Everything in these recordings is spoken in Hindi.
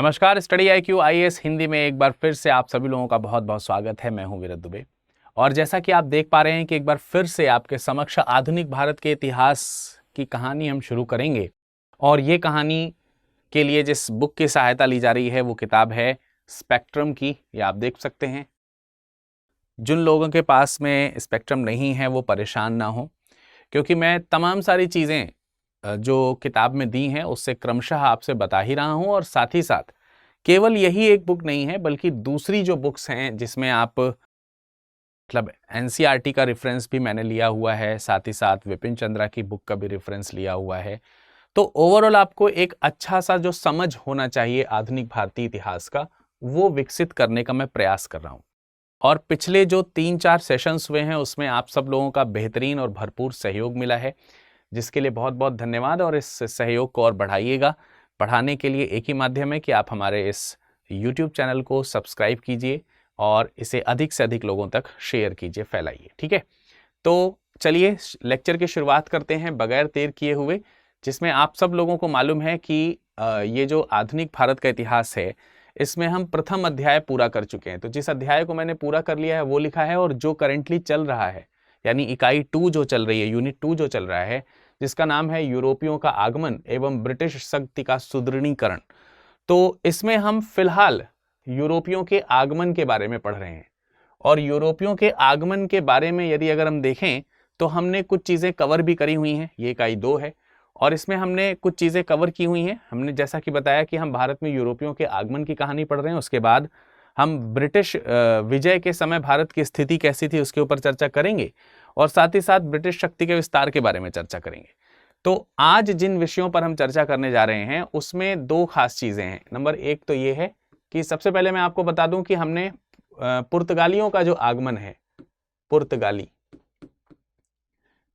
नमस्कार। स्टडी IQ IAS हिंदी में एक बार फिर से आप सभी लोगों का बहुत बहुत स्वागत है। मैं हूं वीरत दुबे और जैसा कि आप देख पा रहे हैं कि एक बार फिर से आपके समक्ष आधुनिक भारत के इतिहास की कहानी हम शुरू करेंगे। और ये कहानी के लिए जिस बुक की सहायता ली जा रही है वो किताब है स्पेक्ट्रम की। ये आप देख सकते हैं। जिन लोगों के पास में स्पेक्ट्रम नहीं है वो परेशान ना हो, क्योंकि मैं तमाम सारी चीज़ें जो किताब में दी हैं उससे क्रमशः आपसे बता ही रहा हूं। और साथ ही साथ केवल यही एक बुक नहीं है बल्कि दूसरी जो बुक्स हैं जिसमें आप मतलब NCERT का रेफरेंस भी मैंने लिया हुआ है, साथ ही साथ विपिन चंद्रा की बुक का भी रेफरेंस लिया हुआ है। तो ओवरऑल आपको एक अच्छा सा जो समझ होना चाहिए आधुनिक भारतीय इतिहास का वो विकसित करने का मैं प्रयास कर रहा हूँ। और पिछले जो 3-4 सेशंस हुए हैं उसमें आप सब लोगों का बेहतरीन और भरपूर सहयोग मिला है, जिसके लिए बहुत बहुत धन्यवाद। और इस सहयोग को और बढ़ाइएगा। बढ़ाने के लिए एक ही माध्यम है कि आप हमारे इस YouTube चैनल को सब्सक्राइब कीजिए और इसे अधिक से अधिक लोगों तक शेयर कीजिए, फैलाइए। ठीक है, तो चलिए लेक्चर की शुरुआत करते हैं बगैर देर किए हुए, जिसमें आप सब लोगों को मालूम है कि ये जो आधुनिक भारत का इतिहास है इसमें हम प्रथम अध्याय पूरा कर चुके हैं। तो जिस अध्याय को मैंने पूरा कर लिया है वो लिखा है, और जो करेंटली चल रहा है यानी इकाई 2 जो चल रही है, यूनिट 2 जो चल रहा है, जिसका नाम है यूरोपियों का आगमन एवं ब्रिटिश शक्ति का सुदृढ़ीकरण। तो इसमें हम फिलहाल यूरोपियों के आगमन के बारे में पढ़ रहे हैं। और यूरोपियों के आगमन के बारे में यदि अगर हम देखें तो हमने कुछ चीज़ें कवर भी करी हुई हैं। ये इकाई 2 है और इसमें हमने कुछ चीज़ें कवर की हुई हैं। हमने जैसा कि बताया कि हम भारत में यूरोपियों के आगमन की कहानी पढ़ रहे हैं। उसके बाद हम ब्रिटिश विजय के समय भारत की स्थिति कैसी थी उसके ऊपर चर्चा करेंगे, और साथ ही साथ ब्रिटिश शक्ति के विस्तार के बारे में चर्चा करेंगे। तो आज जिन विषयों पर हम चर्चा करने जा रहे हैं उसमें 2 खास चीज़ें हैं। नंबर 1 तो ये है कि सबसे पहले मैं आपको बता दूं कि हमने पुर्तगालियों का जो आगमन है, पुर्तगाली,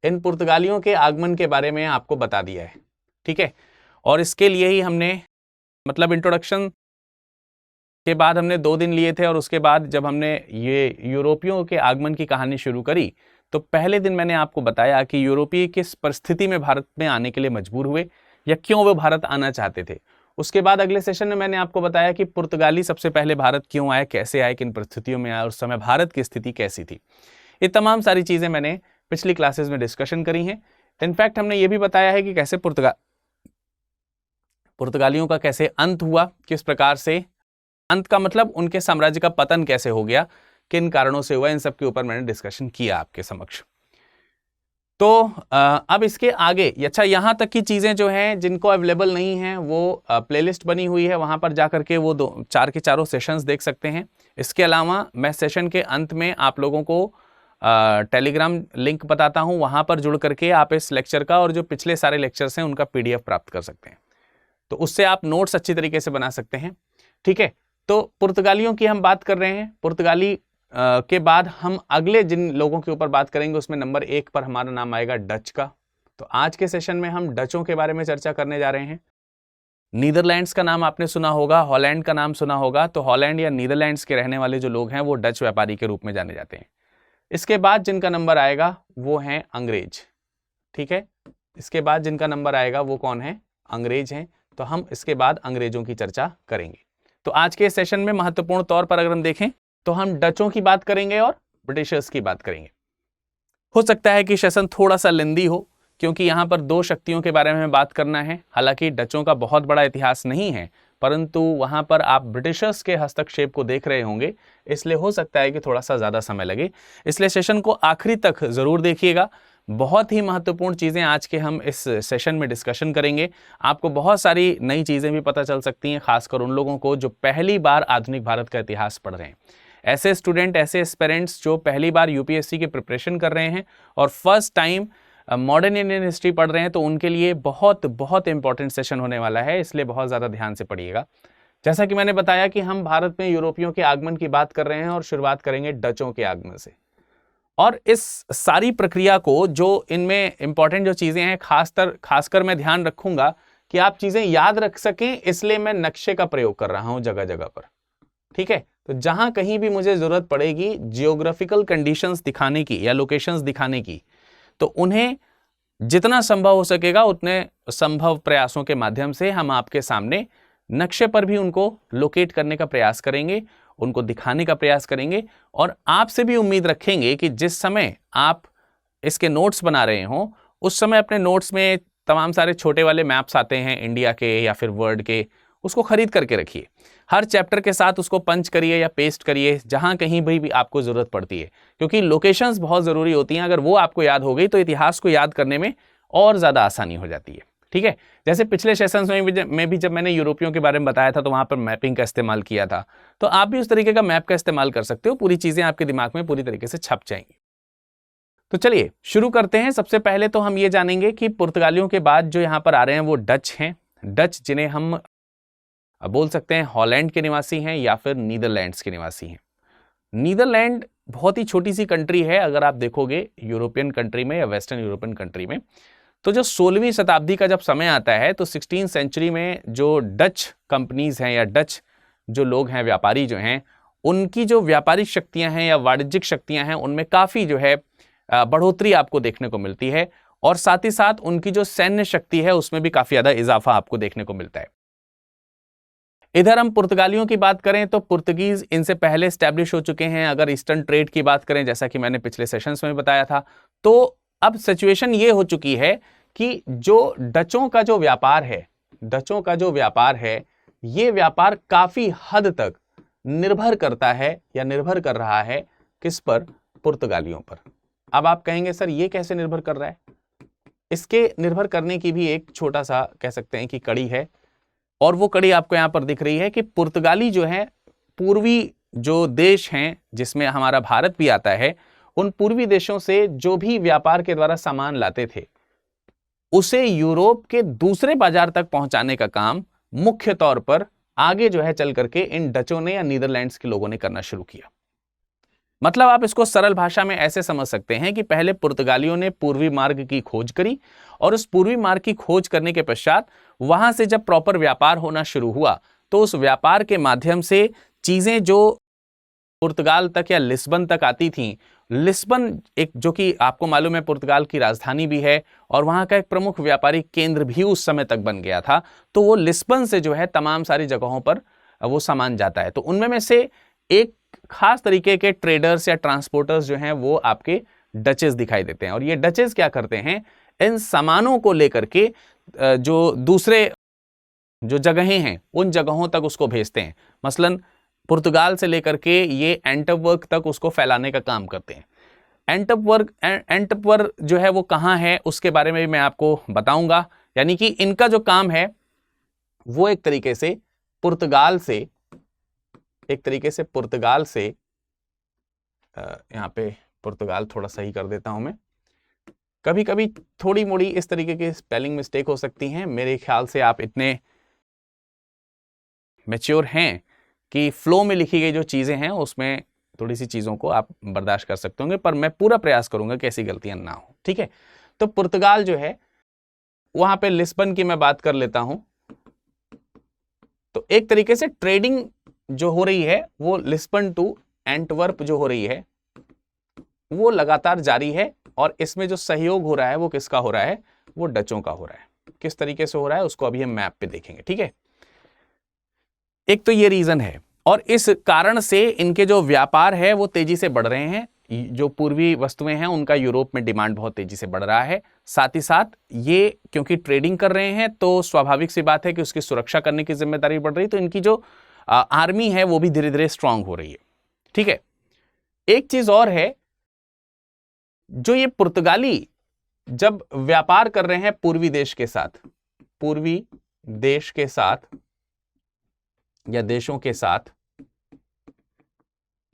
इन पुर्तगालियों के आगमन के बारे में आपको बता दिया है। ठीक है, और इसके लिए ही हमने मतलब इंट्रोडक्शन के बाद हमने 2 दिन लिए थे, और उसके बाद जब हमने ये यूरोपियों के आगमन की कहानी शुरू करी तो पहले दिन मैंने आपको बताया कि यूरोपीय किस परिस्थिति में भारत में आने के लिए मजबूर हुए या क्यों वो भारत आना चाहते थे। उसके बाद अगले सेशन में मैंने आपको बताया कि पुर्तगाली सबसे पहले भारत क्यों आए, कैसे आए, किन परिस्थितियों में आए, उस समय भारत की स्थिति कैसी थी। ये तमाम सारी चीजें मैंने पिछली क्लासेस में डिस्कशन करी हैं। इनफैक्ट हमने ये भी बताया है कि कैसे पुर्तगालियों का कैसे अंत हुआ, किस प्रकार से अंत का मतलब उनके साम्राज्य का पतन कैसे हो गया, किन कारणों से हुआ, इन सब के ऊपर मैंने डिस्कशन किया आपके समक्ष। तो अब इसके आगे अच्छा यहाँ तक की चीज़ें जो हैं जिनको अवेलेबल नहीं हैं वो प्लेलिस्ट बनी हुई है, वहाँ पर जा करके वो 4 के चारों सेशंस देख सकते हैं। इसके अलावा मैं सेशन के अंत में आप लोगों को टेलीग्राम लिंक बताता हूँ, वहाँ पर जुड़ करके आप इस लेक्चर का और जो पिछले सारे लेक्चर्स हैं उनका PDF प्राप्त कर सकते हैं। तो उससे आप नोट्स अच्छी तरीके से बना सकते हैं। ठीक है, तो पुर्तगालियों की हम बात कर रहे हैं। पुर्तगाली के बाद हम अगले जिन लोगों के ऊपर बात करेंगे उसमें नंबर 1 पर हमारा नाम आएगा डच का। तो आज के सेशन में हम डचों के बारे में चर्चा करने जा रहे हैं। नीदरलैंड्स का नाम आपने सुना होगा, हॉलैंड का नाम सुना होगा। तो हॉलैंड या नीदरलैंड्स के रहने वाले जो लोग हैं वो डच व्यापारी के रूप में जाने जाते हैं। इसके बाद जिनका नंबर आएगा वो हैं अंग्रेज। ठीक है, इसके बाद जिनका नंबर आएगा वो कौन है, अंग्रेज हैं। तो हम इसके बाद अंग्रेजों की चर्चा करेंगे। तो आज के सेशन में महत्वपूर्ण तौर पर अगर हम देखें तो हम डचों की बात करेंगे और ब्रिटिशर्स की बात करेंगे। हो सकता है कि सेशन थोड़ा सा लेंदी हो क्योंकि यहाँ पर 2 शक्तियों के बारे में बात करना है। हालांकि डचों का बहुत बड़ा इतिहास नहीं है, परंतु वहाँ पर आप ब्रिटिशर्स के हस्तक्षेप को देख रहे होंगे, इसलिए हो सकता है कि थोड़ा सा ज़्यादा समय लगे। इसलिए सेशन को आखिरी तक ज़रूर देखिएगा। बहुत ही महत्वपूर्ण चीज़ें आज के हम इस सेशन में डिस्कशन करेंगे। आपको बहुत सारी नई चीज़ें भी पता चल सकती हैं, खासकर उन लोगों को जो पहली बार आधुनिक भारत का इतिहास पढ़ रहे हैं। ऐसे स्टूडेंट, ऐसे एस्पिरेंट्स जो पहली बार UPSC की प्रिपरेशन कर रहे हैं और first time modern Indian history पढ़ रहे हैं, तो उनके लिए बहुत बहुत इंपॉर्टेंट सेशन होने वाला है। इसलिए बहुत ज़्यादा ध्यान से पढ़िएगा। जैसा कि मैंने बताया कि हम भारत में यूरोपियों के आगमन की बात कर रहे हैं और शुरुआत करेंगे डचों के आगमन से। और इस सारी प्रक्रिया को जो इनमें इंपॉर्टेंट जो चीज़ें हैं खासकर मैं ध्यान रखूंगा कि आप चीज़ें याद रख सकें, इसलिए मैं नक्शे का प्रयोग कर रहा हूं जगह जगह पर। ठीक है, तो जहां कहीं भी मुझे जरूरत पड़ेगी जियोग्राफिकल कंडीशंस दिखाने की या लोकेशंस दिखाने की, तो उन्हें जितना संभव हो सकेगा उतने संभव प्रयासों के माध्यम से हम आपके सामने नक्शे पर भी उनको लोकेट करने का प्रयास करेंगे, उनको दिखाने का प्रयास करेंगे और आपसे भी उम्मीद रखेंगे कि जिस समय आप इसके नोट्स बना रहे हो उस समय अपने नोट्स में तमाम सारे छोटे वाले मैप्स आते हैं इंडिया के या फिर वर्ल्ड के, उसको खरीद करके रखिए। हर चैप्टर के साथ उसको पंच करिए या पेस्ट करिए जहां कहीं भी आपको जरूरत पड़ती है, क्योंकि लोकेशंस बहुत जरूरी होती हैं। अगर वो आपको याद हो गई तो इतिहास को याद करने में और ज्यादा आसानी हो जाती है। ठीक है, जैसे पिछले सेशंस में भी जब मैंने यूरोपियों के बारे में बताया था तो वहां पर मैपिंग का इस्तेमाल किया था, तो आप भी उस तरीके का मैप का इस्तेमाल कर सकते हो, पूरी चीजें आपके दिमाग में पूरी तरीके से छप जाएंगी। तो चलिए शुरू करते हैं। सबसे पहले तो हम ये जानेंगे कि पुर्तगालियों के बाद जो यहाँ पर आ रहे हैं वो डच हैं। डच जिन्हें हम बोल सकते हैं हॉलैंड के निवासी हैं या फिर नीदरलैंड्स के निवासी हैं। नीदरलैंड बहुत ही छोटी सी कंट्री है अगर आप देखोगे यूरोपियन कंट्री में या वेस्टर्न यूरोपियन कंट्री में। तो जो 16वीं शताब्दी का जब समय आता है तो 16th सेंचुरी में जो डच कंपनीज हैं या डच जो लोग हैं, व्यापारी जो हैं, उनकी जो व्यापारिक शक्तियां हैं या वाणिज्यिक शक्तियां हैं उनमें काफी जो है बढ़ोतरी आपको देखने को मिलती है और साथ ही साथ उनकी जो सैन्य शक्ति है उसमें भी काफी ज्यादा इजाफा आपको देखने को मिलता है। इधर हम पुर्तगालियों की बात करें तो पुर्तगीज इनसे पहले स्टैब्लिश हो चुके हैं। अगर ईस्टर्न ट्रेड की बात करें, जैसा कि मैंने पिछले सेशंस में बताया था, तो अब सिचुएशन ये हो चुकी है कि जो डचों का जो व्यापार है ये व्यापार काफी हद तक निर्भर करता है या निर्भर कर रहा है किस पर? पुर्तगालियों पर। अब आप कहेंगे सर ये कैसे निर्भर कर रहा है? इसके निर्भर करने की भी एक छोटा सा कह सकते हैं कि कड़ी है, और वो कड़ी आपको यहां पर दिख रही है कि पुर्तगाली जो है पूर्वी जो देश हैं जिसमें हमारा भारत भी आता है, उन पूर्वी देशों से जो भी व्यापार के द्वारा सामान लाते थे उसे यूरोप के दूसरे बाजार तक पहुंचाने का काम मुख्य तौर पर आगे जो है चल करके इन डचों ने या नीदरलैंड्स के लोगों ने करना शुरू किया। मतलब आप इसको सरल भाषा में ऐसे समझ सकते हैं कि पहले पुर्तगालियों ने पूर्वी मार्ग की खोज करी और उस पूर्वी मार्ग की खोज करने के पश्चात वहां से जब प्रॉपर व्यापार होना शुरू हुआ तो उस व्यापार के माध्यम से चीजें जो पुर्तगाल तक या लिस्बन तक आती थीं, लिस्बन एक जो कि आपको मालूम है पुर्तगाल की राजधानी भी है और वहां का एक प्रमुख व्यापारिक केंद्र भी उस समय तक बन गया था, तो वो लिस्बन से जो है तमाम सारी जगहों पर वो सामान जाता है। तो उनमें से एक खास तरीके के ट्रेडर्स या ट्रांसपोर्टर्स जो हैं वो आपके डचेस दिखाई देते हैं। और ये डचेस क्या करते हैं, इन सामानों को लेकर के जो दूसरे जो जगहें हैं उन जगहों तक उसको भेजते हैं। मसलन पुर्तगाल से लेकर के ये एंटवर्प तक उसको फैलाने का काम करते हैं। एंटवर्प जो है वो कहाँ है उसके बारे में भी मैं आपको बताऊंगा। यानी कि इनका जो काम है वो एक तरीके से पुर्तगाल से यहाँ पे पुर्तगाल थोड़ा सही कर देता हूं मैं, कभी कभी थोड़ी मोड़ी इस तरीके की स्पेलिंग मिस्टेक हो सकती हैं। मेरे ख्याल से आप इतने मैच्योर हैं कि फ्लो में लिखी गई जो चीजें हैं उसमें थोड़ी सी चीजों को आप बर्दाश्त कर सकते होंगे, पर मैं पूरा प्रयास करूंगा कि ऐसी गलतियां ना हो। ठीक है, तो पुर्तगाल जो है वहां पे लिस्बन की मैं बात कर लेता हूं। तो एक तरीके से ट्रेडिंग जो हो रही है वो लिस्बन टू एंटवर्प जो हो रही है वो लगातार जारी है, और इसमें जो सहयोग हो रहा है वो किसका हो रहा है? वो डचों का हो रहा है। किस तरीके से हो रहा है उसको अभी हम मैप पे देखेंगे। ठीक है, एक तो ये रीजन है, और इस कारण से इनके जो व्यापार है वो तेजी से बढ़ रहे हैं। जो पूर्वी वस्तुएं हैं उनका यूरोप में डिमांड बहुत तेजी से बढ़ रहा है। साथ ही साथ ये क्योंकि ट्रेडिंग कर रहे हैं तो स्वाभाविक सी बात है कि उसकी सुरक्षा करने की जिम्मेदारी बढ़ रही है, तो इनकी जो आर्मी है वो भी धीरे धीरे स्ट्रांग हो रही है। ठीक है, एक चीज और है, जो ये पुर्तगाली जब व्यापार कर रहे हैं पूर्वी देश के साथ या देशों के साथ,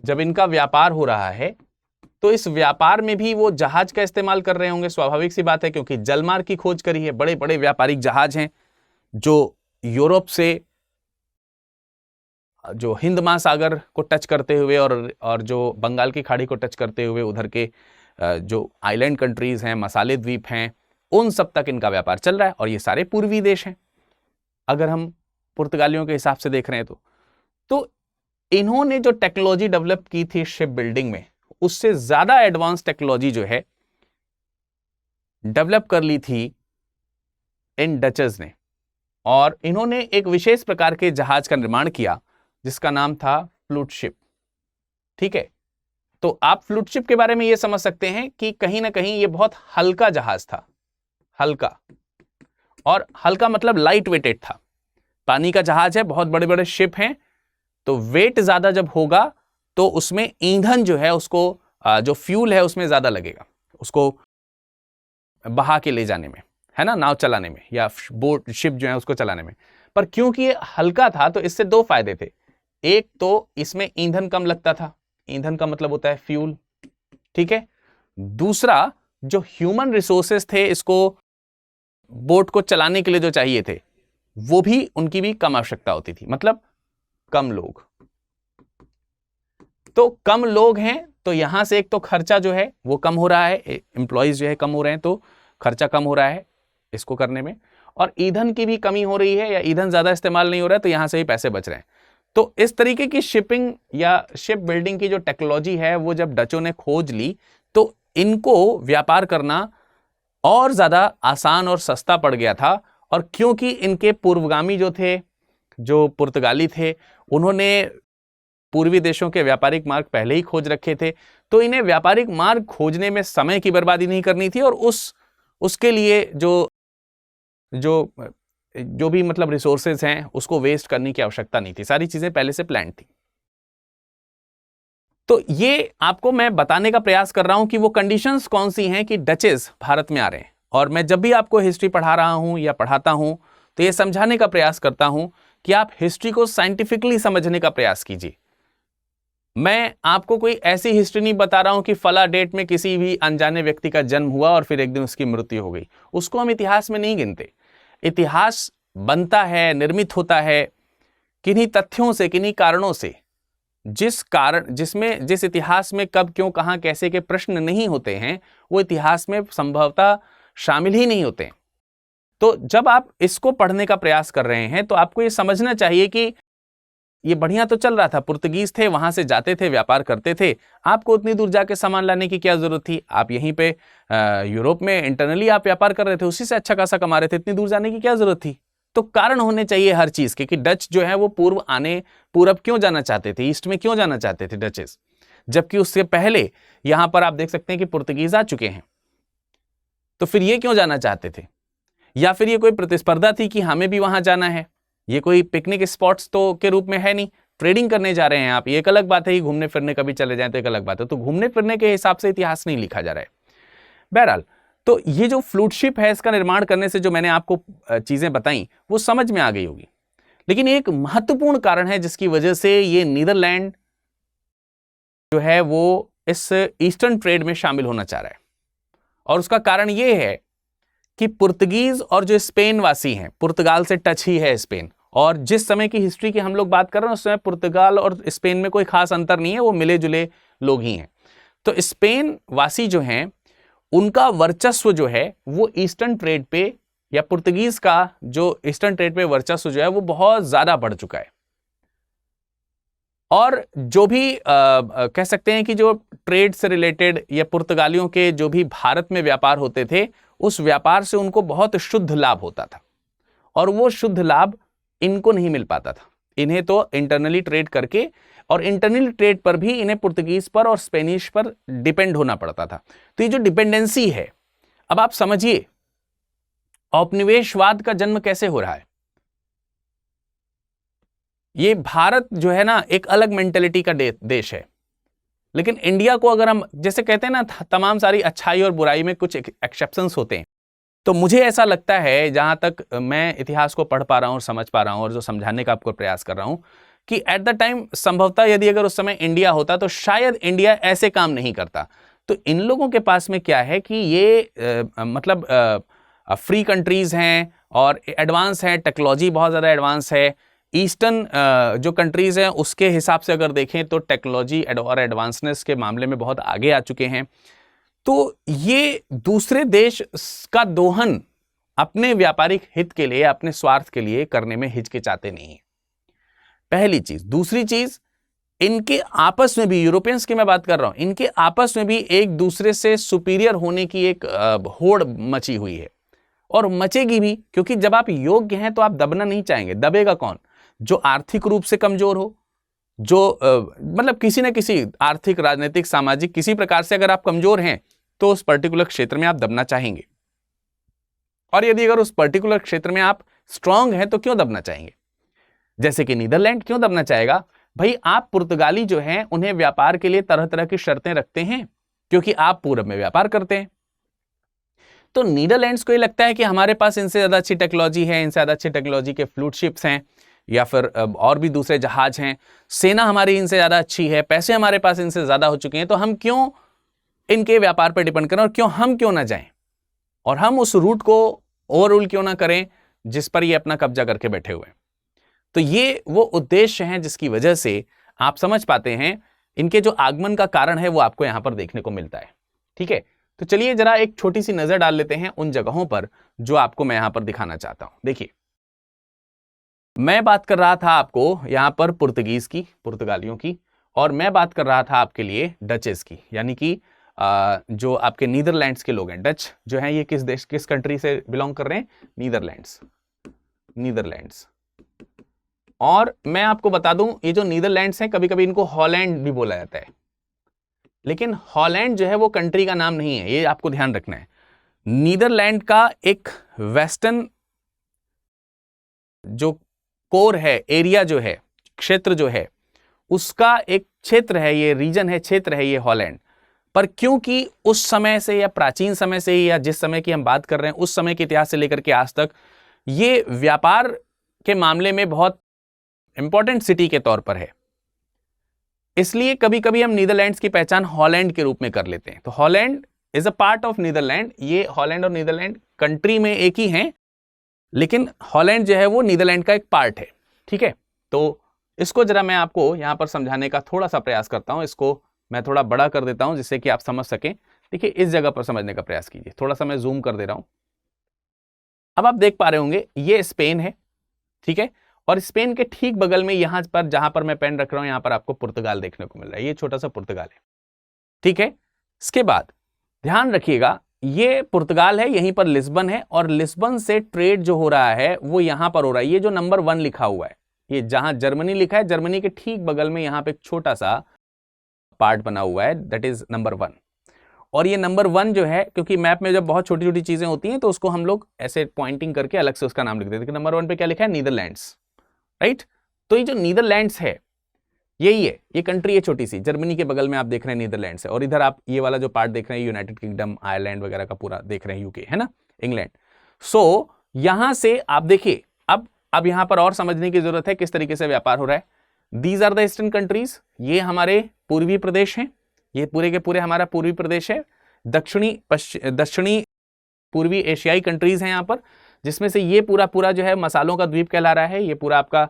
जब इनका व्यापार हो रहा है तो इस व्यापार में भी वो जहाज का इस्तेमाल कर रहे होंगे। स्वाभाविक सी बात है क्योंकि जलमार्ग की खोज करी है। बड़े बड़े व्यापारिक जहाज हैं जो यूरोप से जो हिंद महासागर को टच करते हुए और जो बंगाल की खाड़ी को टच करते हुए उधर के जो आइलैंड कंट्रीज हैं, मसाले द्वीप हैं, उन सब तक इनका व्यापार चल रहा है, और ये सारे पूर्वी देश हैं अगर हम पुर्तगालियों के हिसाब से देख रहे हैं तो इन्होंने जो टेक्नोलॉजी डेवलप की थी शिप बिल्डिंग में, उससे ज्यादा एडवांस टेक्नोलॉजी जो है डेवलप कर ली थी इन डचेस ने। और इन्होंने एक विशेष प्रकार के जहाज का निर्माण किया जिसका नाम था फ्लूट शिप। ठीक है, तो आप फ्लूट शिप के बारे में यह समझ सकते हैं कि कहीं ना कहीं यह बहुत हल्का जहाज था, हल्का, और हल्का मतलब लाइट वेटेड था। पानी का जहाज है, बहुत बड़े बड़े शिप हैं, तो वेट ज्यादा जब होगा तो उसमें ईंधन जो है उसको जो फ्यूल है उसमें ज्यादा लगेगा, उसको बहा के ले जाने में, है ना, नाव चलाने में या बोट शिप जो है उसको चलाने में। पर क्योंकि ये हल्का था तो इससे दो फायदे थे। एक तो इसमें ईंधन कम लगता था, ईंधन का मतलब होता है फ्यूल, ठीक है। दूसरा, जो ह्यूमन रिसोर्सेस थे इसको बोट को चलाने के लिए जो चाहिए थे वो भी, उनकी भी कम आवश्यकता होती थी, मतलब कम लोग। तो कम लोग हैं तो यहां से एक तो खर्चा जो है वो कम हो रहा है, एम्प्लॉइज जो है कम हो रहे हैं तो खर्चा कम हो रहा है इसको करने में, और ईंधन की भी कमी हो रही है या ईंधन ज्यादा इस्तेमाल नहीं हो रहा है तो यहां से भी पैसे बच रहे हैं। तो इस तरीके की शिपिंग या शिप बिल्डिंग की जो टेक्नोलॉजी है वो जब डचों ने खोज ली तो इनको व्यापार करना और ज्यादा आसान और सस्ता पड़ गया था। और क्योंकि इनके पूर्वगामी जो थे, जो पुर्तगाली थे, उन्होंने पूर्वी देशों के व्यापारिक मार्ग पहले ही खोज रखे थे, तो इन्हें व्यापारिक मार्ग खोजने में समय की बर्बादी नहीं करनी थी और उसके लिए जो भी मतलब रिसोर्सेज हैं उसको वेस्ट करने की आवश्यकता नहीं थी, सारी चीजें पहले से प्लान थी। तो ये आपको मैं बताने का प्रयास कर रहा हूं कि वो कंडीशंस कौन सी हैं कि डचेस भारत में आ रहे हैं। और मैं जब भी आपको हिस्ट्री पढ़ा रहा हूं या पढ़ाता हूं तो ये समझाने का प्रयास करता हूं कि आप हिस्ट्री को साइंटिफिकली समझने का प्रयास कीजिए। मैं आपको कोई ऐसी हिस्ट्री नहीं बता रहा हूं कि फला डेट में किसी भी अनजाने व्यक्ति का जन्म हुआ और फिर एक दिन उसकी मृत्यु हो गई, उसको हम इतिहास में नहीं गिनते। इतिहास बनता है, निर्मित होता है किन्हीं तथ्यों से, किन्हीं कारणों से। जिस इतिहास में कब, क्यों, कहां, कैसे के प्रश्न नहीं होते हैं वो इतिहास में संभवतः शामिल ही नहीं होते हैं। तो जब आप इसको पढ़ने का प्रयास कर रहे हैं तो आपको ये समझना चाहिए कि ये बढ़िया तो चल रहा था, पुर्तगीज थे, वहां से जाते थे, व्यापार करते थे, आपको उतनी दूर जाके सामान लाने की क्या जरूरत थी? आप यहीं पे यूरोप में इंटरनली आप व्यापार कर रहे थे, उसी से अच्छा खासा कमा रहे थे, इतनी दूर जाने की क्या जरूरत थी? तो कारण होने चाहिए हर चीज के कि डच जो है वो पूरब क्यों जाना चाहते थे, ईस्ट में क्यों जाना चाहते थे डचेस, जबकि उससे पहले यहां पर आप देख सकते हैं कि पुर्तगीज आ चुके हैं। तो फिर ये क्यों जाना चाहते थे? या फिर ये कोई प्रतिस्पर्धा थी कि हमें भी वहां जाना है? ये कोई पिकनिक स्पॉट्स तो के रूप में है नहीं, ट्रेडिंग करने जा रहे हैं आप, ये एक अलग बात है कि घूमने फिरने कभी चले जाए तो एक अलग बात है। तो घूमने फिरने के हिसाब से इतिहास नहीं लिखा जा रहा है। बहरहाल, तो ये जो फ्लूट शिप है इसका निर्माण करने से जो मैंने आपको चीजें बताई वो समझ में आ गई होगी। लेकिन एक महत्वपूर्ण कारण है जिसकी वजह से ये नीदरलैंड जो है वो इस ईस्टर्न ट्रेड में शामिल होना चाह रहा है, और उसका कारण ये है कि पुर्तगीज और जो स्पेन वासी हैं, पुर्तगाल से टच ही है स्पेन, और जिस समय की हिस्ट्री की हम लोग बात कर रहे हैं उस समय पुर्तगाल और स्पेन में कोई खास अंतर नहीं है, वो मिले जुले लोग ही हैं। तो स्पेन वासी जो हैं उनका वर्चस्व जो है वो ईस्टर्न ट्रेड पे, या पुर्तगीज का जो ईस्टर्न ट्रेड पे वर्चस्व जो है वो बहुत ज्यादा बढ़ चुका है। और जो भी कह सकते हैं कि जो ट्रेड से रिलेटेड या पुर्तगालियों के जो भी भारत में व्यापार होते थे उस व्यापार से उनको बहुत शुद्ध लाभ होता था, और वो शुद्ध लाभ इनको नहीं मिल पाता था। इन्हें तो इंटरनली ट्रेड करके, और इंटरनल ट्रेड पर भी इन्हें पुर्तगीज पर और स्पेनिश पर डिपेंड होना पड़ता था। तो ये जो डिपेंडेंसी है, अब आप समझिए औपनिवेशवाद का जन्म कैसे हो रहा है। ये भारत जो है ना एक अलग मेंटेलिटी का देश है, लेकिन इंडिया को अगर हम जैसे कहते हैं ना तमाम सारी अच्छाई और बुराई में कुछ एक्सेप्शंस होते हैं, तो मुझे ऐसा लगता है जहां तक मैं इतिहास को पढ़ पा रहा हूं और समझ पा रहा हूं और जो समझाने का आपको प्रयास कर रहा हूं कि एट द टाइम संभवतः यदि अगर उस समय इंडिया होता तो शायद इंडिया ऐसे काम नहीं करता। तो इन लोगों के पास में क्या है कि ये मतलब फ्री कंट्रीज हैं और एडवांस हैं, टेक्नोलॉजी बहुत ज़्यादा एडवांस है। ईस्टर्न जो कंट्रीज हैं उसके हिसाब से अगर देखें तो टेक्नोलॉजी और एडवांसनेस के मामले में बहुत आगे आ चुके हैं। तो ये दूसरे देश का दोहन अपने व्यापारिक हित के लिए, अपने स्वार्थ के लिए करने में हिचकिचाते नहीं है, पहली चीज। दूसरी चीज, इनके आपस में भी, यूरोपियंस की मैं बात कर रहा हूं, इनके आपस में भी एक दूसरे से सुपीरियर होने की एक होड़ मची हुई है। और मचेगी भी, क्योंकि जब आप योग्य हैं तो आप दबना नहीं चाहेंगे। दबेगा कौन? जो आर्थिक रूप से कमजोर हो, जो मतलब किसी न किसी आर्थिक, राजनीतिक, सामाजिक किसी प्रकार से अगर आप कमजोर हैं तो उस पर्टिकुलर क्षेत्र में आप दबना चाहेंगे। और यदि अगर उस पर्टिकुलर क्षेत्र में आप स्ट्रांग हैं तो क्यों दबना चाहेंगे? जैसे कि नीदरलैंड क्यों दबना चाहेगा? भाई आप पुर्तगाली जो हैं उन्हें व्यापार के लिए तरह तरह की शर्तें रखते हैं, क्योंकि आप पूरब में व्यापार करते हैं। तो नीदरलैंड्स को ये लगता है कि हमारे पास इनसे ज्यादा अच्छी टेक्नोलॉजी है, इनसे ज्यादा अच्छी टेक्नोलॉजी के फ्लूट शिप्स हैं या फिर और भी दूसरे जहाज हैं, सेना हमारी इनसे ज्यादा अच्छी है, पैसे हमारे पास इनसे ज्यादा हो चुके हैं, तो हम क्यों इनके व्यापार पर डिपेंड करें और हम क्यों ना जाएं और हम उस रूट को ओवररूल क्यों ना करें जिस पर ये अपना कब्जा करके बैठे हुए हैं। तो ये वो उद्देश्य हैं जिसकी वजह से आप समझ पाते हैं इनके जो आगमन का कारण है वो आपको यहां पर देखने को मिलता है। ठीक है, तो चलिए जरा एक छोटी सी नजर डाल लेते हैं उन जगहों पर जो आपको मैं यहां पर दिखाना चाहता हूं। देखिए, मैं बात कर रहा था आपको यहां पर पुर्तगीज की, पुर्तगालियों की, और मैं बात कर रहा था आपके लिए डचेस की, यानी कि जो आपके नीदरलैंड्स के लोग हैं। डच जो हैं ये किस देश, किस कंट्री से बिलोंग कर रहे हैं? नीदरलैंड्स। और मैं आपको बता दूं ये जो नीदरलैंड्स हैं कभी कभी इनको हॉलैंड भी बोला जाता है, लेकिन हॉलैंड जो है वो कंट्री का नाम नहीं है, ये आपको ध्यान रखना है। नीदरलैंड का एक वेस्टर्न जो कोर है, एरिया जो है, क्षेत्र जो है, उसका एक क्षेत्र है, ये रीजन है, क्षेत्र है ये हॉलैंड। पर क्योंकि उस समय से या प्राचीन समय से या जिस समय की हम बात कर रहे हैं उस समय के इतिहास से लेकर के आज तक ये व्यापार के मामले में बहुत इंपॉर्टेंट सिटी के तौर पर है, इसलिए कभी कभी हम नीदरलैंड्स की पहचान हॉलैंड के रूप में कर लेते हैं। तो Holland is a part of Netherland. ये हॉलैंड और नीदरलैंड कंट्री में एक ही हैं, लेकिन हॉलैंड जो है वो नीदरलैंड का एक पार्ट है। ठीक है, तो इसको जरा मैं आपको यहां पर समझाने का थोड़ा सा प्रयास करता हूं। इसको मैं थोड़ा बड़ा कर देता हूं जिससे कि आप समझ सकें। देखिए, इस जगह पर समझने का प्रयास कीजिए। थोड़ा सा मैं जूम कर दे रहा हूं। अब आप देख पा रहे होंगे ये स्पेन है। ठीक है, और स्पेन के ठीक बगल में यहां पर जहां पर मैं पेन रख रहा हूं यहां पर आपको पुर्तगाल देखने को मिल रहा है। ये छोटा सा पुर्तगाल है। ठीक है, इसके बाद ध्यान रखिएगा ये पुर्तगाल है, यहीं पर लिस्बन है, और लिस्बन से ट्रेड जो हो रहा है वो यहां पर हो रहा है। ये जो नंबर 1 लिखा हुआ है, ये जहां जर्मनी लिखा है, जर्मनी के ठीक बगल में यहां पे एक छोटा सा पार्ट बना हुआ है, दैट इज नंबर 1। और ये नंबर 1 जो है, क्योंकि मैप में जब बहुत छोटी छोटी चीजें होती हैं तो उसको हम लोग ऐसे पॉइंटिंग करके अलग से उसका नाम लिख देते हैं। नंबर 1 पे क्या लिखा है? नीदरलैंड्स। राइट, तो ये जो नीदरलैंड्स है यही है, ये कंट्री है छोटी सी, जर्मनी के बगल में आप देख रहे हैं नीदरलैंड्स है, और इधर आप ये वाला जो पार्ट देख रहे हैं यूनाइटेड किंगडम, आयरलैंड वगैरह का पूरा देख रहे हैं, यूके है ना, इंग्लैंड। सो यहां से आप देखिए, अब यहां पर और समझने की जरूरत है किस तरीके से व्यापार हो रहा है। These are the eastern countries, ये हमारे पूर्वी प्रदेश हैं, ये पूरे के पूरे हमारा पूर्वी प्रदेश है। दक्षिणी पूर्वी एशियाई कंट्रीज हैं यहां पर, जिसमें से ये पूरा जो है मसालों का द्वीप कहला रहा है। ये पूरा आपका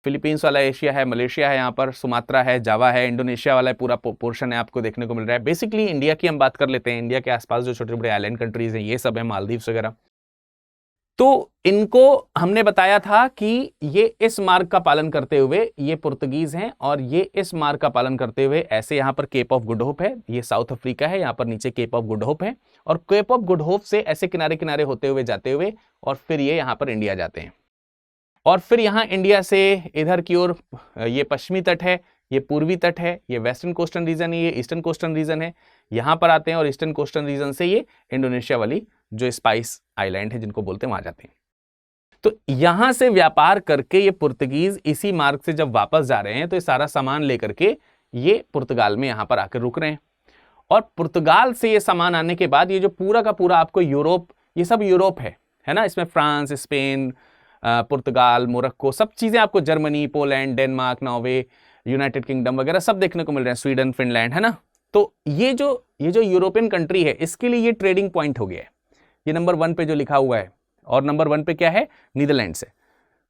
फिलीपींस वाला एशिया है, मलेशिया है, यहाँ पर सुमात्रा है, जावा है, इंडोनेशिया वाला पूरा पोर्शन है आपको देखने को मिल रहा है। बेसिकली इंडिया की हम बात कर लेते हैं, इंडिया के आसपास जो छोटे बड़े आइलैंड कंट्रीज हैं ये सब है, मालदीव्स वगैरह। तो इनको हमने बताया था कि ये इस मार्ग का पालन करते हुए, ये पुर्तगीज हैं और ये इस मार्ग का पालन करते हुए ऐसे यहाँ पर केप ऑफ गुड होप है, ये साउथ अफ्रीका है, यहाँ पर नीचे केप ऑफ गुड होप है, और केप ऑफ गुड होप से ऐसे किनारे किनारे होते हुए जाते हुए और फिर ये यहाँ पर इंडिया जाते हैं। और फिर यहाँ इंडिया से इधर की ओर ये पश्चिमी तट है, ये पूर्वी तट है, ये वेस्टर्न कोस्टल रीजन है, ये ईस्टर्न कोस्टल रीजन है, यहाँ पर आते हैं और ईस्टर्न कोस्टल रीजन से ये इंडोनेशिया वाली जो स्पाइस आइलैंड है जिनको बोलते हैं वहां जाते हैं। तो यहां से व्यापार करके ये पुर्तगीज इसी मार्ग से जब वापस जा रहे हैं तो ये सारा सामान लेकर के ये पुर्तगाल में यहां पर आकर रुक रहे हैं। और पुर्तगाल से ये सामान आने के बाद ये जो पूरा का पूरा आपको यूरोप, ये सब यूरोप है ना, इसमें फ्रांस, स्पेन, पुर्तगाल, मोरक्को, सब चीजें आपको, Germany, Poland, Denmark, Norway, United kingdom वगैरह सब देखने को मिल रहे हैं, स्वीडन, फिनलैंड, है ना। तो ये जो यूरोपियन कंट्री है इसके लिए ये ट्रेडिंग पॉइंट हो गया है, ये नंबर 1 पे जो लिखा हुआ है, और नंबर 1 पे क्या है? नीदरलैंड्स है।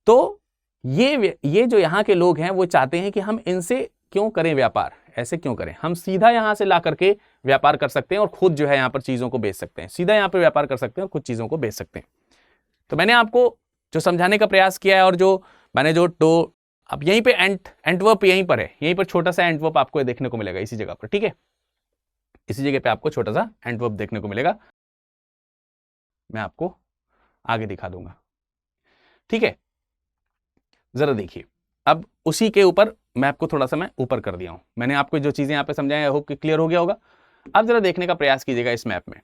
तो ये जो यहाँ के लोग हैं वो चाहते हैं कि हम इनसे क्यों करें व्यापार, ऐसे क्यों करें, हम सीधा यहाँ से ला करके व्यापार कर सकते हैं और खुद जो है यहाँ पर चीजों को बेच सकते हैं, सीधा यहाँ पे व्यापार कर सकते हैं और खुद चीजों को बेच सकते हैं। तो मैंने आपको जो समझाने का प्रयास किया है, और जो मैंने जो तो अब यहीं पे एंटवर्प यहीं पर है, यहीं पर छोटा सा एंटवर्प आपको देखने को मिलेगा इसी जगह पर, ठीक है, इसी जगह पे आपको छोटा सा एंटवर्प देखने को मिलेगा। मैं आपको आगे दिखा दूंगा, ठीक है। जरा देखिए, अब उसी के ऊपर मैं आपको थोड़ा सा मैं ऊपर कर दिया हूं, मैंने आपको जो चीजें यहां पे समझाया, आई होप कि क्लियर हो गया होगा। अब जरा देखने का प्रयास कीजिएगा इस मैप में।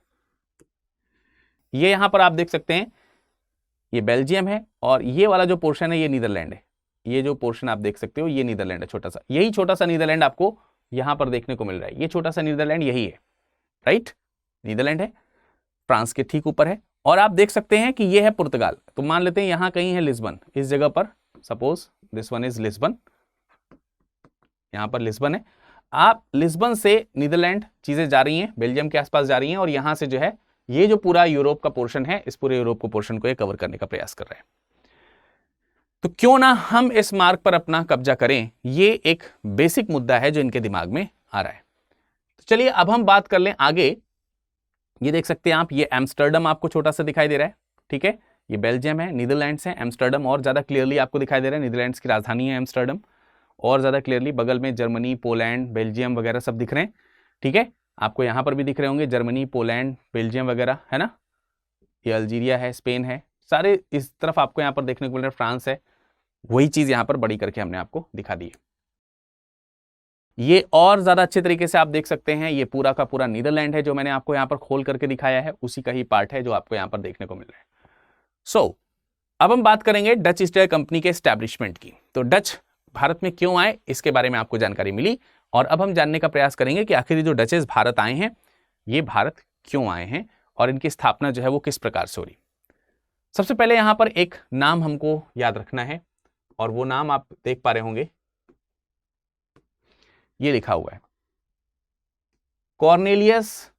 ये यहां पर आप देख सकते हैं, ये बेल्जियम है और ये वाला जो पोर्शन है ये नीदरलैंड है। ये जो पोर्शन आप देख सकते हो ये नीदरलैंड है, छोटा सा, यही छोटा सा नीदरलैंड आपको यहां पर देखने को मिल रहा है। ये छोटा सा नीदरलैंड यही है, राइट, नीदरलैंड है, फ्रांस के ठीक ऊपर है। और आप देख सकते हैं कि ये है पुर्तगाल। तो मान लेते हैं यहां कहीं है लिस्बन, इस जगह पर, suppose this one is Lisbon, यहां पर लिस्बन है। आप लिस्बन से नीदरलैंड चीजें जा रही हैं, बेल्जियम के आसपास जा रही हैं, और यहां से जो है ये जो पूरा यूरोप का पोर्शन है, इस पूरे यूरोप को पोर्शन को ये कवर करने का प्रयास कर रहे हैं। तो क्यों ना हम इस मार्ग पर अपना कब्जा करें, ये एक बेसिक मुद्दा है जो इनके दिमाग में आ रहा है। तो चलिए अब हम बात कर लें आगे। ये देख सकते हैं आप, ये एम्स्टर्डम आपको छोटा सा दिखाई दे रहा है, ठीक है। ये बेल्जियम है, नीदरलैंड्स है, एम्स्टर्डम और ज्यादा क्लियरली आपको दिखाई दे रहा है, नीदरलैंड्स की राजधानी है एम्स्टर्डम, और ज्यादा क्लियरली बगल में जर्मनी, पोलैंड, बेल्जियम वगैरह सब दिख रहे हैं, ठीक है। आपको यहां पर भी दिख रहे होंगे जर्मनी, पोलैंड, बेल्जियम वगैरह, है ना। ये अल्जीरिया है, स्पेन है, सारे इस तरफ आपको यहां पर देखने को मिल रहा है, फ्रांस है। वही चीज यहां पर बड़ी करके हमने आपको दिखा दी है। ये और ज्यादा अच्छे तरीके से आप देख सकते हैं, ये पूरा का पूरा नीदरलैंड है जो मैंने आपको यहां पर खोल करके दिखाया है, उसी का ही पार्ट है जो आपको यहां पर देखने को मिल रहा है। सो अब हम बात करेंगे डच ईस्ट इंडिया कंपनी के एस्टैब्लिशमेंट की। तो डच भारत में क्यों आए, इसके बारे में आपको जानकारी मिली, और अब हम जानने का प्रयास करेंगे कि आखिर जो डचेस भारत आए हैं, ये भारत क्यों आए हैं और इनकी स्थापना जो है वो किस प्रकार से हो रही। सबसे पहले यहां पर एक नाम हमको याद रखना है, और वो नाम आप देख पा रहे होंगे, ये लिखा हुआ है कॉर्नेलियस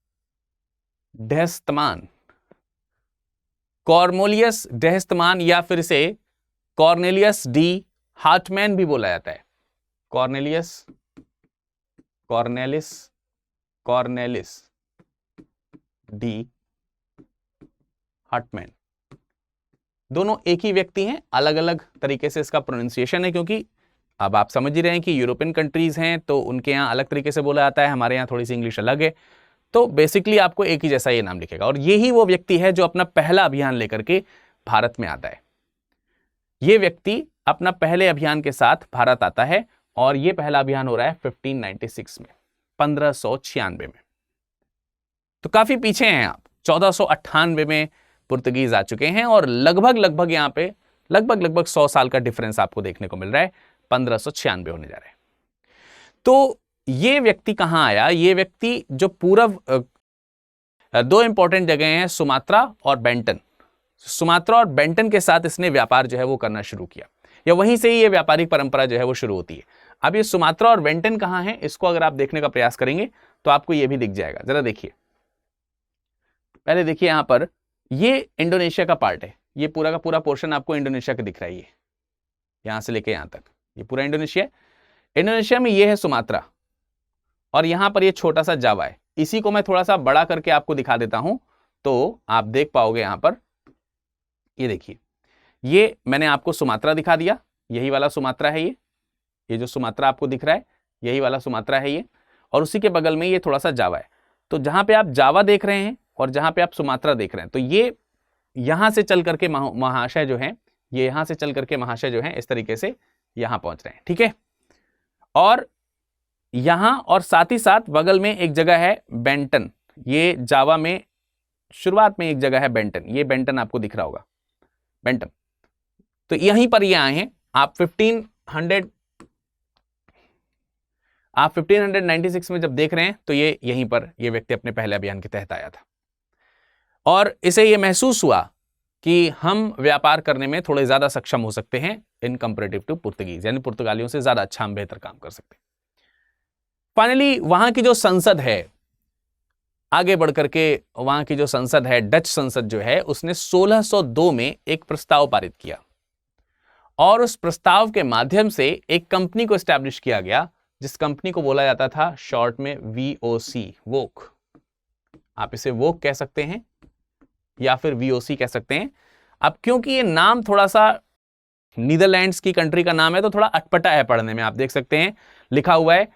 डेहस्तमान। कॉर्नेलियस डेहस्तमान, या फिर इसे कॉर्नेलियस डी हार्टमैन भी बोला जाता है। कॉर्नेलियस डी हार्टमैन, दोनों एक ही व्यक्ति हैं, अलग अलग तरीके से इसका प्रोनाउंसिएशन है, क्योंकि अब आप समझ ही रहे हैं कि यूरोपियन कंट्रीज हैं तो उनके यहाँ अलग तरीके से बोला जाता है, हमारे यहाँ थोड़ी सी इंग्लिश अलग है। तो बेसिकली आपको एक ही जैसा ये नाम लिखेगा, और यही वो व्यक्ति है जो अपना पहला अभियान लेकर के भारत में आता है। ये व्यक्ति अपना पहले अभियान के साथ भारत आता है, और ये पहला अभियान हो रहा है 1596 में, 1596 में। तो काफी पीछे हैं आप, 1498 में पुर्तगीज आ चुके हैं, और लगभग यहाँ पे लगभग 100 साल का डिफरेंस आपको देखने को मिल रहा है, 1596 होने जा रहा है। तो ये व्यक्ति कहां आया, ये व्यक्ति जो पूर्व दो इंपॉर्टेंट जगह हैं, सुमात्रा और बेंटन। सुमात्रा और बेंटन के साथ इसने व्यापार जो है वो करना शुरू किया, या वहीं से ही ये व्यापारिक परंपरा जो है वो शुरू होती है। अब ये सुमात्रा और बेंटन कहां है, इसको अगर आप देखने का प्रयास करेंगे तो आपको ये भी दिख जाएगा। जरा देखिए, पहले देखिए यहां पर, ये इंडोनेशिया का पार्ट है, ये पूरा का पूरा पोर्शन आपको इंडोनेशिया का दिख रहा है, ये यहां से लेके यहां तक ये पूरा इंडोनेशिया। इंडोनेशिया में ये है सुमात्रा, और यहां पर ये छोटा सा जावा है। इसी को मैं थोड़ा सा बड़ा करके आपको दिखा देता हूं, तो आप देख पाओगे यहां पर, ये देखिए, ये मैंने आपको सुमात्रा दिखा दिया, यही वाला सुमात्रा है, ये जो सुमात्रा आपको दिख रहा है यही वाला सुमात्रा है ये, और उसी के बगल में ये थोड़ा सा जावा है। तो जहां पे आप जावा देख रहे हैं और जहां पे आप सुमात्रा देख रहे हैं, तो ये यहां से चल करके महाशय जो है, ये यहां से चल करके महाशय जो है इस तरीके से यहां पहुंच रहे हैं, ठीक है। और यहां और साथ ही साथ बगल में एक जगह है बेंटन, ये जावा में शुरुआत में एक जगह है बेंटन, ये बेंटन आपको दिख रहा होगा, बेंटन। तो यहीं पर ये आए हैं। आप 1596 में जब देख रहे हैं तो ये यहीं पर ये व्यक्ति अपने पहले अभियान के तहत आया था, और इसे ये महसूस हुआ कि हम व्यापार करने में थोड़े ज्यादा सक्षम हो सकते हैं इन कंपैरेटिव टू पुर्तगीज, यानी पुर्तगालियों से ज्यादा अच्छा हम बेहतर काम कर सकते हैं। फाइनली वहां की जो संसद है, आगे बढ़कर के वहां की जो संसद है, डच संसद जो है, उसने 1602 में एक प्रस्ताव पारित किया, और उस प्रस्ताव के माध्यम से एक कंपनी को एस्टैब्लिश किया गया, जिस कंपनी को बोला जाता था शॉर्ट में VOC, वोक। आप इसे वोक कह सकते हैं या फिर VOC कह सकते हैं। अब क्योंकि ये नाम थोड़ा सा नीदरलैंड्स की कंट्री का नाम है तो थोड़ा अटपटा है पढ़ने में, आप देख सकते हैं लिखा हुआ है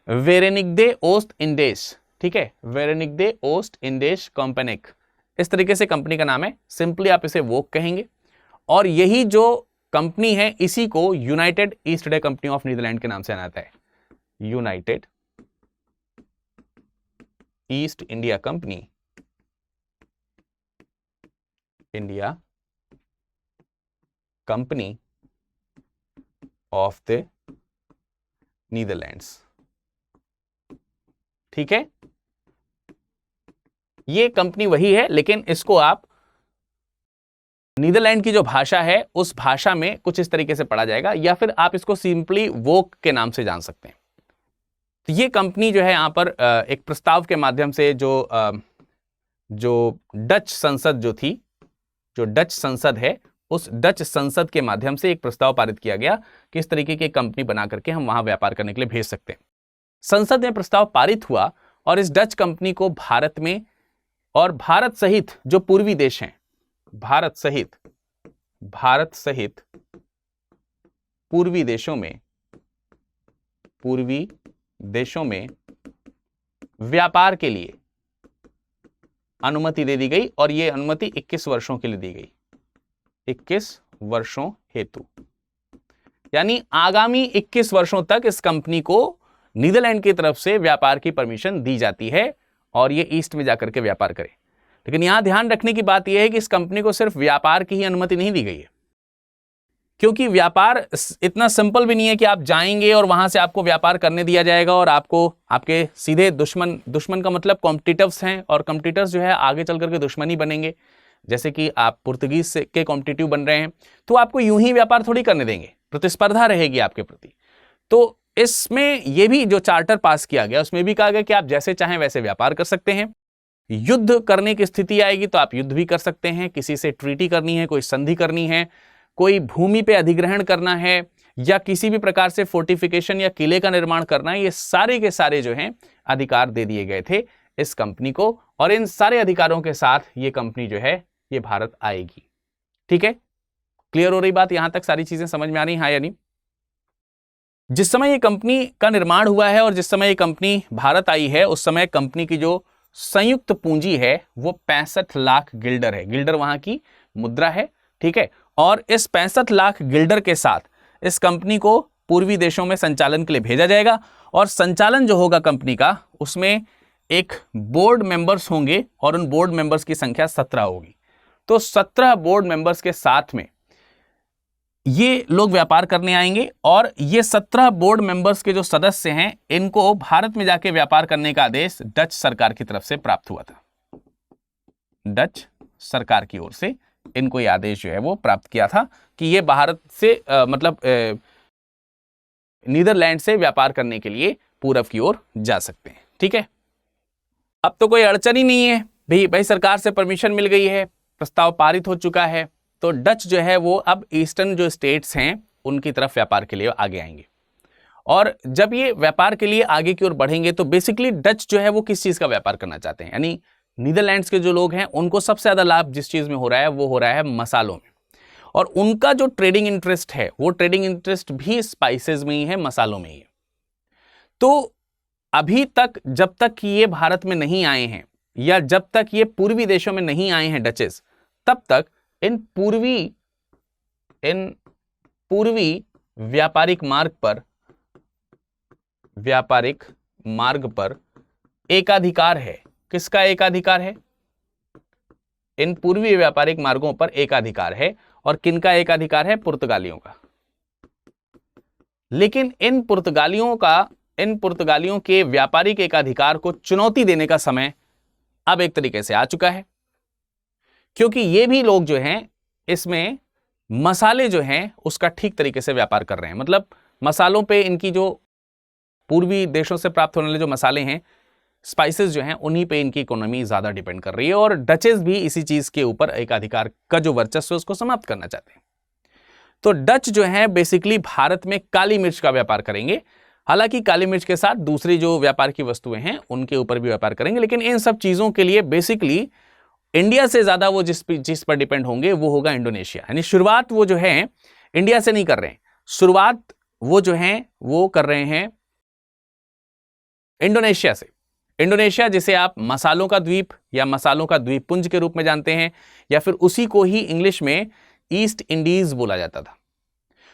वेरेनिक दे ओस्ट इंडेश, ठीक है, वेरेनिक दे ओस्ट इंडेश कंपनिक, इस तरीके से कंपनी का नाम है, सिंपली आप इसे वोक कहेंगे। और यही जो कंपनी है इसी को United East India Company of Netherland के नाम से जाना जाता है, United East India Company, India Company of the Netherlands. ठीक है, ये कंपनी वही है, लेकिन इसको आप नीदरलैंड की जो भाषा है उस भाषा में कुछ इस तरीके से पढ़ा जाएगा, या फिर आप इसको सिंपली वोक के नाम से जान सकते हैं। तो ये कंपनी जो है यहां पर एक प्रस्ताव के माध्यम से जो डच संसद जो थी, जो डच संसद है, उस डच संसद के माध्यम से एक प्रस्ताव पारित किया गया कि इस तरीके की कंपनी बना करके हम वहां व्यापार करने के लिए भेज सकते हैं। संसद में प्रस्ताव पारित हुआ और इस डच कंपनी को भारत में और भारत सहित जो पूर्वी देश हैं, भारत सहित पूर्वी देशों में व्यापार के लिए अनुमति दे दी गई, और यह अनुमति 21 वर्षों के लिए दी गई, 21 वर्षों हेतु। यानी आगामी 21 वर्षों तक इस कंपनी को नीदरलैंड की तरफ से व्यापार की परमिशन दी जाती है और ये ईस्ट में जाकर के व्यापार करे। लेकिन यहां ध्यान रखने की बात यह है कि इस कंपनी को सिर्फ व्यापार की ही अनुमति नहीं दी गई है, क्योंकि व्यापार इतना सिंपल भी नहीं है कि आप जाएंगे और वहां से आपको व्यापार करने दिया जाएगा और आपको आपके सीधे दुश्मन का मतलब कॉम्पिटिटर्स हैं, और कॉम्पिटिटर्स जो है आगे चल करके दुश्मनी बनेंगे। जैसे कि आप पुर्तगीज के कॉम्पिटिटिव बन रहे हैं, तो आपको यूं ही व्यापार थोड़ी करने देंगे, प्रतिस्पर्धा रहेगी आपके प्रति। तो इसमें यह भी जो चार्टर पास किया गया उसमें भी कहा गया कि आप जैसे चाहें वैसे व्यापार कर सकते हैं। युद्ध करने की स्थिति आएगी तो आप युद्ध भी कर सकते हैं, किसी से ट्रीटी करनी है, कोई संधि करनी है, कोई भूमि पे अधिग्रहण करना है, या किसी भी प्रकार से फोर्टिफिकेशन या किले का निर्माण करना है, ये सारे के सारे जो हैं अधिकार दे दिए गए थे इस कंपनी को, और इन सारे अधिकारों के साथ ये कंपनी जो है ये भारत आएगी। ठीक है, क्लियर हो रही बात? यहां तक सारी चीजें समझ में आ रही? हाँ या नहीं? जिस समय ये कंपनी का निर्माण हुआ है और जिस समय ये कंपनी भारत आई है, उस समय कंपनी की जो संयुक्त पूंजी है वो 65 लाख गिल्डर है। गिल्डर वहां की मुद्रा है। ठीक है, और इस 65 लाख गिल्डर के साथ इस कंपनी को पूर्वी देशों में संचालन के लिए भेजा जाएगा, और संचालन जो होगा कंपनी का उसमें एक बोर्ड मेंबर्स होंगे, और उन बोर्ड मेंबर्स की संख्या 17 होगी। तो 17 बोर्ड मेंबर्स के साथ में ये लोग व्यापार करने आएंगे, और ये 17 बोर्ड मेंबर्स के जो सदस्य हैं इनको भारत में जाके व्यापार करने का आदेश डच सरकार की तरफ से प्राप्त हुआ था। डच सरकार की ओर से इनको ये आदेश जो है वो प्राप्त किया था कि ये भारत से नीदरलैंड से व्यापार करने के लिए पूरब की ओर जा सकते हैं। ठीक है, अब तो कोई अड़चन ही नहीं है भाई सरकार से परमिशन मिल गई है, प्रस्ताव पारित हो चुका है, तो डच जो है वो अब ईस्टर्न जो स्टेट्स हैं उनकी तरफ व्यापार के लिए आगे आएंगे। और जब ये व्यापार के लिए आगे की ओर बढ़ेंगे तो बेसिकली डच जो है वो किस चीज का व्यापार करना चाहते हैं, यानी नीदरलैंड्स के जो लोग हैं उनको सबसे ज्यादा लाभ जिस चीज में हो रहा है वो हो रहा है मसालों में, और उनका जो ट्रेडिंग इंटरेस्ट है वो ट्रेडिंग इंटरेस्ट भी स्पाइसेस में ही है, मसालों में ही है। तो अभी तक जब तक ये भारत में नहीं आए हैं, या जब तक ये पूर्वी देशों में नहीं आए हैं डचेस, तब तक इन पूर्वी व्यापारिक मार्ग पर एकाधिकार है। किसका एकाधिकार है? इन पूर्वी व्यापारिक मार्गों पर एकाधिकार है, और किनका एकाधिकार है? पुर्तगालियों का। लेकिन इन पुर्तगालियों के व्यापारिक एकाधिकार को चुनौती देने का समय अब एक तरीके से आ चुका है, क्योंकि ये भी लोग जो हैं इसमें मसाले जो हैं उसका ठीक तरीके से व्यापार कर रहे हैं। मतलब मसालों पे इनकी जो पूर्वी देशों से प्राप्त होने वाले जो मसाले हैं, स्पाइसेस जो हैं, उन्हीं पे इनकी इकोनॉमी ज्यादा डिपेंड कर रही है, और डचेस भी इसी चीज के ऊपर एक अधिकार का जो वर्चस्व है उसको समाप्त करना चाहते हैं। तो डच जो है बेसिकली भारत में काली मिर्च का व्यापार करेंगे। हालांकि काली मिर्च के साथ दूसरी जो व्यापार की वस्तुएं हैं उनके ऊपर भी व्यापार करेंगे, लेकिन इन सब चीजों के लिए बेसिकली इंडिया से ज्यादा वो जिस पर डिपेंड होंगे वो होगा इंडोनेशिया। यानी शुरुआत वो जो है इंडिया से नहीं कर रहे हैं, शुरुआत वो जो है वो कर रहे हैं इंडोनेशिया से। इंडोनेशिया जिसे आप मसालों का द्वीप या मसालों का द्वीपपुंज के रूप में जानते हैं, या फिर उसी को ही इंग्लिश में ईस्ट इंडीज बोला जाता था।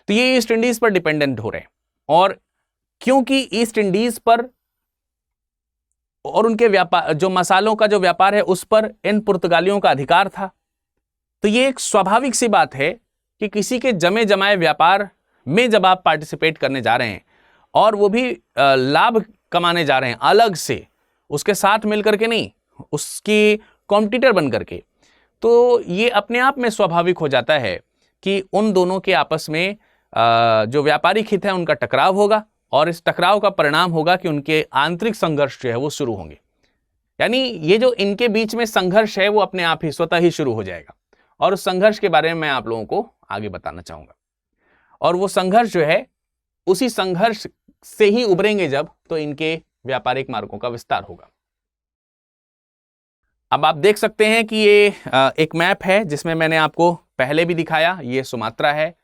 तो ये ईस्ट इंडीज पर डिपेंडेंट हो रहे हैं, और क्योंकि ईस्ट इंडीज पर और उनके व्यापार, जो मसालों का जो व्यापार है उस पर इन पुर्तगालियों का अधिकार था, तो ये एक स्वाभाविक सी बात है कि किसी के जमे जमाए व्यापार में जब आप पार्टिसिपेट करने जा रहे हैं और वो भी लाभ कमाने जा रहे हैं अलग से, उसके साथ मिलकर के नहीं, उसकी कॉम्पिटिटर बन करके, तो ये अपने आप में स्वाभाविक हो जाता है कि उन दोनों के आपस में जो व्यापारिक हित है उनका टकराव होगा, और इस टकराव का परिणाम होगा कि उनके आंतरिक संघर्ष जो है वो शुरू होंगे। यानी ये जो इनके बीच में संघर्ष है वो अपने आप ही स्वतः ही शुरू हो जाएगा, और उस संघर्ष के बारे में मैं आप लोगों को आगे बताना चाहूंगा। और वो संघर्ष जो है, उसी संघर्ष से ही उभरेंगे जब, तो इनके व्यापारिक मार्गों का विस्तार होगा। अब आप देख सकते हैं कि ये एक मैप है जिसमें मैंने आपको पहले भी दिखाया, ये सुमात्रा है,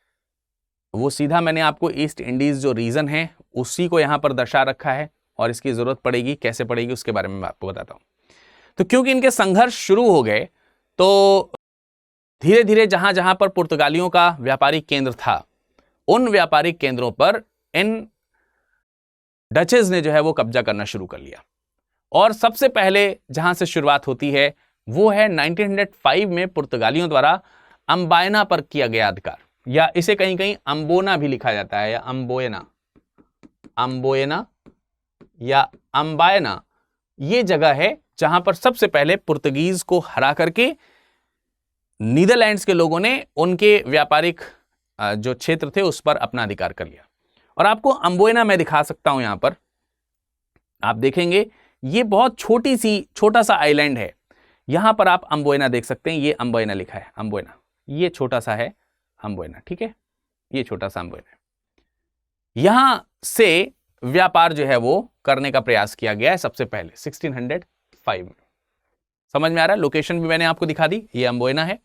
वो सीधा मैंने आपको ईस्ट इंडीज जो रीजन है उसी को यहां पर दर्शा रखा है, और इसकी जरूरत पड़ेगी, कैसे पड़ेगी उसके बारे में मैं आपको बताता हूं। तो क्योंकि इनके संघर्ष शुरू हो गए, तो धीरे धीरे जहां जहां पर पुर्तगालियों का व्यापारिक केंद्र था, उन व्यापारिक केंद्रों पर इन डचेस ने जो है वो कब्जा करना शुरू कर लिया। और सबसे पहले जहां से शुरुआत होती है वो है 1905 में पुर्तगालियों द्वारा अम्बायना पर किया गया अधिकार, या इसे कहीं कहीं अम्बोना भी लिखा जाता है, या अम्बोयना, अम्बोयना या अम्बायना, ये जगह है जहां पर सबसे पहले पुर्तगीज को हरा करके नीदरलैंड्स के लोगों ने उनके व्यापारिक जो क्षेत्र थे उस पर अपना अधिकार कर लिया। और आपको अम्बोयना मैं दिखा सकता हूं, यहां पर आप देखेंगे ये बहुत छोटा सा आइलैंड है, यहां पर आप अम्बोयना देख सकते हैं, ये अम्बोयना लिखा है, अम्बोयना, ये छोटा सा है अम्बोयना, ठीक है, ये छोटा सा अम्बोयना। यहां से व्यापार जो है वो करने का प्रयास किया गया है सबसे पहले 1605 में। समझ में आ रहा है? लोकेशन भी मैंने आपको दिखा दी, ये अम्बोयना है,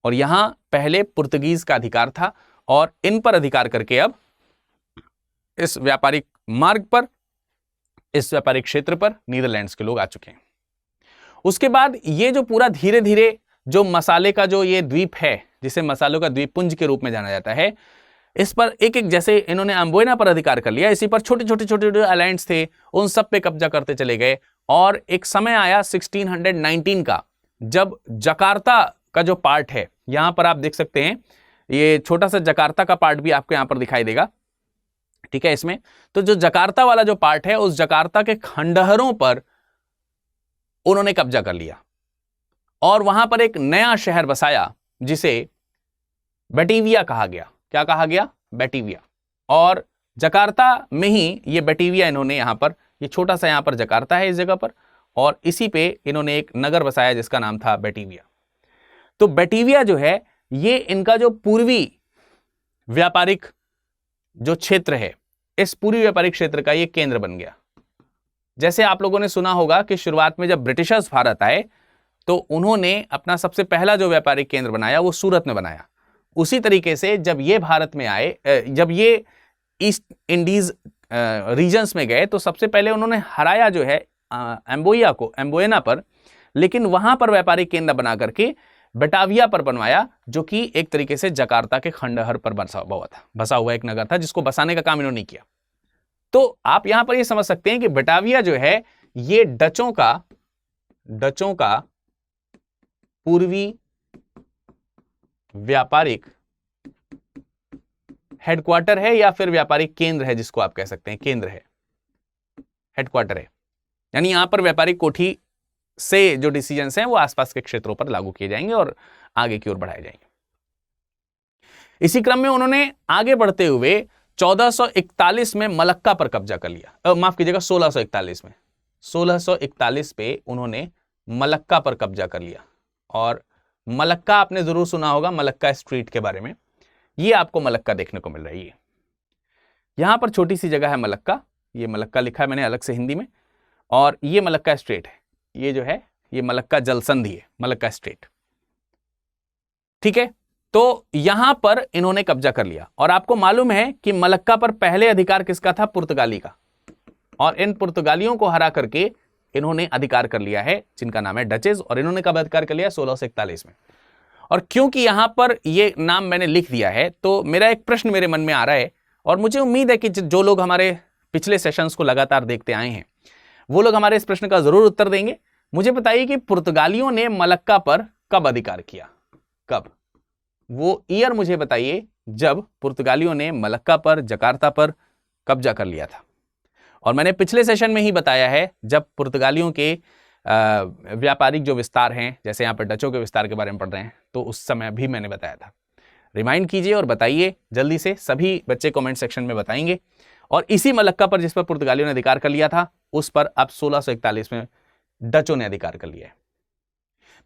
और यहां पहले पुर्तगीज का अधिकार था, और इन पर अधिकार करके अब इस व्यापारिक मार्ग पर, इस व्यापारिक क्षेत्र पर नीदरलैंड्स के लोग आ चुके हैं। उसके बाद ये जो पूरा धीरे धीरे जो मसाले का जो ये द्वीप है, जिसे मसालों का द्वीपपुंज के रूप में जाना जाता है, इस पर एक एक, जैसे इन्होंने अम्बोयना पर अधिकार कर लिया, इसी पर छोटे छोटे आइलैंड्स थे, उन सब पे कब्जा करते चले गए। और एक समय आया 1619 का, जब जकार्ता का जो पार्ट है, यहां पर आप देख सकते हैं, ये छोटा सा जकार्ता का पार्ट भी आपको यहां पर दिखाई देगा, ठीक है। इसमें तो जो जकार्ता वाला जो पार्ट है, उस जकार्ता के खंडहरों पर उन्होंने कब्जा कर लिया, और वहां पर एक नया शहर बसाया जिसे बैटिविया कहा गया। क्या कहा गया? बैटिविया। और जकार्ता में ही ये बैटिविया इन्होंने यहां पर, ये छोटा सा यहां पर जकार्ता है इस जगह पर, और इसी पे इन्होंने एक नगर बसाया जिसका नाम था बैटिविया। तो बैटिविया जो है, ये इनका जो पूर्वी व्यापारिक जो क्षेत्र है, इस पूर्वी व्यापारिक क्षेत्र का ये केंद्र बन गया। जैसे आप लोगों ने सुना होगा कि शुरुआत में जब ब्रिटिशर्स भारत आए, तो उन्होंने अपना सबसे पहला जो व्यापारिक केंद्र बनाया वो सूरत में बनाया। उसी तरीके से जब ये भारत में आए, जब ये ईस्ट इंडीज रीजन्स में गए, तो सबसे पहले उन्होंने हराया जो है एम्बोयना पर, लेकिन वहां पर व्यापारिक केंद्र बना करके बैटाविया पर बनवाया, जो कि एक तरीके से जकार्ता के खंडहर पर बसा हुआ एक नगर था, जिसको बसाने का काम इन्होंने नहीं किया। तो आप यहां पर ये समझ सकते हैं कि बैटाविया जो है, ये डचों का पूर्वी व्यापारिक हेडक्वार्टर है, या फिर व्यापारिक केंद्र है, जिसको आप कह सकते हैं केंद्र है, हेडक्वार्टर है। यानी यहां पर व्यापारिक कोठी से जो डिसीजंस हैं वो आसपास के क्षेत्रों पर लागू किए जाएंगे और आगे की ओर बढ़ाए जाएंगे। इसी क्रम में उन्होंने आगे बढ़ते हुए 1441 में मलक्का पर कब्जा कर लिया, माफ कीजिएगा 1641 में, 1641 पे उन्होंने मलक्का पर कब्जा कर लिया। और मलक्का आपने जरूर सुना होगा, मलक्का स्ट्रीट के बारे में, ये आपको मलक्का देखने को मिल रही है। यहां पर छोटी सी जगह है मलक्का, ये मलक्का लिखा है मैंने अलग से हिंदी में, और ये मलक्का स्ट्रेट है, ये जो है ये मलक्का जलसंधि है, मलक्का स्ट्रेट, ठीक है। तो यहां पर इन्होंने कब्जा कर लिया, और आपको मालूम है कि मलक्का पर पहले अधिकार किसका था? पुर्तगाली का। और इन पुर्तगालियों को हरा करके इन्होंने अधिकार कर लिया है, जिनका नाम है डचेस, और इन्होंने कब अधिकार कर लिया? 1641 में। और क्योंकि यहां पर ये नाम मैंने लिख दिया है, तो मेरा एक प्रश्न मेरे मन में आ रहा है, और मुझे उम्मीद है कि जो लोग हमारे पिछले सेशंस को लगातार देखते आए हैं वो लोग हमारे इस प्रश्न का जरूर उत्तर देंगे। मुझे बताइए कि पुर्तगालियों ने मलक्का पर कब अधिकार किया? कब? वो ईयर मुझे बताइए जब पुर्तगालियों ने मलक्का पर, जकार्ता पर कब्जा कर लिया था। और मैंने पिछले सेशन में ही बताया है, जब पुर्तगालियों के व्यापारिक जो विस्तार हैं, जैसे यहाँ पर डचों के विस्तार के बारे में पढ़ रहे हैं, तो उस समय भी मैंने बताया था। रिमाइंड कीजिए और बताइए जल्दी से, सभी बच्चे कमेंट सेक्शन में बताएंगे। और इसी मलक्का पर जिस पर पुर्तगालियों ने अधिकार कर लिया था, उस पर अब 1641 में डचों ने अधिकार कर लिया है।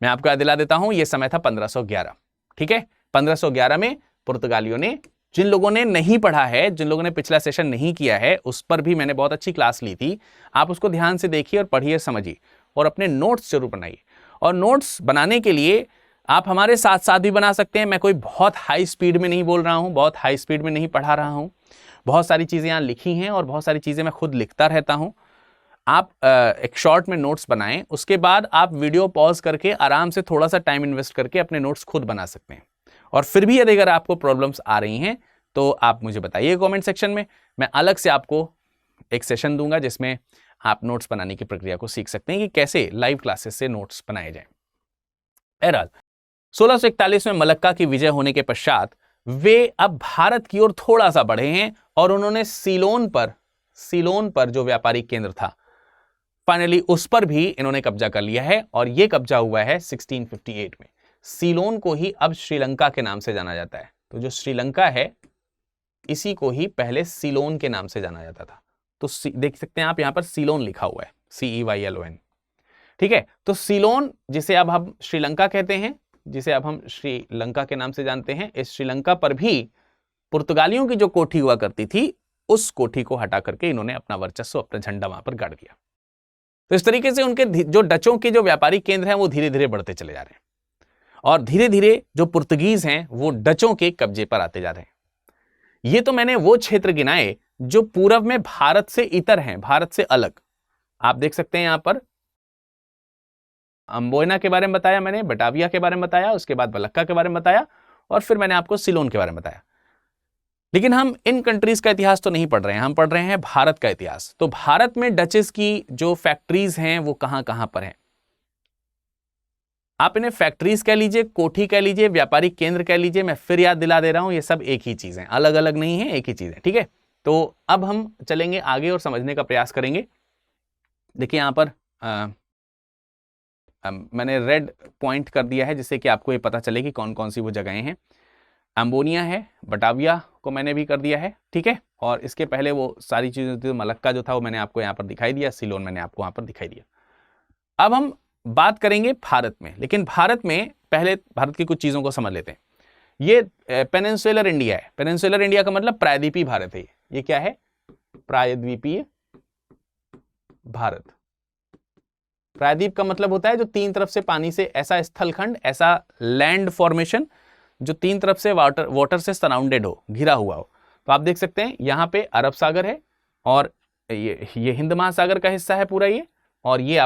मैं आपको याद दिला देता हूं, यह समय था 1511। ठीक है, 1511 में पुर्तगालियों ने, जिन लोगों ने नहीं पढ़ा है, जिन लोगों ने पिछला सेशन नहीं किया है, उस पर भी मैंने बहुत अच्छी क्लास ली थी, आप उसको ध्यान से देखिए और पढ़िए, समझिए, और अपने नोट्स जरूर बनाइए। और नोट्स बनाने के लिए आप हमारे साथ साथ भी बना सकते हैं। मैं कोई बहुत हाई स्पीड में नहीं बोल रहा हूं, बहुत हाई स्पीड में नहीं पढ़ा रहा हूं। बहुत सारी चीजें यहां लिखी हैं और बहुत सारी चीजें मैं खुद लिखता रहता हूं। आप एक शॉर्ट में नोट्स बनाएं, उसके बाद आप वीडियो पॉज करके आराम से थोड़ा सा टाइम इन्वेस्ट करके अपने नोट्स खुद बना सकते हैं। और फिर भी यदि अगर आपको प्रॉब्लम्स आ रही हैं तो आप मुझे बताइए कमेंट सेक्शन में। मैं अलग से आपको एक सेशन दूंगा जिसमें आप नोट्स बनाने की प्रक्रिया को सीख सकते हैं कि कैसे लाइव क्लासेस से नोट्स बनाए जाएं। बहरहाल 1641 में मलक्का की विजय होने के पश्चात वे अब भारत की ओर थोड़ा सा बढ़े हैं और उन्होंने सीलोन पर जो व्यापारिक केंद्र था, फाइनली उस पर भी इन्होंने कब्जा कर लिया है। और यह कब्जा हुआ है 1658 में। सीलोन को ही अब श्रीलंका के नाम से जाना जाता है। तो जो श्रीलंका है, इसी को ही पहले सीलोन के नाम से जाना जाता था। तो देख सकते हैं आप, यहां पर सीलोन लिखा हुआ है, CEYLON। ठीक है, तो सीलोन, जिसे अब हम श्रीलंका कहते हैं, जिसे अब हम श्रीलंका के नाम से जानते हैं, इस श्रीलंका पर भी पुर्तगालियों की जो कोठी हुआ करती थी, उस कोठी को हटा करके इन्होंने अपना वर्चस्व, अपना झंडा वहां पर गाड़ दिया। तो इस तरीके से उनके जो डचों के जो व्यापारिक केंद्र हैं वो धीरे धीरे बढ़ते चले जा रहे हैं, और धीरे धीरे जो पुर्तगीज हैं वो डचों के कब्जे पर आते जा रहे हैं। ये तो मैंने वो क्षेत्र गिनाए जो पूर्व में भारत से इतर हैं, भारत से अलग। आप देख सकते हैं यहां पर अम्बोयना के बारे में बताया मैंने, बटाविया के बारे में बताया, उसके बाद मलक्का के बारे में बताया, और फिर मैंने आपको सीलोन के बारे में बताया। लेकिन हम इन कंट्रीज का इतिहास तो नहीं पढ़ रहे हैं, हम पढ़ रहे हैं भारत का इतिहास। तो भारत में डचेस की जो फैक्ट्रीज हैं वो कहां कहां पर हैं? आप इन्हें फैक्ट्रीज कह लीजिए, कोठी कह लीजिए, व्यापारिक केंद्र कह लीजिए, मैं फिर याद दिला दे रहा हूं, ये सब एक ही चीज है, अलग अलग नहीं है, एक ही चीज है। ठीक है, तो अब हम चलेंगे आगे और समझने का प्रयास करेंगे। देखिए यहां पर मैंने रेड पॉइंट कर दिया है जिससे कि आपको ये पता चले कि कौन कौन सी वो जगहें हैं। अम्बोनिया है, बटाविया को मैंने भी कर दिया है। ठीक है, और इसके पहले वो सारी चीजें थी, मलक्का जो था वो मैंने आपको यहाँ पर दिखाई दिया, सीलोन मैंने आपको वहां पर दिखाई दिया। अब हम बात करेंगे भारत में, लेकिन भारत में पहले भारत की कुछ चीजों को समझ लेते हैं। ये पेनिनसुलर इंडिया है। पेनिनसुलर इंडिया का मतलब प्रायद्वीपीय भारत है। ये क्या है? प्रायद्वीपीय भारत। प्रायद्वीप का मतलब होता है जो तीन तरफ से पानी से, ऐसा स्थलखंड, ऐसा लैंड फॉर्मेशन जो तीन तरफ से वाटर से सराउंडेड हो, घिरा हुआ हो। तो आप देख सकते हैं यहां पे अरब सागर है, और ये हिंद महासागर का हिस्सा है पूरा ये, और ये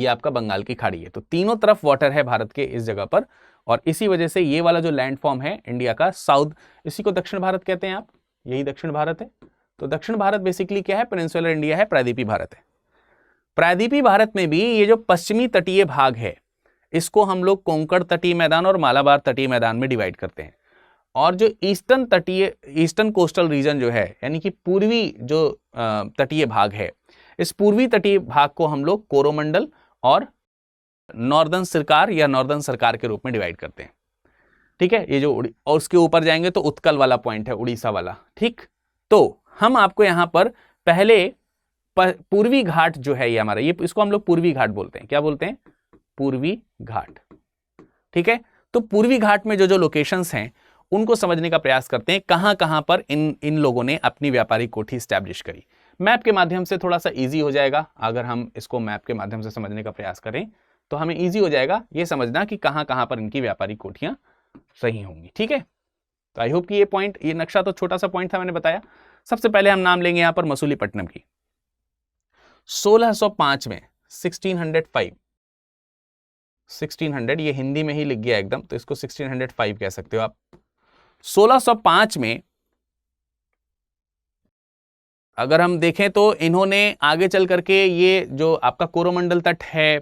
आपका बंगाल की खाड़ी है। तो तीनों तरफ वाटर है भारत के इस जगह पर, और इसी वजह से ये वाला जो लैंड फॉर्म है इंडिया का, साउथ, इसी को दक्षिण भारत कहते हैं आप, यही दक्षिण भारत है। तो दक्षिण भारत बेसिकली क्या है? पेनिनसुलर इंडिया है, प्रायद्वीपीय भारत है। प्रायद्वीपीय भारत में भी ये जो पश्चिमी तटीय भाग है, इसको हम लोग कोंकण तटीय मैदान और मालाबार तटीय मैदान में डिवाइड करते हैं। और जो ईस्टर्न कोस्टल रीजन जो है, यानी कि पूर्वी जो तटीय भाग है, इस पूर्वी तटीय भाग को हम लोग कोरोमंडल और नॉर्दर्न सरकार या नॉर्दर्न सरकार के रूप में डिवाइड करते हैं। ठीक है, ये जो और उसके ऊपर जाएंगे तो उत्कल वाला पॉइंट है, उड़ीसा वाला। ठीक, तो हम आपको यहां पर पहले पूर्वी घाट जो है ये हमारा, ये इसको हम लोग पूर्वी घाट बोलते हैं। क्या बोलते हैं? पूर्वी घाट। ठीक है, तो पूर्वी घाट में जो जो लोकेशंस हैं उनको समझने का प्रयास करते हैं, कहां कहां पर इन लोगों ने अपनी व्यापारिक कोठी स्टैब्लिश करी। मैप के माध्यम से थोड़ा सा इजी हो जाएगा, अगर हम इसको मैप के माध्यम से समझने का प्रयास करें तो हमें इजी हो जाएगा ये समझना कि कहां कहां पर इनकी व्यापारिक कोठियां सही होंगी। ठीक है, तो आई होप कि ये नक्शा तो छोटा सा पॉइंट था, मैंने बताया। सबसे पहले हम नाम लेंगे यहां पर मसूलीपट्टनम की। 1605 में 1600 ये हिंदी में ही लिख गया एकदम, तो इसको 1605 कह सकते हो आप। 1605 में अगर हम देखें तो इन्होंने आगे चल करके ये जो आपका कोरोमंडल तट है,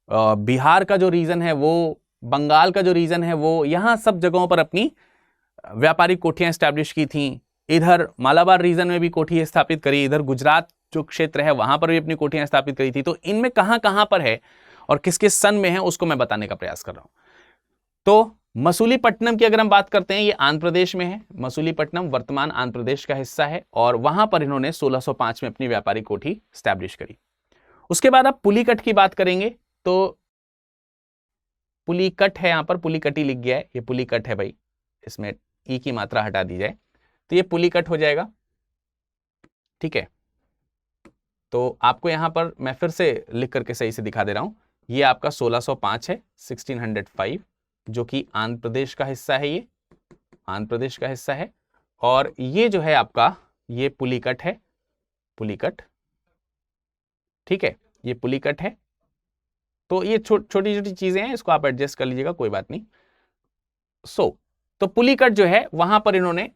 बिहार का जो रीजन है वो, बंगाल का जो रीजन है वो, यहां सब जगहों पर अपनी व्यापारिक कोठियां स्टैब्लिश की थी। इधर मालाबार रीजन में भी कोठी स्थापित करी, इधर गुजरात जो क्षेत्र है वहां पर भी अपनी कोठियां स्थापित करी थी। तो इनमें कहां कहां पर है और किस किस सन में है उसको मैं बताने का प्रयास कर रहा हूं। तो मसूलीपट्टनम की अगर हम बात करते हैं, ये आंध्र प्रदेश में है। मसूलीपट्टनम वर्तमान आंध्र प्रदेश का हिस्सा है और वहां पर इन्होंने 1605 में अपनी व्यापारिक कोठी स्टैब्लिश करी। उसके बाद आप पुलिकट की बात करेंगे तो पुलिकट है, यहां पर पुलिकटी लिख गया है, ये पुलिकट है भाई, इसमें ई की मात्रा हटा दी जाए तो ये पुलिकट हो जाएगा। ठीक है, तो आपको यहां पर मैं फिर से लिख करके सही से दिखा दे रहा हूं। ये आपका 1605 है, 1605, जो कि आंध्र प्रदेश का हिस्सा है, ये आंध्र प्रदेश का हिस्सा है। और ये जो है आपका ये पुलिकट है, पुलिकट। ठीक है, ये पुलिकट है। तो ये छोटी छोटी चीजें हैं, इसको आप एडजस्ट कर लीजिएगा, कोई बात नहीं। तो पुलिकट जो है वहां पर इन्होंने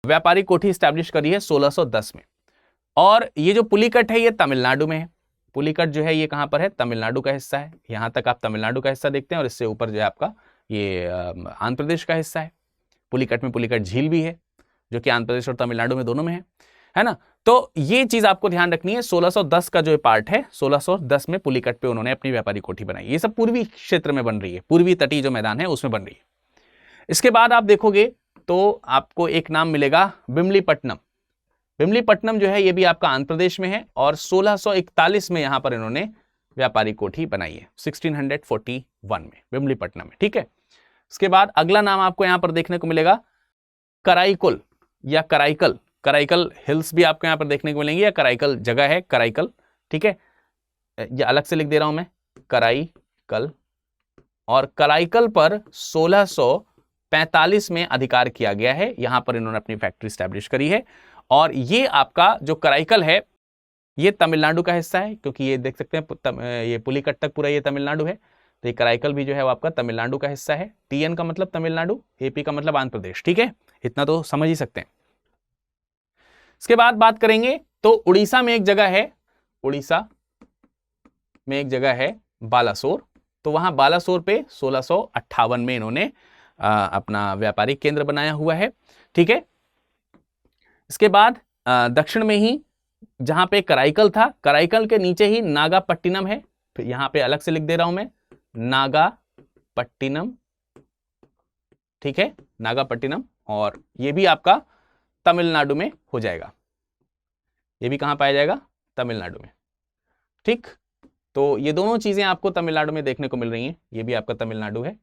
व्यापारिक कोठी स्टैब्लिश करी है 1610 में। और ये जो पुलिकट है ये तमिलनाडु में है। पुलिकट जो है ये कहां पर है, तमिलनाडु का हिस्सा है। यहां तक आप तमिलनाडु का हिस्सा देखते हैं और इससे ऊपर जो है आपका ये आंध्र प्रदेश का हिस्सा है। पुलिकट में पुलिकट झील भी है जो कि आंध्र प्रदेश और तमिलनाडु में दोनों में है ना। तो ये चीज आपको ध्यान रखनी है। 1610 का जो पार्ट है, 1610 में पुलिकट पे उन्होंने अपनी व्यापारिक कोठी बनाई। ये सब पूर्वी क्षेत्र में बन रही है, पूर्वी तटीय जो मैदान है उसमें बन रही है। इसके बाद आप देखोगे तो आपको एक नाम मिलेगा बिमलीपट्टनम। बिमलीपट्टनम जो है ये भी आपका आंध्र प्रदेश में है और 1641 में यहां पर इन्होंने व्यापारिक कोठी बनाई है, 1641 में बिमलीपट्टनम में। ठीक है, इसके बाद अगला नाम आपको यहां पर देखने को मिलेगा कराईकुल या कराईकल। कराईकल हिल्स भी आपको यहां पर देखने को मिलेंगे, या कराईकल जगह है, कराईकल। ठीक है, ये अलग से लिख दे रहा हूं मैं, कराईकल। और कराईकल पर 1645 में अधिकार किया गया है, यहां पर इन्होंने अपनी फैक्ट्री स्टैब्लिश करी है। और ये आपका जो कराईकल है ये तमिलनाडु का हिस्सा है, क्योंकि ये देख सकते हैं ये पुलिकट तक पूरा ये तमिलनाडु है। तो ये कराईकल भी जो है वो आपका तमिलनाडु का हिस्सा है। टीएन का मतलब तमिलनाडु, एपी का मतलब आंध्र प्रदेश। ठीक है, इतना तो समझ ही सकते हैं। इसके बाद बात करेंगे तो उड़ीसा में एक जगह है, उड़ीसा में एक जगह है बालासोर। तो वहां बालासोर पे 1658 में इन्होंने अपना व्यापारिक केंद्र बनाया हुआ है। ठीक है, इसके बाद दक्षिण में ही जहां पे कराईकल था, कराईकल के नीचे ही नागापट्टिनम है। फिर यहां पे अलग से लिख दे रहा हूं मैं, नागापट्टिनम। ठीक है, नागापट्टिनम। और ये भी आपका तमिलनाडु में हो जाएगा। ये भी कहां पाया जाएगा, तमिलनाडु में। ठीक, तो ये दोनों चीजें आपको तमिलनाडु में देखने को मिल रही हैं। ये भी आपका तमिलनाडु है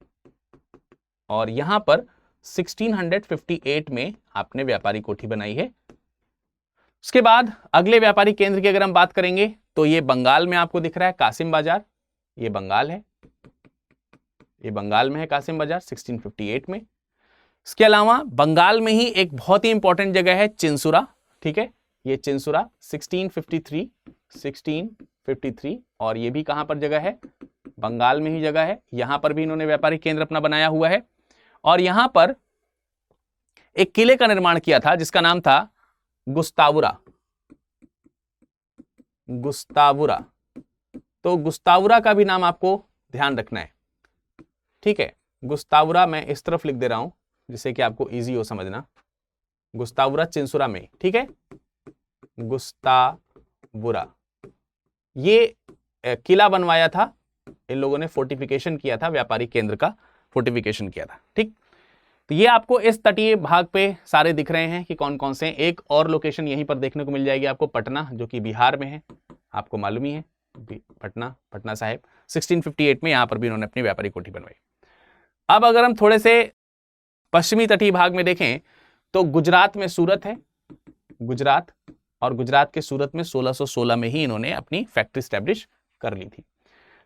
और यहां पर 1658 में आपने व्यापारिक कोठी बनाई है। उसके बाद अगले व्यापारिक केंद्र की अगर हम बात करेंगे तो ये बंगाल में आपको दिख रहा है कासिम बाजार। ये बंगाल है, ये बंगाल में है कासिम बाजार 1658 में। इसके अलावा बंगाल में ही एक बहुत ही इंपॉर्टेंट जगह है चिंसुरा। ठीक है, ये चिंसुरा 1653 और ये भी कहां पर जगह है, बंगाल में ही जगह है। यहां पर भी इन्होंने व्यापारिक केंद्र अपना बनाया हुआ है और यहां पर एक किले का निर्माण किया था जिसका नाम था गुस्तावुरा। गुस्तावुरा, तो गुस्तावुरा का भी नाम आपको ध्यान रखना है। ठीक है, गुस्तावुरा मैं इस तरफ लिख दे रहा हूं जिससे कि आपको इजी हो समझना। गुस्तावुरा चिंसुरा में। ठीक है, गुस्तावुरा ये किला बनवाया था इन लोगों ने, फोर्टिफिकेशन किया था, व्यापारिक केंद्र का फोर्टिफिकेशन किया था। ठीक, तो ये आपको इस तटीय भाग पे सारे दिख रहे हैं कि कौन कौन से हैं। एक और लोकेशन यहीं पर देखने को मिल जाएगी आपको, पटना, जो कि बिहार में है, आपको मालूम ही है, पटना साहिब। 1658 में यहां पर भी उन्होंने अपनी व्यापारिक कोठी बनवाई। अब अगर हम थोड़े से पश्चिमी तटीय भाग में देखें तो गुजरात में सूरत है, गुजरात, और गुजरात के सूरत में 1616 में ही इन्होंने अपनी फैक्ट्री स्टैब्लिश कर ली थी।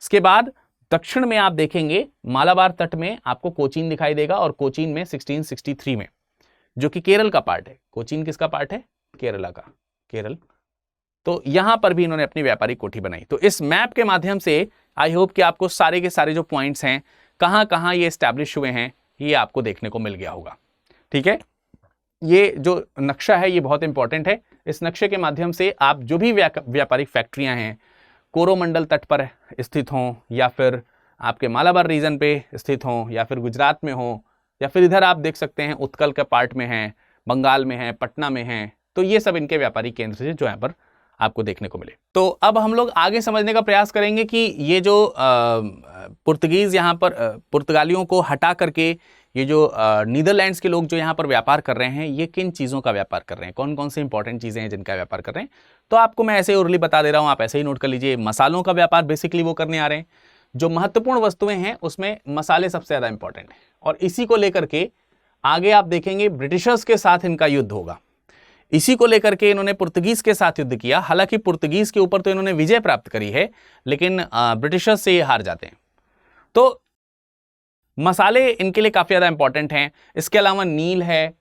इसके बाद दक्षिण में आप देखेंगे मालाबार तट में आपको कोचीन दिखाई देगा और कोचीन में 1663 में, जो कि केरल का पार्ट है। कोचीन किसका पार्ट है, केरला का, केरल। तो यहां पर भी इन्होंने अपनी व्यापारिक कोठी बनाई। तो इस मैप के माध्यम से आई होप कि आपको सारे के सारे जो पॉइंट्स हैं, कहां कहां ये एस्टैब्लिश हुए हैं, ये आपको देखने को मिल गया होगा। ठीक है, ये जो नक्शा है ये बहुत इंपॉर्टेंट है। इस नक्शे के माध्यम से आप जो भी व्यापारिक फैक्ट्रियां हैं, कोरोमंडल तट पर स्थित हों, या फिर आपके मालाबार रीजन पे स्थित हों, या फिर गुजरात में हो, या फिर इधर आप देख सकते हैं उत्कल के पार्ट में हैं, बंगाल में हैं, पटना में हैं, तो ये सब इनके व्यापारिक केंद्र से जो यहाँ पर आपको देखने को मिले। तो अब हम लोग आगे समझने का प्रयास करेंगे कि ये जो पुर्तगीज यहाँ पर पुर्तगालियों को हटा करके ये जो नीदरलैंड्स के लोग जो यहाँ पर व्यापार कर रहे हैं, ये किन चीज़ों का व्यापार कर रहे हैं, कौन कौन सी इंपॉर्टेंट चीज़ें हैं जिनका व्यापार कर रहे हैं। तो आपको मैं ऐसे ओरली बता दे रहा हूँ, आप ऐसे ही नोट कर लीजिए। मसालों का व्यापार बेसिकली वो करने आ रहे हैं। जो महत्वपूर्ण वस्तुएं हैं उसमें मसाले सबसे ज़्यादा इंपॉर्टेंट है, और इसी को लेकर के आगे आप देखेंगे ब्रिटिशर्स के साथ इनका युद्ध होगा। इसी को लेकर के इन्होंने पुर्तगीज के साथ युद्ध किया। हालांकि पुर्तगीज के ऊपर तो इन्होंने विजय प्राप्त करी है, लेकिन ब्रिटिशर्स से ये हार जाते हैं। तो मसाले इनके लिए काफी ज्यादा इंपॉर्टेंट हैं। इसके अलावा नील है,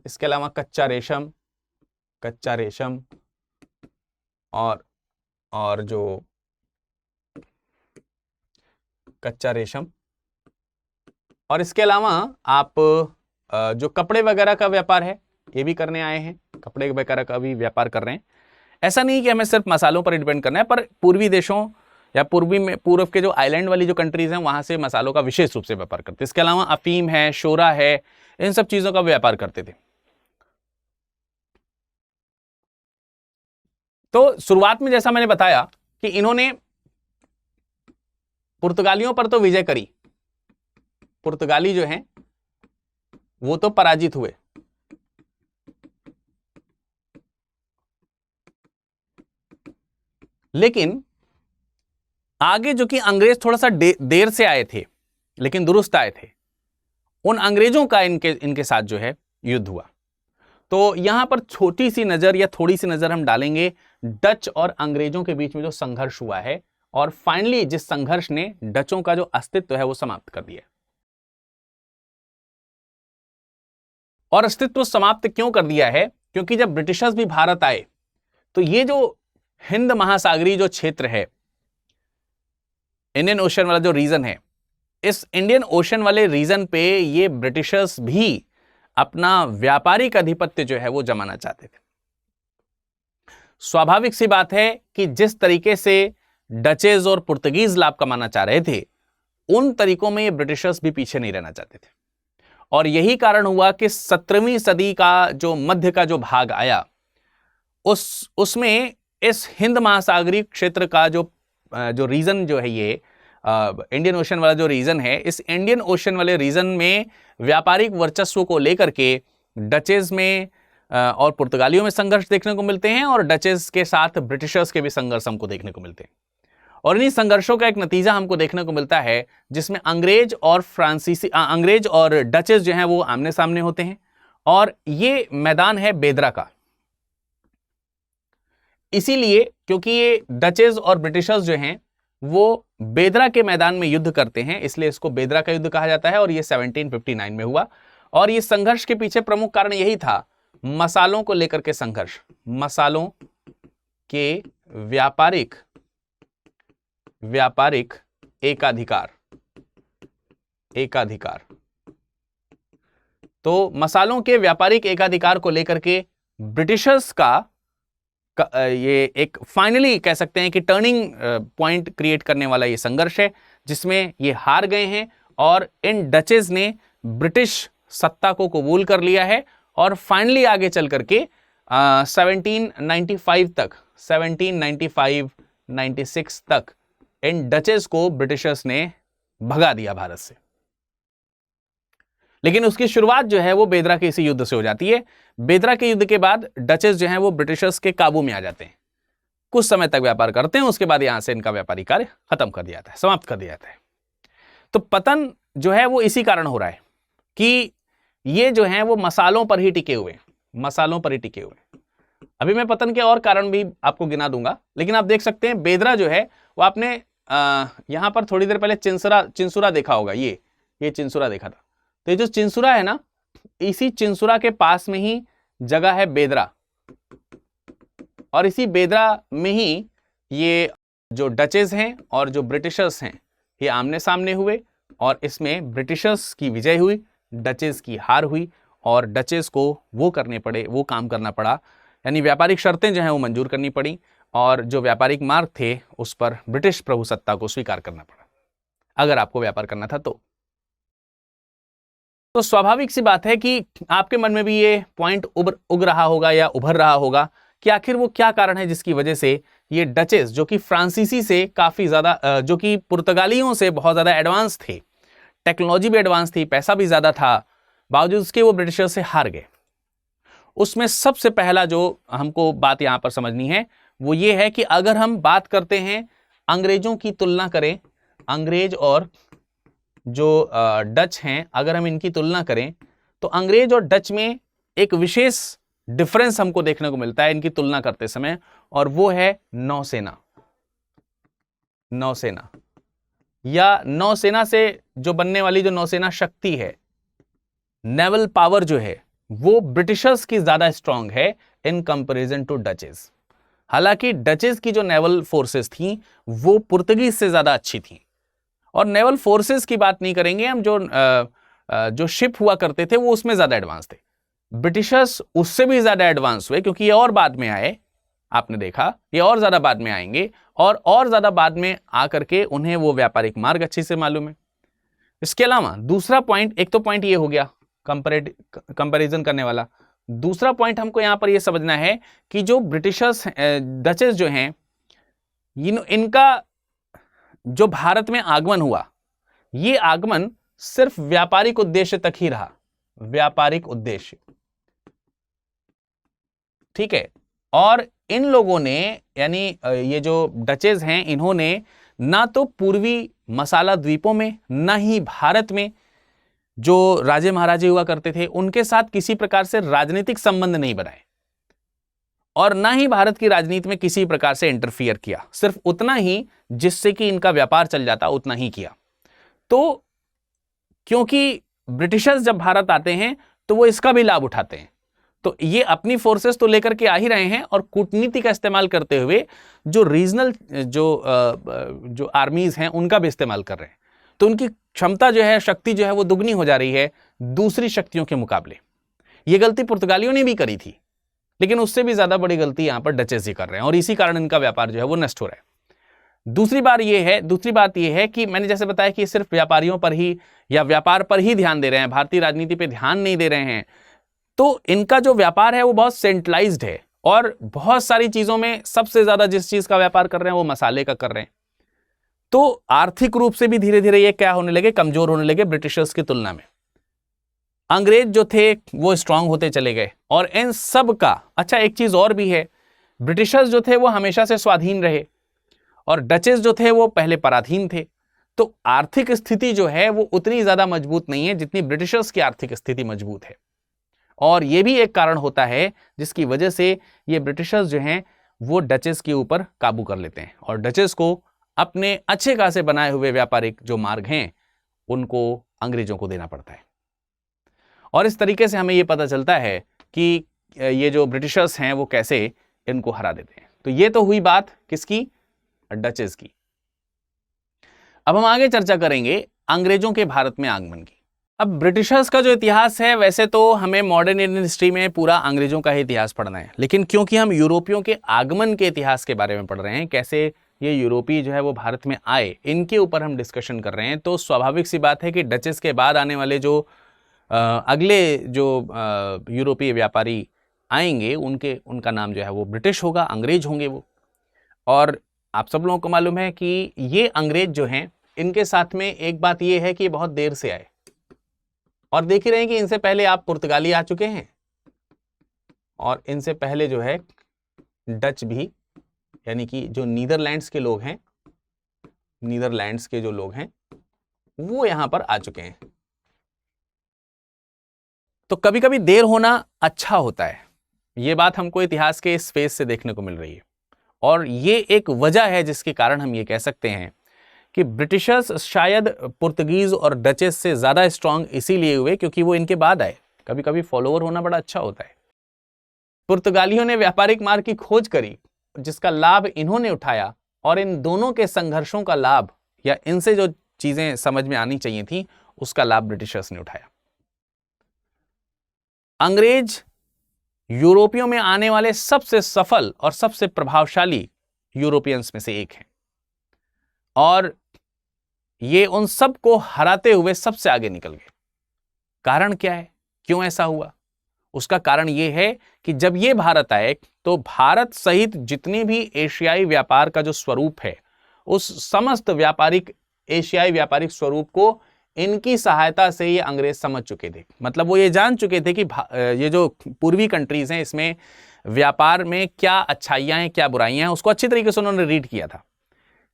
इसके अलावा कच्चा रेशम और जो कच्चा रेशम, और इसके अलावा आप जो कपड़े वगैरह का व्यापार है ये भी करने आए हैं, कपड़े वगैरह का भी व्यापार कर रहे हैं। ऐसा नहीं कि हमें सिर्फ मसालों पर डिपेंड करना है, पर पूर्वी देशों या पूर्व के जो आइलैंड वाली जो कंट्रीज हैं वहां से मसालों का विशेष रूप से व्यापार करते हैं। इसके अलावा अफीम है, शोरा है, इन सब चीजों का व्यापार करते थे। तो शुरुआत में जैसा मैंने बताया कि इन्होंने पुर्तगालियों पर तो विजय करी, पुर्तगाली जो हैं वो तो पराजित हुए, लेकिन आगे जो कि अंग्रेज थोड़ा सा देर से आए थे लेकिन दुरुस्त आए थे, उन अंग्रेजों का इनके साथ जो है युद्ध हुआ। तो यहां पर छोटी सी नजर या थोड़ी सी नजर हम डालेंगे डच और अंग्रेजों के बीच में जो संघर्ष हुआ है, और फाइनली जिस संघर्ष ने डचों का जो अस्तित्व है वो समाप्त कर दिया। और अस्तित्व समाप्त क्यों कर दिया है? क्योंकि जब ब्रिटिशर्स भी भारत आए तो ये जो हिंद महासागरीय जो क्षेत्र है, इंडियन ओशन वाला जो रीजन है, इस इंडियन ओशन वाले रीजन पे ये ब्रिटिशर्स भी अपना व्यापारिक आधिपत्य जो है वो जमाना चाहते थे। स्वाभाविक सी बात है कि जिस तरीके से डचेज और पुर्तगीज लाभ कमाना चाह रहे थे, उन तरीकों में ये ब्रिटिशर्स भी पीछे नहीं रहना चाहते थे। और यही कारण हुआ कि 17वीं सदी का जो मध्य का जो भाग आया, उसमें इस हिंद महासागरीय क्षेत्र का जो रीजन जो है, ये इंडियन ओशन वाला जो रीजन है, इस इंडियन ओशन वाले रीजन में व्यापारिक वर्चस्व को लेकर के डचेज में और पुर्तगालियों में संघर्ष देखने को मिलते हैं, और डचेज के साथ ब्रिटिशर्स के भी संघर्ष हमको देखने को मिलते हैं। और इन्हीं संघर्षों का एक नतीजा हमको देखने को मिलता है जिसमें अंग्रेज और डचेज जो हैं वो आमने सामने होते हैं, और ये मैदान है बेदरा का। इसीलिए क्योंकि ये डचेज और ब्रिटिशर्स जो हैं वो बेदरा के मैदान में युद्ध करते हैं, इसलिए इसको बेदरा का युद्ध कहा जाता है, और ये 1759 में हुआ। और ये संघर्ष के पीछे प्रमुख कारण यही था, मसालों को लेकर के संघर्ष, मसालों के व्यापारिक एकाधिकार। तो मसालों के व्यापारिक एकाधिकार को लेकर के ब्रिटिशर्स का ये एक फाइनली कह सकते हैं कि टर्निंग पॉइंट क्रिएट करने वाला ये संघर्ष है, जिसमें ये हार गए हैं, और इन डचेज ने ब्रिटिश सत्ता को कबूल कर लिया है। और फाइनली आगे चल करके 1795-96 तक इन डचेस को ब्रिटिशर्स ने भगा दिया भारत से। लेकिन उसकी शुरुआत जो है वो बेदरा के इसी युद्ध से हो जाती है। बेदरा के युद्ध के बाद डचेस जो हैं वो ब्रिटिशर्स के काबू में आ जाते हैं, कुछ समय तक व्यापार करते हैं, उसके बाद यहां से इनका व्यापारी कार्य खत्म कर दिया जाता है, समाप्त कर दिया जाता है। तो पतन जो है वो इसी कारण हो रहा है कि ये जो है वो मसालों पर ही टिके हुए। अभी मैं पतन के और कारण भी आपको गिना दूंगा, लेकिन आप देख सकते हैं बेदरा जो है वो आपने यहां पर थोड़ी देर पहले चिंसुरा देखा होगा, ये चिंसुरा देखा था। तो ये जो चिंसुरा है ना, इसी चिंसुरा के पास में ही जगह है बेदरा। और इसी बेदरा में ही ये जो डचेस हैं और जो ब्रिटिशर्स हैं ये आमने सामने हुए और इसमें ब्रिटिशर्स की विजय हुई, डचेस की हार हुई और डचेस को वो काम करना पड़ा, यानी व्यापारिक शर्तें जो हैं वो मंजूर करनी पड़ी और जो व्यापारिक मार्ग थे उस पर ब्रिटिश प्रभुसत्ता को स्वीकार करना पड़ा अगर आपको व्यापार करना था तो स्वाभाविक सी बात है कि आपके मन में भी ये पॉइंट उग रहा होगा या उभर रहा होगा कि आखिर वो क्या कारण है जिसकी वजह से ये डचेस जो कि फ्रांसीसी से काफी ज्यादा, जो कि पुर्तगालियों से बहुत ज्यादा एडवांस थे, टेक्नोलॉजी भी एडवांस थी, पैसा भी ज्यादा था, बावजूद उसके वो ब्रिटिशर से हार गए। उसमें सबसे पहला जो हमको बात यहां पर समझनी है वो ये है कि अगर हम बात करते हैं अंग्रेजों की तुलना करें, अंग्रेज और जो डच हैं, अगर हम इनकी तुलना करें तो अंग्रेज और डच में एक विशेष डिफरेंस हमको देखने को मिलता है इनकी तुलना करते समय, और वो है नौसेना। नौसेना या नौसेना से जो बनने वाली जो नौसेना शक्ति है, नेवल पावर जो है वो ब्रिटिशर्स की ज्यादा स्ट्रांग है इन कंपैरिजन टू डचेस। हालांकि डचेस की जो नेवल फोर्सेस थी वो पुर्तगीज से ज्यादा अच्छी थी। और नेवल फोर्सेस की बात नहीं करेंगे हम, जो शिप हुआ करते थे वो उसमें ज्यादा एडवांस थे। ब्रिटिशर्स उससे भी ज्यादा एडवांस हुए क्योंकि ये और बाद में आए, आपने देखा ये और ज्यादा बाद में आएंगे और ज्यादा बाद में आकर के उन्हें वो व्यापारिक मार्ग अच्छे से मालूम है। इसके अलावा दूसरा पॉइंट, एक तो पॉइंट ये हो गया कंपैरिजन करने वाला, दूसरा पॉइंट हमको यहां पर ये समझना है कि जो ब्रिटिशर्स डचेस जो हैं इनका जो भारत में आगमन हुआ, ये आगमन सिर्फ व्यापारिक उद्देश्य तक ही रहा, व्यापारिक उद्देश्य, ठीक है। और इन लोगों ने, यानी ये जो डचेस हैं, इन्होंने ना तो पूर्वी मसाला द्वीपों में ना ही भारत में जो राजे महाराजे हुआ करते थे उनके साथ किसी प्रकार से राजनीतिक संबंध नहीं बनाए और ना ही भारत की राजनीति में किसी प्रकार से इंटरफियर किया, सिर्फ उतना ही जिससे कि इनका व्यापार चल जाता उतना ही किया। तो क्योंकि ब्रिटिशर्स जब भारत आते हैं तो वो इसका भी लाभ उठाते हैं, तो ये अपनी फोर्सेस तो लेकर के आ ही रहे हैं और कूटनीति का इस्तेमाल करते हुए जो रीजनल जो आर्मीज हैं उनका भी इस्तेमाल कर रहे हैं। तो उनकी क्षमता जो है, शक्ति जो है वो दुगनी हो जा रही है दूसरी शक्तियों के मुकाबले। ये गलती पुर्तगालियों ने भी करी थी, लेकिन उससे भी ज्यादा बड़ी गलती यहां पर डचेस ही कर रहे हैं और इसी कारण इनका व्यापार जो है वो नष्ट हो रहा है। दूसरी बात यह है कि मैंने जैसे बताया कि सिर्फ व्यापारियों पर ही या व्यापार पर ही ध्यान दे रहे हैं, भारतीय राजनीति पे ध्यान नहीं दे रहे हैं। तो इनका जो व्यापार है वो बहुत सेंट्रलाइज्ड है और बहुत सारी चीजों में सबसे ज्यादा जिस चीज का व्यापार कर रहे हैं वो मसाले का कर रहे हैं। तो आर्थिक रूप से भी धीरे धीरे ये क्या होने लगे, कमजोर होने लगे ब्रिटिशर्स की तुलना में। अंग्रेज जो थे वो स्ट्रांग होते चले गए और इन सब का, अच्छा एक चीज और भी है, ब्रिटिशर्स जो थे वो हमेशा से स्वाधीन रहे और डचेस जो थे वो पहले पराधीन थे। तो आर्थिक स्थिति जो है वो उतनी ज्यादा मजबूत नहीं है जितनी ब्रिटिशर्स की आर्थिक स्थिति मजबूत है। और ये भी एक कारण होता है जिसकी वजह से ये ब्रिटिशर्स जो हैं वो डचेस के ऊपर काबू कर लेते हैं और डचेस को अपने अच्छे खासे बनाए हुए व्यापारिक जो मार्ग हैं उनको अंग्रेजों को देना पड़ता है। और इस तरीके से हमें ये पता चलता है कि ये जो ब्रिटिशर्स हैं वो कैसे इनको हरा देते हैं। तो ये तो हुई बात किसकी, डचेस की। अब हम आगे चर्चा करेंगे अंग्रेजों के भारत में आगमन की। अब ब्रिटिशर्स का जो इतिहास है, वैसे तो हमें मॉडर्न इंडियन हिस्ट्री में पूरा अंग्रेजों का ही इतिहास पढ़ना है, लेकिन क्योंकि हम यूरोपियों के आगमन के इतिहास के बारे में पढ़ रहे हैं, कैसे ये यूरोपीय जो है वो भारत में आए, इनके ऊपर हम डिस्कशन कर रहे हैं, तो स्वाभाविक सी बात है कि डचेस के बाद आने वाले जो अगले जो यूरोपीय व्यापारी आएंगे उनका नाम जो है वो ब्रिटिश होगा, अंग्रेज होंगे वो। और आप सब लोगों को मालूम है कि ये अंग्रेज जो हैं इनके साथ में एक बात ये है कि बहुत देर से आए और देख ही रहे हैं कि इनसे पहले आप पुर्तगाली आ चुके हैं और इनसे पहले जो है डच भी, यानी कि जो नीदरलैंड्स के लोग हैं, नीदरलैंड्स के जो लोग हैं वो यहां पर आ चुके हैं। तो कभी कभी देर होना अच्छा होता है, ये बात हमको इतिहास के इस फेज से देखने को मिल रही है और ये एक वजह है जिसके कारण हम ये कह सकते हैं कि ब्रिटिशर्स शायद पुर्तगीज और डचेस से ज्यादा स्ट्रांग इसीलिए हुए क्योंकि वो इनके बाद आए। कभी कभी फॉलोअर होना बड़ा अच्छा होता है। पुर्तगालियों ने व्यापारिक मार्ग की खोज करी जिसका लाभ इन्होंने उठाया, और इन दोनों के संघर्षों का लाभ या इनसे जो चीजें समझ में आनी चाहिए थी उसका लाभ ब्रिटिशर्स ने उठाया। अंग्रेज यूरोपियों में आने वाले सबसे सफल और सबसे प्रभावशाली यूरोपियंस में से एक हैं, और ये उन सब को हराते हुए सबसे आगे निकल गए। कारण क्या है, क्यों ऐसा हुआ? उसका कारण यह है कि जब ये भारत आए तो भारत सहित जितने भी एशियाई व्यापार का जो स्वरूप है, उस समस्त व्यापारिक एशियाई व्यापारिक स्वरूप को इनकी सहायता से ये अंग्रेज समझ चुके थे। मतलब वो ये जान चुके थे कि ये जो पूर्वी कंट्रीज हैं इसमें व्यापार में क्या अच्छाइयां हैं क्या बुराइयां हैं, उसको अच्छी तरीके से उन्होंने रीड किया था,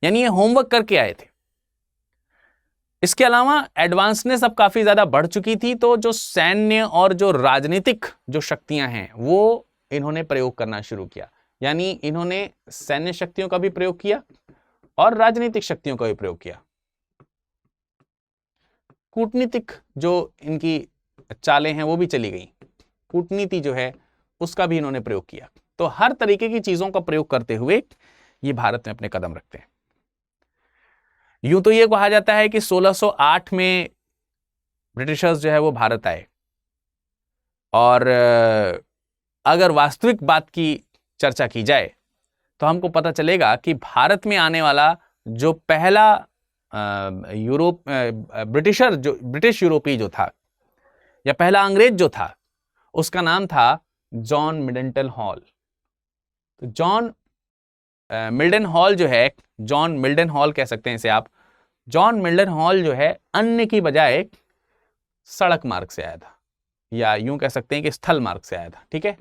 यानी ये होमवर्क करके आए थे। इसके अलावा एडवांसनेस अब काफी ज्यादा बढ़ चुकी थी, तो जो सैन्य और जो राजनीतिक जो शक्तियां हैं वो इन्होंने प्रयोग करना शुरू किया। यानी इन्होंने सैन्य शक्तियों का भी प्रयोग किया और राजनीतिक शक्तियों का भी प्रयोग किया। कूटनीतिक जो इनकी चालें हैं वो भी चली गई, कूटनीति जो है उसका भी इन्होंने प्रयोग किया। तो हर तरीके की चीजों का प्रयोग करते हुए ये भारत में अपने कदम रखते हैं। यूं तो ये कहा जाता है कि 1608 में ब्रिटिशर्स जो है वो भारत आए, और अगर वास्तविक बात की चर्चा की जाए तो हमको पता चलेगा कि भारत में आने वाला जो पहला ब्रिटिश यूरोपीय जो था या पहला अंग्रेज जो था उसका नाम था जॉन मिल्टन हॉल। तो जॉन मिल्टन हॉल जो है, जॉन मिल्टन हॉल कह सकते हैं इसे आप। जॉन मिल्टन हॉल जो है अन्न की बजाय सड़क मार्ग से आया था, या यूं कह सकते हैं कि स्थल मार्ग से आया था। ठीक है,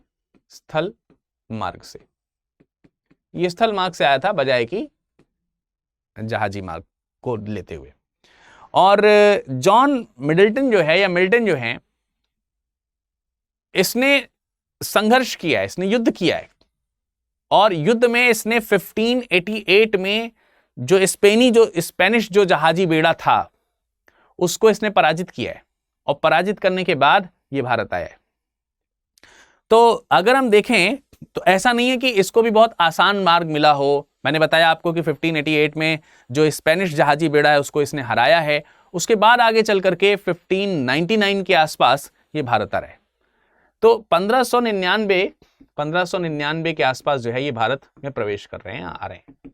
स्थल मार्ग से, ये स्थल मार्ग से आया था बजाय कि जहाजी मार्ग को लेते हुए। और जॉन मिडल्टन जो है या मिल्टन जो है, इसने संघर्ष किया है, इसने युद्ध किया है, और युद्ध में इसने 1588 में जो स्पेनिश जो जहाजी बेड़ा था उसको इसने पराजित किया है, और पराजित करने के बाद ये भारत आया है। तो अगर हम देखें तो ऐसा नहीं है कि इसको भी बहुत आसान मार्ग मिला हो। मैंने बताया आपको कि 1588 में जो स्पेनिश जहाजी बेड़ा है उसको इसने हराया है, उसके बाद आगे चल करके 1599 के आसपास ये भारत आ रहा है। तो 1599 के आसपास जो है ये भारत में प्रवेश कर रहे हैं, आ रहे हैं।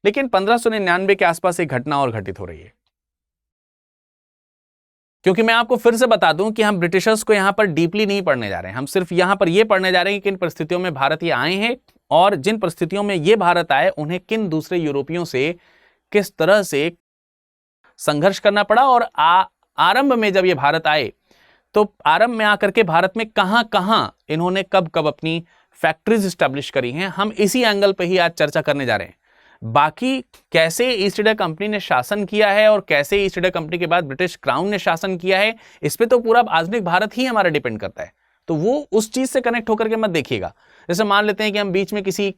लेकिन 1599 के आसपास एक घटना और घटित हो रही है, क्योंकि मैं आपको फिर से बता दूं कि हम ब्रिटिशर्स को यहां पर डीपली नहीं पढ़ने जा रहे हैं। हम सिर्फ यहां पर यह पढ़ने जा रहे हैं कि किन परिस्थितियों में भारत ये आए हैं, और जिन परिस्थितियों में ये भारत आए उन्हें किन दूसरे यूरोपियों से किस तरह से संघर्ष करना पड़ा, और आरंभ में जब ये भारत आए तो आरंभ में आकर के भारत में कहां कहां इन्होंने कब कब अपनी फैक्ट्रीज स्टैब्लिश करी हैं, हम इसी एंगल पे ही आज चर्चा करने जा रहे हैं। बाकी कैसे ईस्ट इंडिया कंपनी ने शासन किया है और कैसे ईस्ट इंडिया कंपनी के बाद ब्रिटिश क्राउन ने शासन किया है, इस पे तो पूरा आधुनिक भारत ही हमारा डिपेंड करता है। तो वो उस चीज से कनेक्ट होकर के मत देखिएगा। जैसे मान लेते हैं कि हम बीच में किसी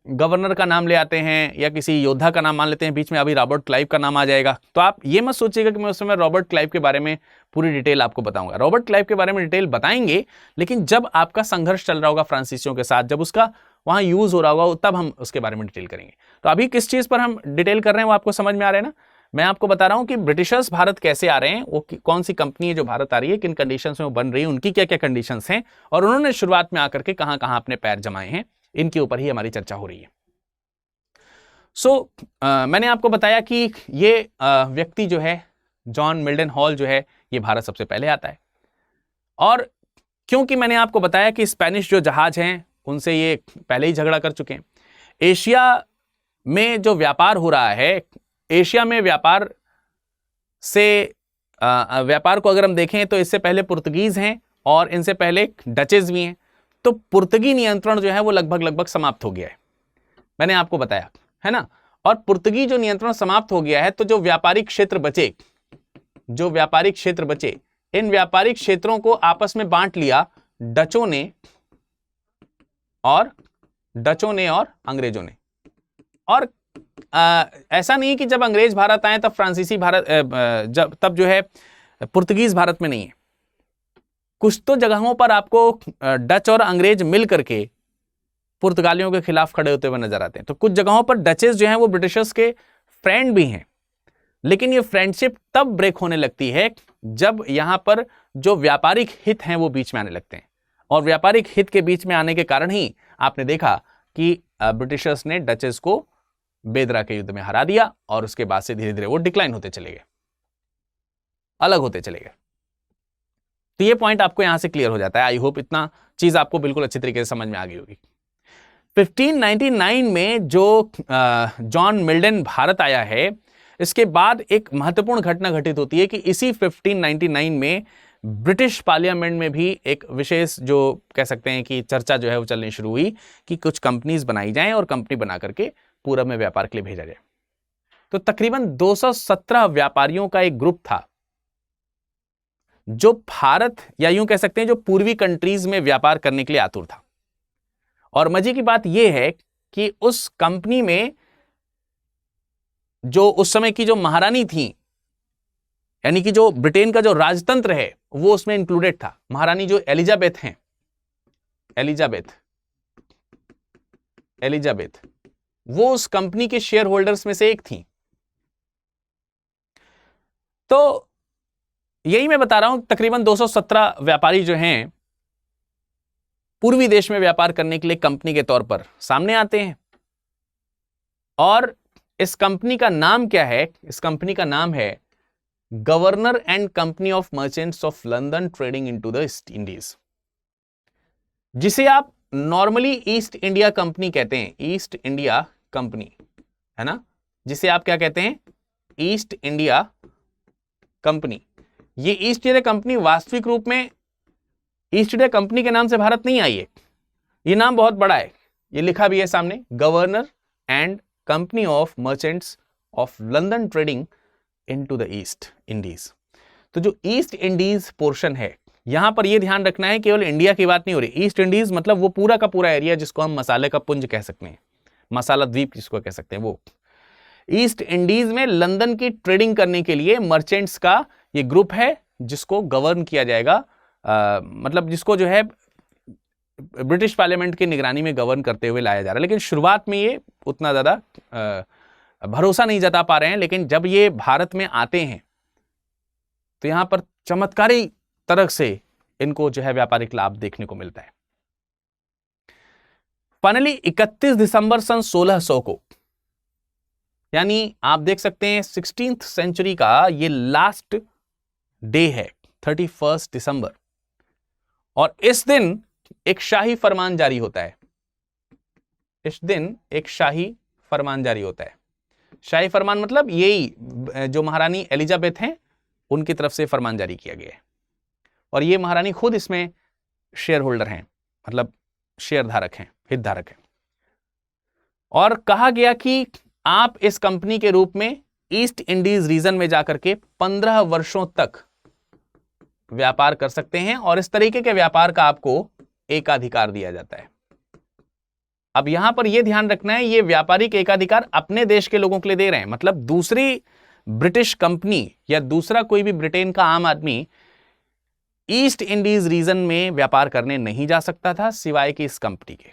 गवर्नर का नाम ले आते हैं या किसी योद्धा का नाम मान लेते हैं, बीच में अभी रॉबर्ट क्लाइव का नाम आ जाएगा, तो आप ये मत सोचिएगा कि मैं उस समय रॉबर्ट क्लाइव के बारे में पूरी डिटेल आपको बताऊंगा। रॉबर्ट क्लाइव के बारे में डिटेल बताएंगे, लेकिन जब आपका संघर्ष चल रहा होगा फ्रांसीसियों के साथ, जब उसका वहां यूज हो रहा होगा, तब हम उसके बारे में डिटेल करेंगे। तो अभी किस चीज पर हम डिटेल कर रहे हैं वो आपको समझ में आ रहा है ना। मैं आपको बता रहा हूं कि ब्रिटिशर्स भारत कैसे आ रहे हैं, वो कौन सी कंपनी है जो भारत आ रही है, किन कंडीशंस में वो बन रही है, उनकी क्या क्या कंडीशंस हैं, और उन्होंने शुरुआत में आकर के कहां कहां अपने पैर जमाए हैं, इनके ऊपर ही हमारी चर्चा हो रही है। मैंने आपको बताया कि ये व्यक्ति जो है जॉन मिल्टन हॉल जो है ये भारत सबसे पहले आता है, और क्योंकि मैंने आपको बताया कि स्पेनिश जो जहाज हैं उनसे ये पहले ही झगड़ा कर चुके हैं। एशिया में जो व्यापार हो रहा है, एशिया में व्यापार को अगर हम देखें तो इससे पहले पुर्तगीज हैं और इनसे पहले डचेज भी हैं। तो पुर्तगी नियंत्रण जो है वो लगभग समाप्त हो गया है, मैंने आपको बताया है ना। और पुर्तगी जो नियंत्रण समाप्त हो गया है, तो जो व्यापारिक क्षेत्र बचे, इन व्यापारिक क्षेत्रों को आपस में बांट लिया डचों ने और अंग्रेजों ने। और ऐसा नहीं कि जब अंग्रेज भारत आए तब फ्रांसीसी भारत तब जो है पुर्तगीज भारत में नहीं है। कुछ तो जगहों पर आपको डच और अंग्रेज मिल करके पुर्तगालियों के खिलाफ खड़े होते हुए नजर आते हैं। तो कुछ जगहों पर डचेस जो हैं वो ब्रिटिशर्स के फ्रेंड भी हैं, लेकिन ये फ्रेंडशिप तब ब्रेक होने लगती है जब यहां पर जो व्यापारिक हित हैं वो बीच में आने लगते हैं। और व्यापारिक हित के बीच में आने के कारण ही आपने देखा कि ब्रिटिशर्स ने डचेस को बेदरा के युद्ध में हरा दिया और उसके बाद से धीरे धीरे वो डिक्लाइन होते चले गए, अलग होते चले गए। तो ये पॉइंट आपको यहां से क्लियर हो जाता है। आई होप इतना चीज आपको बिल्कुल अच्छी तरीके से समझ में आ गई होगी। 1599 में जो जॉन मिल्डन भारत आया है, इसके बाद एक महत्वपूर्ण घटना घटित होती है कि इसी 1599 में ब्रिटिश पार्लियामेंट में भी एक विशेष जो कह सकते हैं कि चर्चा जो है वो चलनी शुरू हुई कि कुछ कंपनीज बनाई जाएं और कंपनी बना करके पूरब में व्यापार के लिए भेजा जाए। तो तकरीबन 217 व्यापारियों का एक ग्रुप था जो भारत या यूं कह सकते हैं जो पूर्वी कंट्रीज में व्यापार करने के लिए आतुर था। और मजे की बात यह है कि उस कंपनी में जो उस समय की जो महारानी थी, यानी कि जो ब्रिटेन का जो राजतंत्र है वो उसमें इंक्लूडेड था। महारानी जो एलिजाबेथ हैं, एलिजाबेथ वो उस कंपनी के शेयर होल्डर्स में से एक थी। तो यही मैं बता रहा हूं, तकरीबन 217 व्यापारी जो हैं पूर्वी देश में व्यापार करने के लिए कंपनी के तौर पर सामने आते हैं। और इस कंपनी का नाम क्या है? इस कंपनी का नाम है governor and company of Merchants of London trading into the East Indies, जिसे आप नॉर्मली ईस्ट इंडिया कंपनी कहते हैं। ईस्ट इंडिया कंपनी है ना, जिसे आप क्या कहते हैं? East India company. ये ईस्ट इंडिया कंपनी वास्तविक रूप में ईस्ट इंडिया कंपनी के नाम से भारत नहीं आई है, ये नाम बहुत बड़ा है, ये लिखा भी है सामने, governor and company of Merchants of London trading into the East Indies. तो जो ईस्ट इंडीज पोर्शन है, यहां पर यह ध्यान रखना है केवल इंडिया की बात नहीं हो रही। ईस्ट इंडीज मतलब वो पूरा का पूरा एरिया जिसको हम मसाले का पुंज कह सकते हैं, मसाला द्वीप जिसको कह सकते हैं, वो ईस्ट इंडीज में लंदन की ट्रेडिंग करने के लिए मर्चेंट्स का ये ग्रुप है जिसको गवर्न किया जाएगा, मतलब जिसको जो है ब्रिटिश पार्लियामेंट की निगरानी में गवर्न करते हुए लाया जा रहा है। लेकिन शुरुआत में ये उतना ज्यादा भरोसा नहीं जता पा रहे हैं, लेकिन जब ये भारत में आते हैं तो यहां पर चमत्कारी तरह से इनको जो है व्यापारिक लाभ देखने को मिलता है। फाइनली 31 दिसंबर सन 1600 को, यानी आप देख सकते हैं 16th सेंचुरी का ये लास्ट डे है, 31 दिसंबर, और इस दिन एक शाही फरमान जारी होता है। इस दिन एक शाही फरमान जारी होता है। शाही फरमान मतलब यही जो महारानी एलिजाबेथ हैं उनकी तरफ से फरमान जारी किया गया है, और ये महारानी खुद इसमें शेयर होल्डर हैं, मतलब शेयर धारक हैं, हितधारक हैं। और कहा गया कि आप इस कंपनी के रूप में ईस्ट इंडीज रीजन में जाकर के 15 वर्षों तक व्यापार कर सकते हैं, और इस तरीके के व्यापार का आपको एकाधिकार दिया जाता है। अब यहां पर यह ध्यान रखना है, यह व्यापारिक एकाधिकार अपने देश के लोगों के लिए दे रहे हैं, मतलब दूसरी ब्रिटिश कंपनी या दूसरा कोई भी ब्रिटेन का आम आदमी ईस्ट इंडीज रीजन में व्यापार करने नहीं जा सकता था सिवाय कि इस कंपनी के।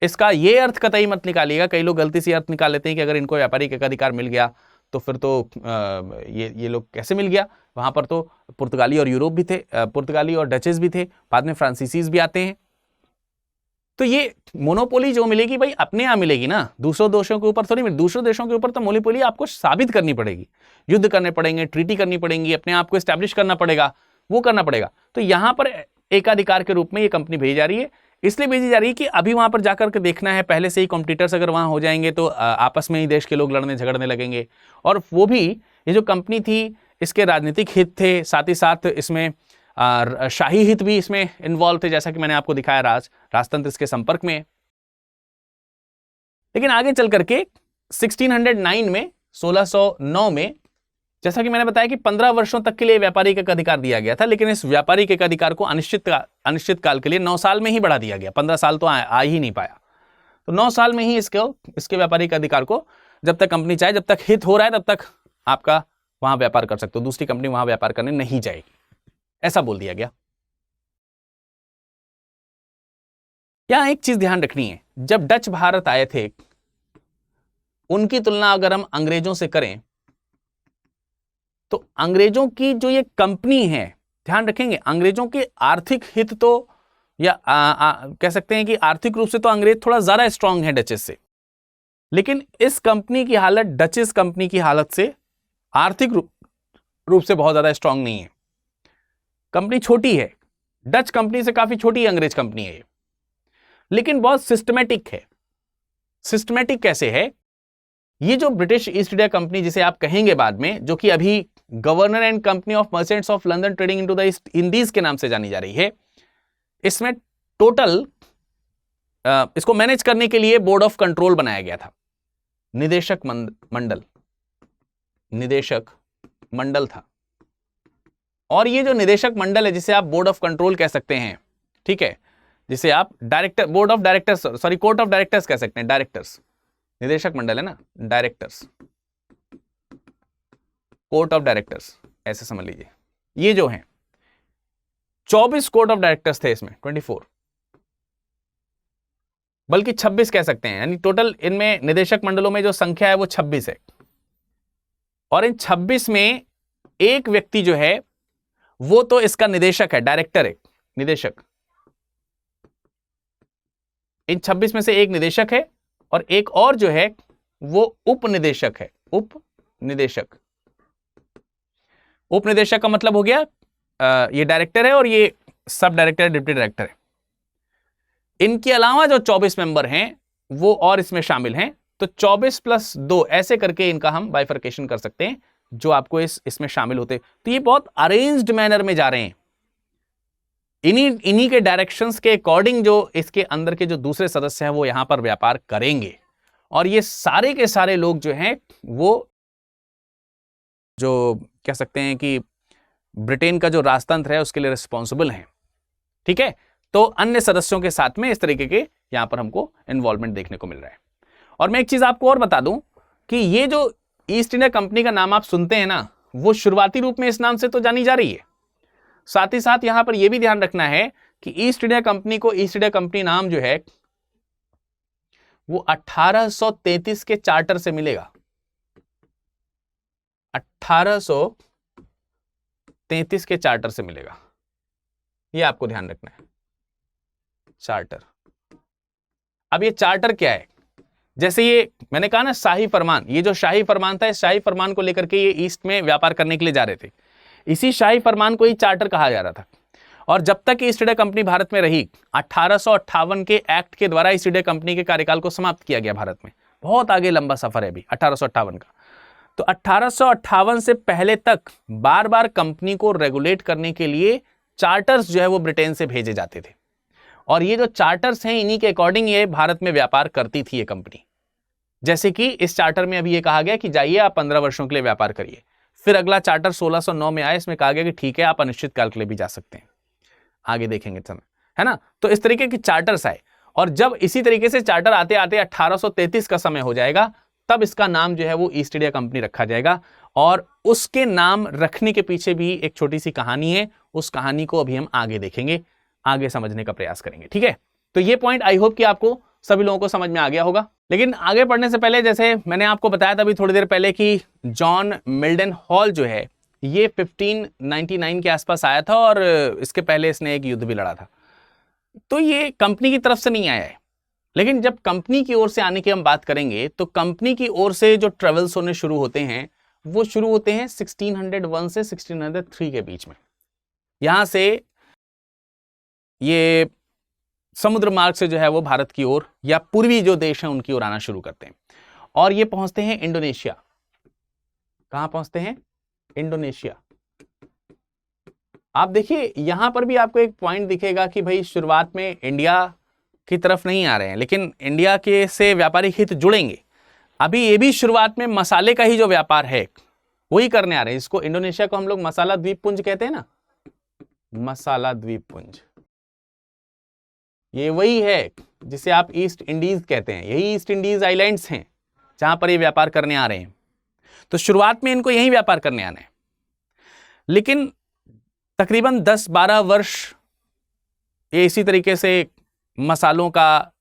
इसका यह अर्थ कतई मत निकालिएगा, कई लोग गलती से अर्थ निकाल लेते हैं कि अगर इनको व्यापारिक एकाधिकार मिल गया तो फिर तो ये लोग कैसे मिल गया, वहां पर तो पुर्तगाली और यूरोप भी थे, पुर्तगाली और डचेस भी थे, बाद में फ्रांसीसीज भी आते हैं। तो ये मोनोपोली जो मिलेगी भाई अपने यहां मिलेगी ना, दूसरों देशों के ऊपर थोड़ी मिलेगी। दूसरों देशों के ऊपर तो मोनोपोली आपको साबित करनी पड़ेगी, युद्ध करने पड़ेंगे, ट्रीटी करनी पड़ेगी, अपने आप को एस्टैब्लिश करना पड़ेगा, वो करना पड़ेगा। तो यहां पर एकाधिकार के रूप में ये कंपनी भेजी जा रही है, इसलिए भेजी जा रही है कि अभी वहां पर जाकर के देखना है, पहले से ही कॉम्पिटिटर्स अगर वहां हो जाएंगे तो आपस में ही देश के लोग लड़ने झगड़ने लगेंगे। और वो भी ये जो कंपनी थी इसके राजनीतिक हित थे, साथ ही साथ इसमें शाही हित भी इसमें इन्वॉल्व थे, जैसा कि मैंने आपको दिखाया, राजतंत्र इसके संपर्क में। लेकिन आगे चल करके 1609 में 1609 में जैसा कि मैंने बताया कि 15 वर्षों तक के लिए व्यापारिक एक अधिकार दिया गया था, लेकिन इस व्यापारिक एक अधिकार को अनिश्चित काल के लिए 9 साल में ही बढ़ा दिया गया। 15 साल तो आ ही नहीं पाया, तो 9 साल में ही इसके व्यापारिक अधिकार को जब तक कंपनी चाहे, जब तक हित हो रहा है तब तक आपका वहां व्यापार कर सकते हो, दूसरी कंपनी वहां व्यापार करने नहीं जाएगी, ऐसा बोल दिया गया। यहां एक चीज ध्यान रखनी है, जब डच भारत आए थे, उनकी तुलना अगर हम अंग्रेजों से करें तो अंग्रेजों की जो ये कंपनी है, ध्यान रखेंगे अंग्रेजों के आर्थिक हित तो या कह सकते हैं कि आर्थिक रूप से तो अंग्रेज थोड़ा ज्यादा स्ट्रांग है डचेस से, लेकिन इस कंपनी की हालत डचेस कंपनी की हालत से आर्थिक रूप से बहुत ज्यादा स्ट्रांग नहीं है। कंपनी छोटी है, डच कंपनी से काफी छोटी अंग्रेज कंपनी है, लेकिन बहुत सिस्टमेटिक है। सिस्टमेटिक कैसे है? ये जो ब्रिटिश ईस्ट इंडिया कंपनी जिसे आप कहेंगे बाद में, जो कि अभी governor and company of Merchants of London trading into the East Indies के नाम से जानी जा रही है, इसमें टोटल इसको मैनेज करने के लिए बोर्ड ऑफ कंट्रोल बनाया गया था। निदेशक मंडल था। और ये जो निदेशक मंडल है, जिसे आप बोर्ड ऑफ कंट्रोल कह सकते हैं, ठीक है, जिसे आप कोर्ट ऑफ डायरेक्टर्स कह सकते हैं, डायरेक्टर्स, निदेशक मंडल है ना, डायरेक्टर्स, कोर्ट ऑफ डायरेक्टर्स ऐसे समझ लीजिए। ये जो हैं 24 कोर्ट ऑफ डायरेक्टर्स थे इसमें, 24 बल्कि 26 कह सकते हैं, यानी टोटल इनमें निदेशक मंडलों में जो संख्या है वो 26 है। और इन 26 में एक व्यक्ति जो है वो तो इसका निदेशक है, डायरेक्टर है, निदेशक। इन 26 में से एक निदेशक है और एक और जो है वो उपनिदेशक है। उपनिदेशक का मतलब हो गया ये डायरेक्टर है और ये सब डायरेक्टर, डिप्टी डायरेक्टर है। इनके अलावा जो 24 मेंबर हैं वो और इसमें शामिल हैं, तो 24 + 2 ऐसे करके इनका हम बाइफर्केशन कर सकते हैं, जो आपको इसमें शामिल होते। तो ये बहुत अरेंज्ड मैनर में जा रहे हैं, इन्हीं के डायरेक्शंस के अकॉर्डिंग जो इसके अंदर के जो दूसरे सदस्य हैं वो यहां पर व्यापार करेंगे। और ये सारे के सारे लोग जो हैं वो जो कह सकते हैं कि ब्रिटेन का जो राजतंत्र है उसके लिए रिस्पॉन्सिबल हैं, ठीक है। तो अन्य सदस्यों के साथ में इस तरीके के यहां पर हमको इन्वॉल्वमेंट देखने को मिल रहा है। और मैं एक चीज आपको और बता दूं कि ये जो ईस्ट इंडिया कंपनी का नाम आप सुनते हैं ना, वो शुरुआती रूप में इस नाम से तो जानी जा रही है। साथ ही साथ यहां पर यह भी ध्यान रखना है कि ईस्ट इंडिया कंपनी को ईस्ट इंडिया कंपनी नाम जो है वो 1833 के चार्टर से मिलेगा। 1833 के चार्टर से मिलेगा, यह आपको ध्यान रखना है। चार्टर, अब ये चार्टर क्या है? जैसे ये मैंने कहा ना शाही फरमान, ये जो शाही फरमान था, इस शाही फरमान को लेकर के ये ईस्ट में व्यापार करने के लिए जा रहे थे। इसी शाही फरमान को ही चार्टर कहा जा रहा था। और जब तक ईस्ट इंडिया कंपनी भारत में रही, 1858 के एक्ट के द्वारा ईस्ट इंडिया कंपनी के कार्यकाल को समाप्त किया गया भारत में। बहुत आगे लंबा सफर है अभी 1858 का। तो 1858 से पहले तक बार बार कंपनी को रेगुलेट करने के लिए चार्टर्स जो है वो ब्रिटेन से भेजे जाते थे। और ये जो चार्टर्स हैं, इन्हीं के अकॉर्डिंग ये भारत में व्यापार करती थी ये कंपनी। जैसे कि इस चार्टर में अभी ये कहा गया कि जाइए आप 15 वर्षों के लिए व्यापार करिए। फिर अगला चार्टर 1609 में आया, इसमें कहा गया कि ठीक है आप अनिश्चित काल के लिए भी जा सकते हैं। आगे देखेंगे समय, है ना। तो इस तरीके के चार्टर्स आए, और जब इसी तरीके से चार्टर आते आते 1833 का समय हो जाएगा, तब इसका नाम जो है वो ईस्ट इंडिया कंपनी रखा जाएगा। और उसके नाम रखने के पीछे भी एक छोटी सी कहानी है, उस कहानी को अभी हम आगे देखेंगे, आगे समझने का प्रयास करेंगे, ठीक है। तो ये पॉइंट आई होप कि आपको सभी लोगों को समझ में आ गया होगा। लेकिन आगे बढ़ने से पहले, जैसे मैंने आपको बताया था अभी थोड़ी देर पहले कि जॉन मिल्डन हॉल जो है ये 1599 के आसपास आया था, और इसके पहले इसने एक युद्ध भी लड़ा था। तो ये कंपनी की तरफ से नहीं आया है, लेकिन जब कंपनी की ओर से आने की हम बात करेंगे, तो कंपनी की ओर से जो ट्रेवल्स होने शुरू होते हैं वो शुरू होते हैं 1601 से 1603 के बीच में। यहां से ये समुद्र मार्ग से जो है वो भारत की ओर या पूर्वी जो देश हैं उनकी ओर आना शुरू करते हैं, और ये पहुंचते हैं इंडोनेशिया। कहां पहुंचते हैं? इंडोनेशिया। आप देखिए यहां पर भी आपको एक पॉइंट दिखेगा कि भाई शुरुआत में इंडिया की तरफ नहीं आ रहे हैं, लेकिन इंडिया के से व्यापारिक हित जुड़ेंगे। अभी ये भी शुरुआत में मसाले का ही जो व्यापार है वही करने आ रहे हैं। इसको इंडोनेशिया को हम लोग मसाला द्वीप पुंज कहते हैं ना, मसाला द्वीप पुंज, ये वही है जिसे आप ईस्ट इंडीज कहते हैं। यही ईस्ट इंडीज आइलैंड्स हैं जहां पर ये व्यापार करने आ रहे हैं। तो शुरुआत में इनको यही व्यापार करने आना है, लेकिन तकरीबन 10-12 वर्ष ये इसी तरीके से मसालों का,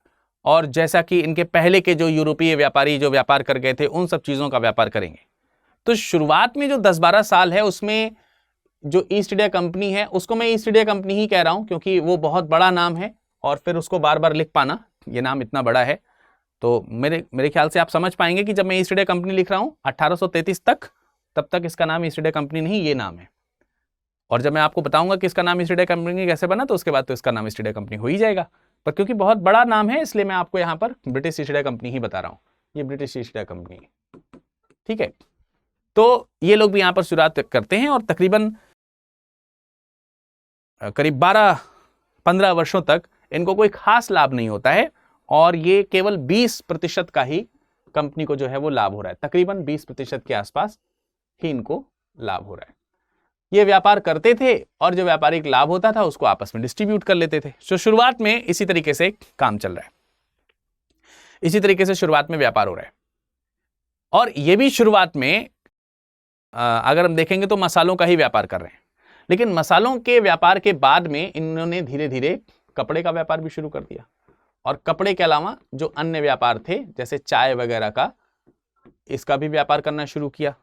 और जैसा कि इनके पहले के जो यूरोपीय व्यापारी जो व्यापार कर गए थे उन सब चीज़ों का व्यापार करेंगे। तो शुरुआत में जो 10-12 साल है उसमें जो ईस्ट इंडिया कंपनी है, उसको मैं ईस्ट इंडिया कंपनी ही कह रहा हूं क्योंकि वो बहुत बड़ा नाम है और फिर उसको बार बार लिख पाना, ये नाम इतना बड़ा है, तो मेरे ख्याल से आप समझ पाएंगे कि जब मैं ईस्ट इंडिया कंपनी लिख रहा हूं 1833 तक, तब तक इसका नाम ईस्ट इंडिया कंपनी नहीं, ये नाम है। और जब मैं आपको बताऊंगा कि इसका नाम ईस्ट इंडिया कंपनी कैसे बना, तो उसके बाद तो इसका नाम ईस्ट इंडिया कंपनी हो ही जाएगा। पर क्योंकि बहुत बड़ा नाम है इसलिए मैं आपको यहाँ पर ब्रिटिश ईस्ट इंडिया कंपनी ही बता रहा हूँ, ये ब्रिटिश ईस्ट इंडिया कंपनी है, ठीक है। तो ये लोग भी यहाँ पर शुरुआत करते हैं और तकरीबन करीब 12-15 वर्षों तक इनको कोई खास लाभ नहीं होता है और ये केवल 20% का ही कंपनी को जो है वो लाभ हो रहा है, तकरीबन 20% के आसपास ही इनको लाभ हो रहा है। ये व्यापार करते थे और जो व्यापारिक लाभ होता था उसको आपस में डिस्ट्रीब्यूट कर लेते थे। तो शुरुआत में इसी तरीके से काम चल रहा है, इसी तरीके से शुरुआत में व्यापार हो रहा है। और ये भी शुरुआत में अगर हम देखेंगे तो मसालों का ही व्यापार कर रहे हैं, लेकिन मसालों के व्यापार के बाद में इन्होंने धीरे धीरे कपड़े का व्यापार भी शुरू कर दिया और कपड़े के अलावा जो अन्य व्यापार थे जैसे चाय वगैरह का, इसका भी व्यापार करना शुरू किया,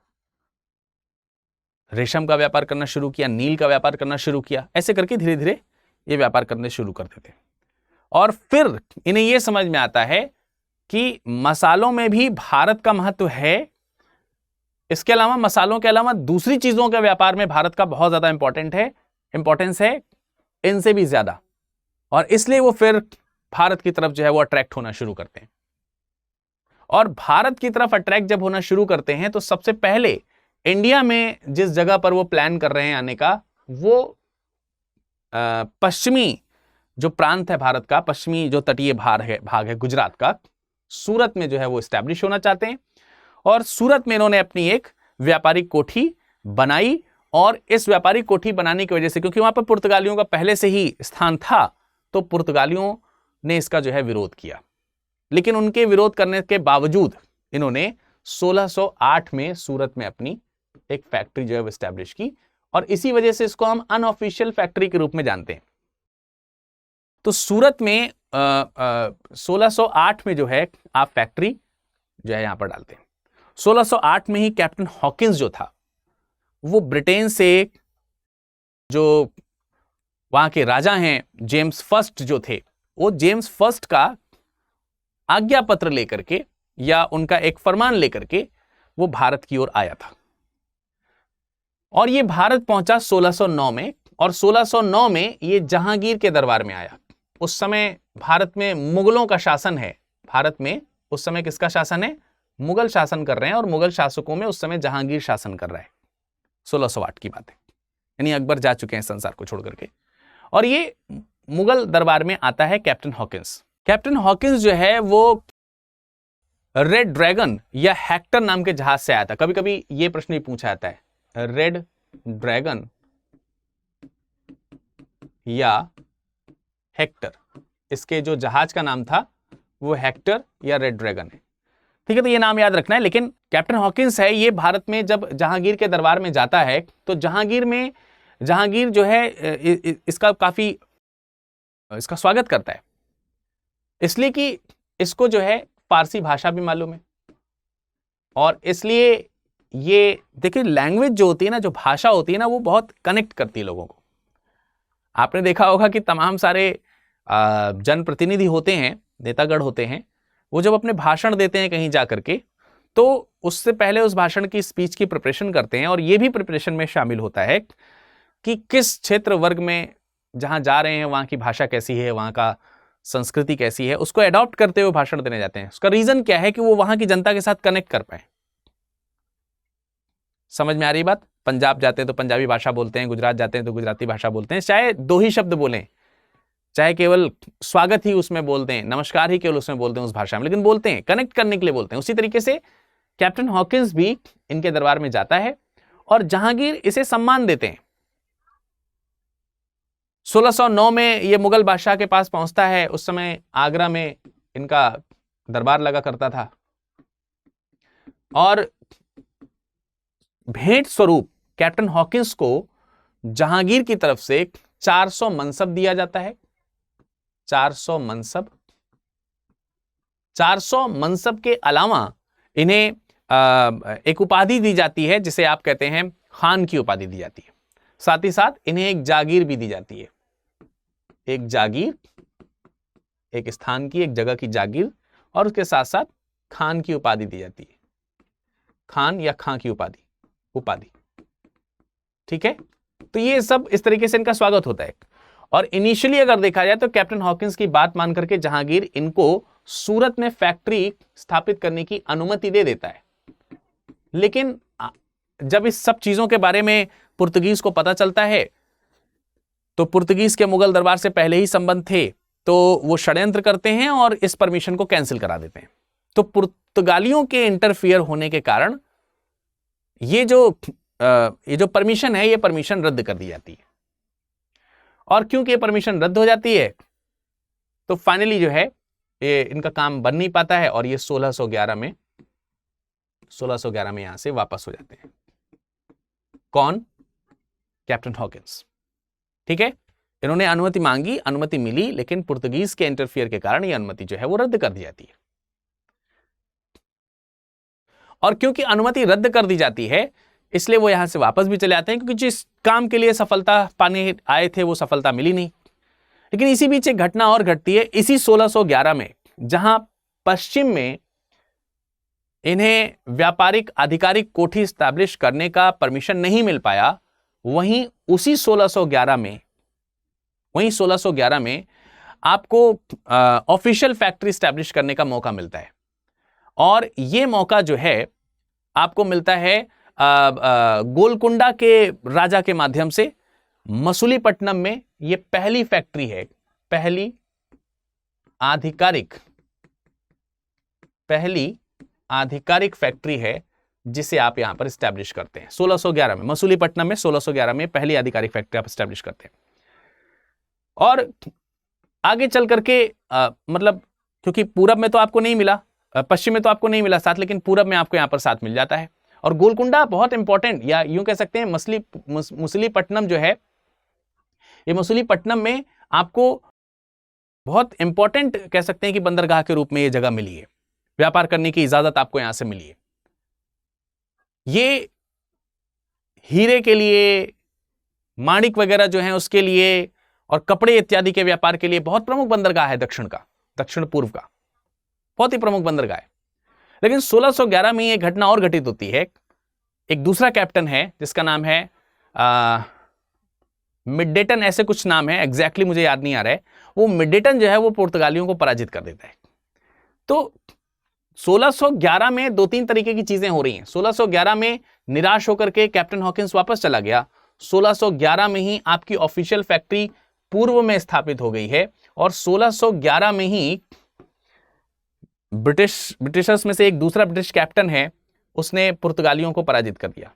रेशम का व्यापार करना शुरू किया, नील का व्यापार करना शुरू किया। ऐसे करके धीरे धीरे ये व्यापार करने शुरू करते थे और फिर इन्हें यह समझ में आता है कि मसालों में भी भारत का महत्व है, इसके अलावा मसालों के अलावा दूसरी चीजों के व्यापार में भारत का बहुत ज्यादा इंपॉर्टेंस है इनसे भी ज्यादा, और इसलिए वो फिर भारत की तरफ जो है वो अट्रैक्ट होना शुरू करते हैं। और भारत की तरफ अट्रैक्ट जब होना शुरू करते हैं तो सबसे पहले इंडिया में जिस जगह पर वो प्लान कर रहे हैं आने का, वो पश्चिमी जो प्रांत है भारत का, पश्चिमी जो तटीय भाग है गुजरात का, सूरत में जो है वो स्टैब्लिश होना चाहते हैं। और सूरत में इन्होंने अपनी एक व्यापारिक कोठी बनाई और इस व्यापारिक कोठी बनाने की वजह से, क्योंकि वहां पर पुर्तगालियों का पहले से ही स्थान था, तो पुर्तगालियों ने इसका जो है विरोध किया, लेकिन उनके विरोध करने के बावजूद इन्होंने 1608 में सूरत में अपनी एक फैक्ट्री जो है वो स्टैब्लिश की और इसी वजह से इसको हम अनऑफिशियल फैक्ट्री के रूप में जानते हैं। तो सूरत में 1608 में जो है आप फैक्ट्री जो है यहां पर डालते हैं। 1608 में ही कैप्टन हॉकिंस जो था वो ब्रिटेन से, जो वहां के राजा हैं जेम्स फर्स्ट जो थे, वो जेम्स फर्स्ट का आज्ञा पत्र लेकर के या उनका एक फरमान लेकर के वो भारत की ओर आया था और ये भारत पहुंचा 1609 में और 1609 में ये जहांगीर के दरबार में आया। उस समय भारत में मुगलों का शासन है, भारत में उस समय किसका शासन है? मुगल शासन कर रहे हैं और मुगल शासकों में उस समय जहांगीर शासन कर रहा है। 1608 की बात है, यानी अकबर जा चुके हैं संसार को छोड़ करके। और ये मुगल दरबार में आता है कैप्टन हॉकिंस। कैप्टन हॉकिंस जो है वो रेड ड्रैगन या हेक्टर नाम के जहाज से आया था। कभी कभी ये प्रश्न भी पूछा जाता है, रेड ड्रैगन या हेक्टर, इसके जो जहाज का नाम था वो हेक्टर या रेड ड्रैगन है, ठीक है। तो ये नाम याद रखना है। लेकिन कैप्टन हॉकिंस है, ये भारत में जब जहांगीर के दरबार में जाता है तो जहांगीर जो है इसका काफी इसका स्वागत करता है, इसलिए कि इसको जो है फारसी भाषा भी मालूम है और इसलिए ये देखिए लैंग्वेज जो होती है ना, जो भाषा होती है ना, वो बहुत कनेक्ट करती है लोगों को। आपने देखा होगा कि तमाम सारे जनप्रतिनिधि होते हैं, नेतागण होते हैं, वो जब अपने भाषण देते हैं कहीं जाकर के तो उससे पहले उस भाषण की स्पीच की प्रिपरेशन करते हैं और ये भी प्रिपरेशन में शामिल होता है कि किस क्षेत्र वर्ग में जहां जा रहे हैं वहां की भाषा कैसी है, वहां का संस्कृति कैसी है, उसको एडॉप्ट करते हुए भाषण देने जाते हैं। उसका रीजन क्या है कि वो वहां की जनता के साथ कनेक्ट कर पाए। समझ में आ रही बात? पंजाब जाते हैं तो पंजाबी भाषा बोलते हैं, गुजरात जाते हैं तो गुजराती भाषा बोलते हैं, चाहे दो ही शब्द बोलें, चाहे केवल स्वागत ही उसमें बोलते हैं, नमस्कार ही केवल उसमें बोलते हैं उस भाषा में, लेकिन बोलते हैं, कनेक्ट करने के लिए बोलते हैं। उसी तरीके से कैप्टन हॉकिंस भी इनके दरबार में जाता है और जहांगीर इसे सम्मान देते हैं। 1609 में ये मुगल बादशाह के पास पहुंचता है। उस समय आगरा में इनका दरबार लगा करता था और भेंट स्वरूप कैप्टन हॉकिंस को जहांगीर की तरफ से 400 मनसब दिया जाता है 400 मनसब। 400 मनसब के अलावा इन्हें एक उपाधि दी जाती है जिसे आप कहते हैं खान की उपाधि दी जाती है। साथ ही साथ इन्हें एक जागीर भी दी जाती है, एक जागीर, एक स्थान की, एक जगह की जागीर, और उसके साथ साथ खान की उपाधि दी जाती है, खान या खां की उपाधि। ठीक है, तो ये सब इस तरीके से इनका स्वागत होता है। और इनिशियली अगर देखा जाए तो कैप्टन हॉकिंस की बात मान करके जहांगीर इनको सूरत में फैक्ट्री स्थापित करने की अनुमति दे देता है। लेकिन जब इस सब चीजों के बारे में पुर्तगीज को पता चलता है तो पुर्तगीज के मुगल दरबार से पहले ही संबंध थे, तो वो षड्यंत्र करते हैं और इस परमिशन को कैंसिल करा देते हैं। तो पुर्तगालियों के इंटरफियर होने के कारण ये जो परमिशन है, ये परमिशन रद्द कर दी जाती है। और क्योंकि ये परमिशन रद्द हो जाती है तो फाइनली जो है ये इनका काम बन नहीं पाता है और ये 1611 में यहां से वापस हो जाते हैं। कौन? Captain Hawkins. ठीक है, इन्होंने अनुमति मांगी, अनुमति मिली, लेकिन पुर्तगीज के इंटरफियर के कारण ये अनुमति जो है वो रद्द कर दी जाती है। और क्योंकि अनुमति रद्द कर दी जाती है इसलिए वो यहां से वापस भी चले आते हैं, क्योंकि जिस काम के लिए सफलता पाने आए थे वो सफलता मिली नहीं। लेकिन इसी बीच एक घटना और घटती है इसी 1611 में, जहां पश्चिम में इन्हें व्यापारिक आधिकारिक कोठी स्टैब्लिश करने का परमिशन नहीं मिल पाया। वहीं उसी 1611 में आपको ऑफिशियल फैक्ट्री स्टैब्लिश करने का मौका मिलता है। और यह मौका जो है आपको मिलता है गोलकुंडा के राजा के माध्यम से। मसूलीपट्टनम में यह पहली फैक्ट्री है, पहली आधिकारिक फैक्ट्री है जिसे आप यहां पर स्टैब्लिश करते हैं 1611 में। मसूलीपट्टनम में 1611 में पहली आधिकारिक फैक्ट्री आप स्टैब्लिश करते हैं। और आगे चल करके मतलब क्योंकि पूरब में तो आपको नहीं मिला, पश्चिम में तो आपको नहीं मिला साथ, लेकिन पूरब में आपको यहां पर साथ मिल जाता है। और गोलकुंडा बहुत इंपॉर्टेंट, या यूं कह सकते हैं मसूलीपट्टनम जो है, ये मसूलीपट्टनम में आपको बहुत इंपॉर्टेंट कह सकते हैं कि बंदरगाह के रूप में ये जगह मिली है, व्यापार करने की इजाजत आपको यहां से मिली है। ये हीरे के लिए, माणिक वगैरह जो है उसके लिए, और कपड़े इत्यादि के व्यापार के लिए बहुत प्रमुख बंदरगाह है दक्षिण पूर्व का, बहुत ही प्रमुख बंदरगाह है। लेकिन 1611 में यह घटना और घटित होती है। एक दूसरा कैप्टन है जिसका नाम है मिडडेटन, ऐसे कुछ नाम है, एग्जैक्टली मुझे याद नहीं आ रहा है। वो मिडडेटन जो है वो पुर्तगालियों को पराजित कर देता है। तो 1611 में 2-3 तरीके की चीजें हो रही हैं। 1611 में निराश होकर के कैप्टन हॉकिंस वापस चला गया। 1611 में ही आपकी ऑफिशियल फैक्ट्री पूर्व में स्थापित हो गई है। और 1611 में ही ब्रिटिशर्स में से एक दूसरा ब्रिटिश कैप्टन है, उसने पुर्तगालियों को पराजित कर दिया।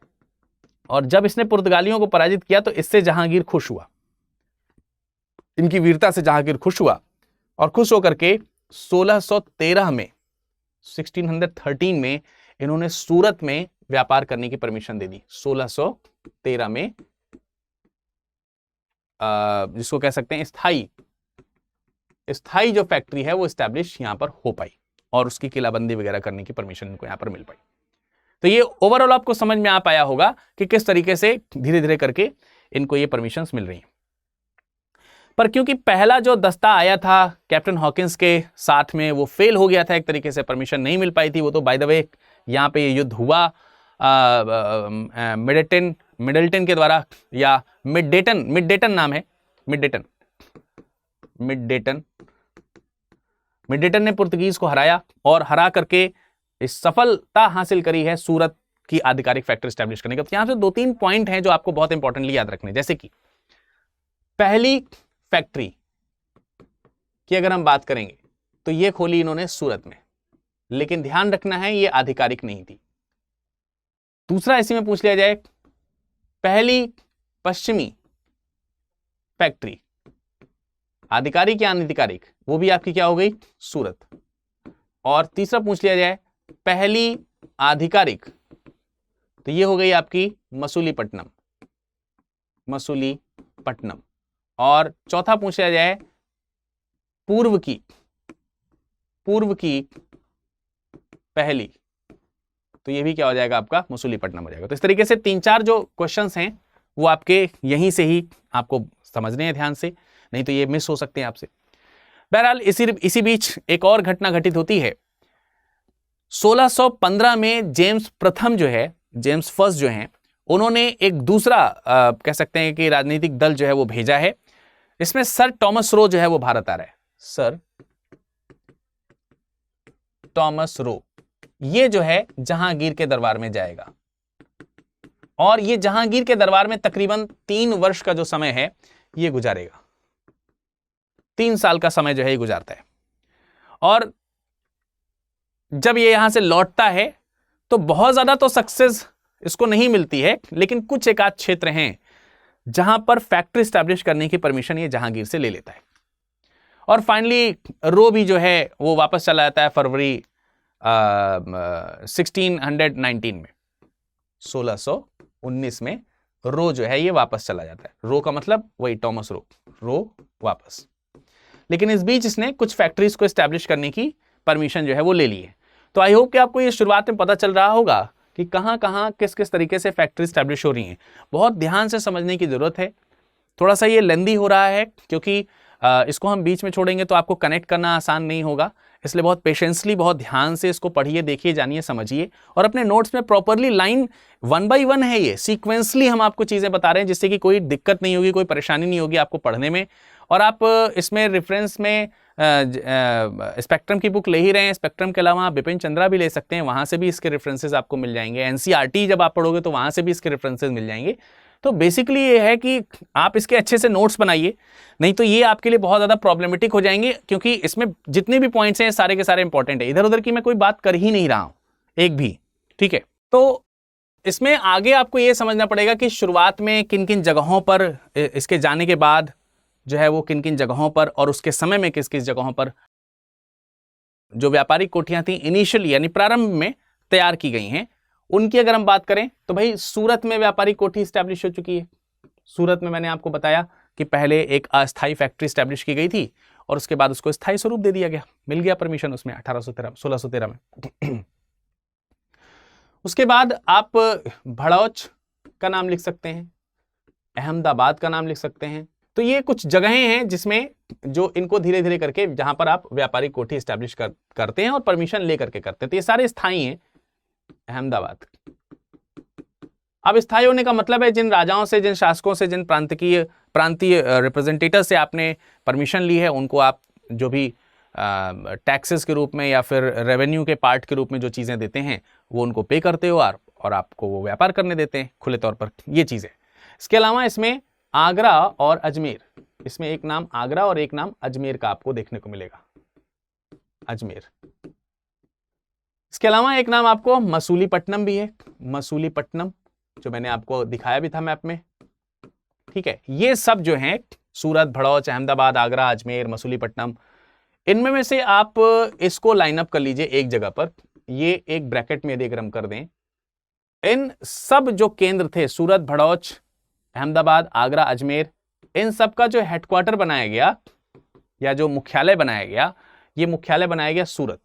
और जब इसने पुर्तगालियों को पराजित किया तो इससे जहांगीर खुश हुआ, इनकी वीरता से जहांगीर खुश हुआ। और खुश होकर के 1613 में इन्होंने सूरत में व्यापार करने की परमिशन दे दी। 1613 में जिसको कह सकते हैं स्थाई जो फैक्ट्री है वो स्टैब्लिश यहां पर हो पाई, और उसकी किलाबंदी वगैरह करने की परमिशन इनको यहां पर मिल पाई। तो ये ओवरऑल आपको समझ में आ पाया होगा कि किस तरीके से धीरे धीरे करके इनको ये परमिशंस मिल रही हैं। पर क्योंकि पहला जो दस्ता आया था कैप्टन हॉकिंस के साथ में वो फेल हो गया था, एक तरीके से परमिशन नहीं मिल पाई थी। वो तो बाय द वे यहाँ पे युद्ध हुआ मिडल्टन के द्वारा, या मिडडेटन नाम है, मिडडेटन ने पुर्तगीज को हराया और हरा करके इस सफलता हासिल करी है सूरत की आधिकारिक फैक्ट्री स्टैब्लिश करने का। तो यहां से 2-3 पॉइंट हैं जो आपको बहुत इंपॉर्टेंटली याद रखने, जैसे कि पहली फैक्ट्री की अगर हम बात करेंगे तो ये खोली इन्होंने सूरत में, लेकिन ध्यान रखना है ये आधिकारिक नहीं थी। दूसरा इसी में पूछ लिया जाए, पहली पश्चिमी फैक्ट्री आधिकारिक या अनधिकारिक, वो भी आपकी क्या हो गई? सूरत। और तीसरा पूछ लिया जाए पहली आधिकारिक, तो ये हो गई आपकी मसूलीपट्टनम। और चौथा पूछ लिया जाए पूर्व की पहली, तो ये भी क्या हो जाएगा आपका मसूलीपट्टनम हो जाएगा। तो इस तरीके से 3-4 जो क्वेश्चंस हैं वो आपके यहीं से ही आपको समझने हैं ध्यान से, नहीं तो ये मिस हो सकते हैं आपसे। बहरहाल इसी बीच एक और घटना घटित होती है। 1615 में जेम्स फर्स्ट जो हैं, उन्होंने एक दूसरा कह सकते हैं कि राजनीतिक दल जो है वो भेजा है। इसमें सर टॉमस रो जो है वो भारत आ रहा है। सर टॉमस रो ये जो है जहांगीर के दरबार में जाएगा, और ये जहांगीर के दरबार में तकरीबन 3 वर्ष का जो समय है ये गुजारेगा। 3 साल का समय जो है ये गुजारता है। और जब ये यहां से लौटता है तो बहुत ज्यादा तो सक्सेस इसको नहीं मिलती है, लेकिन कुछ एक आध क्षेत्र हैं जहां पर फैक्ट्री स्टैब्लिश करने की परमिशन ये जहांगीर से ले लेता है। और फाइनली रो भी जो है वो वापस चला जाता है फरवरी 1619 में। 1619 में रो जो है ये वापस चला जाता है। रो का मतलब वही टॉमस रो वापस। लेकिन इस बीच इसने कुछ फैक्ट्रीज को एस्टैब्लिश करने की परमिशन जो है वो ले ली है। तो आई होप कि आपको ये शुरुआत में पता चल रहा होगा कि कहां कहां किस किस तरीके से फैक्ट्री एस्टैब्लिश हो रही हैं। बहुत ध्यान से समझने की जरूरत है। थोड़ा सा ये लेंदी हो रहा है क्योंकि इसको हम बीच में छोड़ेंगे तो आपको कनेक्ट करना आसान नहीं होगा, इसलिए बहुत पेशेंसली, बहुत ध्यान से इसको पढ़िए, देखिए, जानिए, समझिए, और अपने नोट्स में प्रॉपरली लाइन 1 बाय 1 है, ये सीक्वेंसली हम आपको चीजें बता रहे हैं जिससे कि कोई दिक्कत नहीं होगी, कोई परेशानी नहीं होगी आपको पढ़ने में। और आप इसमें रेफरेंस में स्पेक्ट्रम की बुक ले ही रहे हैं, स्पेक्ट्रम के अलावा आप बिपिन चंद्रा भी ले सकते हैं, वहां से भी इसके रेफरेंसेस आपको मिल जाएंगे। एनसीईआरटी जब आप पढ़ोगे तो वहां से भी इसके रेफरेंसेस मिल जाएंगे। तो बेसिकली ये है कि आप इसके अच्छे से नोट्स बनाइए, नहीं तो ये आपके लिए बहुत ज़्यादा प्रॉब्लमेटिक हो जाएंगे, क्योंकि इसमें जितने भी पॉइंट्स हैं सारे के सारे इंपॉर्टेंट है। इधर उधर की मैं कोई बात कर ही नहीं रहा हूं एक भी, ठीक है। तो इसमें आगे आपको ये समझना पड़ेगा कि शुरुआत में किन किन जगहों पर, इसके जाने के बाद जो है वो किन किन जगहों पर, और उसके समय में किस किस जगहों पर जो व्यापारिक कोठियां थी इनिशियली यानी प्रारंभ में तैयार की गई हैं, उनकी अगर हम बात करें तो भाई सूरत में व्यापारिक कोठी स्टैब्लिश हो चुकी है। सूरत में मैंने आपको बताया कि पहले एक अस्थायी फैक्ट्री स्टैब्लिश की गई थी और उसके बाद उसको स्थायी स्वरूप दे दिया गया, मिल गया परमिशन उसमें 1613 में। उसके बाद आप भड़ौच का नाम लिख सकते हैं, अहमदाबाद का नाम लिख सकते हैं। तो ये कुछ जगहें हैं जिसमें जो इनको धीरे धीरे करके जहां पर आप व्यापारिक कोठी स्टैब्लिश करते हैं और परमिशन लेकर के करते हैं। तो ये सारे स्थायी हैं। अहमदाबाद अब स्थायी होने का मतलब है जिन राजाओं से, जिन शासकों से, जिन प्रांतीय रिप्रेजेंटेटिव से आपने परमिशन ली है, उनको आप जो भी टैक्सेस के रूप में या फिर रेवेन्यू के पार्ट के रूप में जो चीजें देते हैं वो उनको पे करते हो और आपको वो व्यापार करने देते हैं खुले तौर पर, ये चीजें। इसके अलावा इसमें आगरा और अजमेर, इसमें एक नाम आगरा और एक नाम अजमेर का आपको देखने को मिलेगा, अजमेर। इसके अलावा एक नाम आपको मसूलीपट्टनम भी है, मसूलीपट्टनम, जो मैंने आपको दिखाया भी था मैप में, ठीक है। ये सब जो हैं सूरत, भड़ौच, अहमदाबाद, आगरा, अजमेर, मसूलीपट्टनम, इनमें से आप इसको लाइन अप कर लीजिए एक जगह पर। ये एक ब्रैकेट में यदि अगर हम कर दें, इन सब जो केंद्र थे सूरत, भड़ौच, अहमदाबाद, आगरा, अजमेर, इन सब का जो हेडक्वार्टर बनाया गया या जो मुख्यालय बनाया गया, ये मुख्यालय बनाया गया सूरत,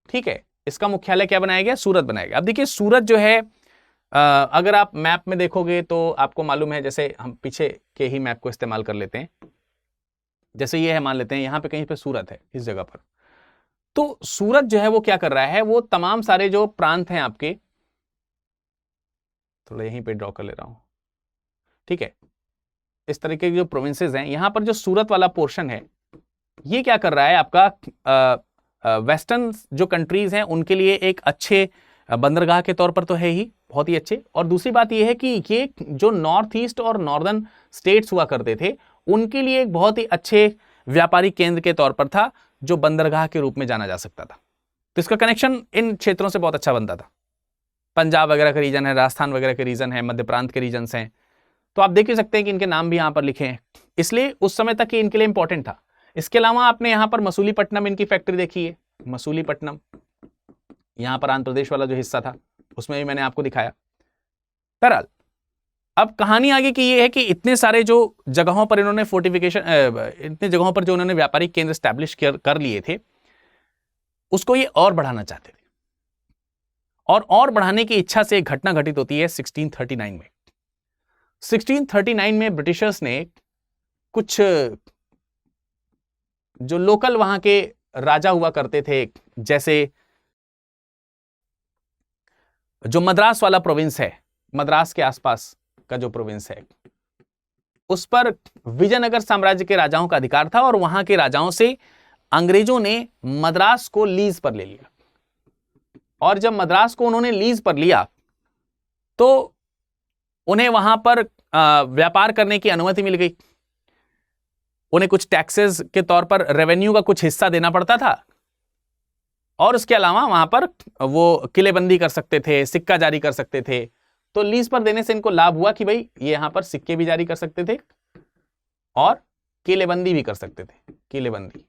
ठीक है। इसका मुख्यालय क्या बनाया गया? सूरत बनाया गया। अब देखिए सूरत जो है अगर आप मैप में देखोगे तो आपको मालूम है, जैसे हम पीछे के ही मैप को इस्तेमाल कर लेते हैं, जैसे ये है, मान लेते हैं यहां पे कहीं पे सूरत है इस जगह पर। तो सूरत जो है वो क्या कर रहा है, वो तमाम सारे जो प्रांत हैं आपके, थोड़ा यहीं पे ड्रॉ कर ले रहा हूं, ठीक है, इस तरीके के जो प्रोविंसेस हैं, यहां पर जो सूरत वाला पोर्शन है ये क्या कर रहा है आपका वेस्टर्न जो कंट्रीज हैं उनके लिए एक अच्छे बंदरगाह के तौर पर तो है ही, बहुत ही अच्छे। और दूसरी बात ये है कि ये जो नॉर्थ ईस्ट और नॉर्दर्न स्टेट्स हुआ करते थे उनके लिए एक बहुत ही अच्छे व्यापारिक केंद्र के तौर पर था, जो बंदरगाह के रूप में जाना जा सकता था। तो इसका कनेक्शन इन क्षेत्रों से बहुत अच्छा बनता था। पंजाब वगैरह का रीजन है, राजस्थान वगैरह के रीजन है, मध्य प्रांत के रीजन हैं, तो आप देख ही सकते हैं कि इनके नाम भी यहाँ पर लिखे हैं, इसलिए उस समय तक ये इनके लिए इंपॉर्टेंट था। इसके अलावा आपने यहाँ पर मसूलीपट्टनम इनकी फैक्ट्री देखी है, मसूलीपट्टनम, यहाँ पर आंध्र प्रदेश वाला जो हिस्सा था उसमें भी मैंने आपको दिखाया। बहरहाल अब कहानी आगे की ये है कि इतने सारे जो जगहों पर इन्होंने फोर्टिफिकेशन, इतने जगहों पर जो उन्होंने व्यापारिक केंद्र स्टैब्लिश कर लिए थे, उसको ये और बढ़ाना चाहते थे। और बढ़ाने की इच्छा से एक घटना घटित होती है 1639 में। 1639 में ब्रिटिशर्स ने कुछ जो लोकल वहां के राजा हुआ करते थे, जैसे जो मद्रास वाला प्रोविंस है, मद्रास के आसपास का जो प्रोविंस है, उस पर विजयनगर साम्राज्य के राजाओं का अधिकार था और वहां के राजाओं से अंग्रेजों ने मद्रास को लीज पर ले लिया। और जब मद्रास को उन्होंने लीज पर लिया तो उन्हें वहां पर व्यापार करने की अनुमति मिल गई। उन्हें कुछ टैक्सेस के तौर पर रेवेन्यू का कुछ हिस्सा देना पड़ता था और उसके अलावा वहां पर वो किलेबंदी कर सकते थे, सिक्का जारी कर सकते थे। तो लीज पर देने से इनको लाभ हुआ कि भाई ये यहां पर सिक्के भी जारी कर सकते थे और किलेबंदी भी कर सकते थे, किलेबंदी।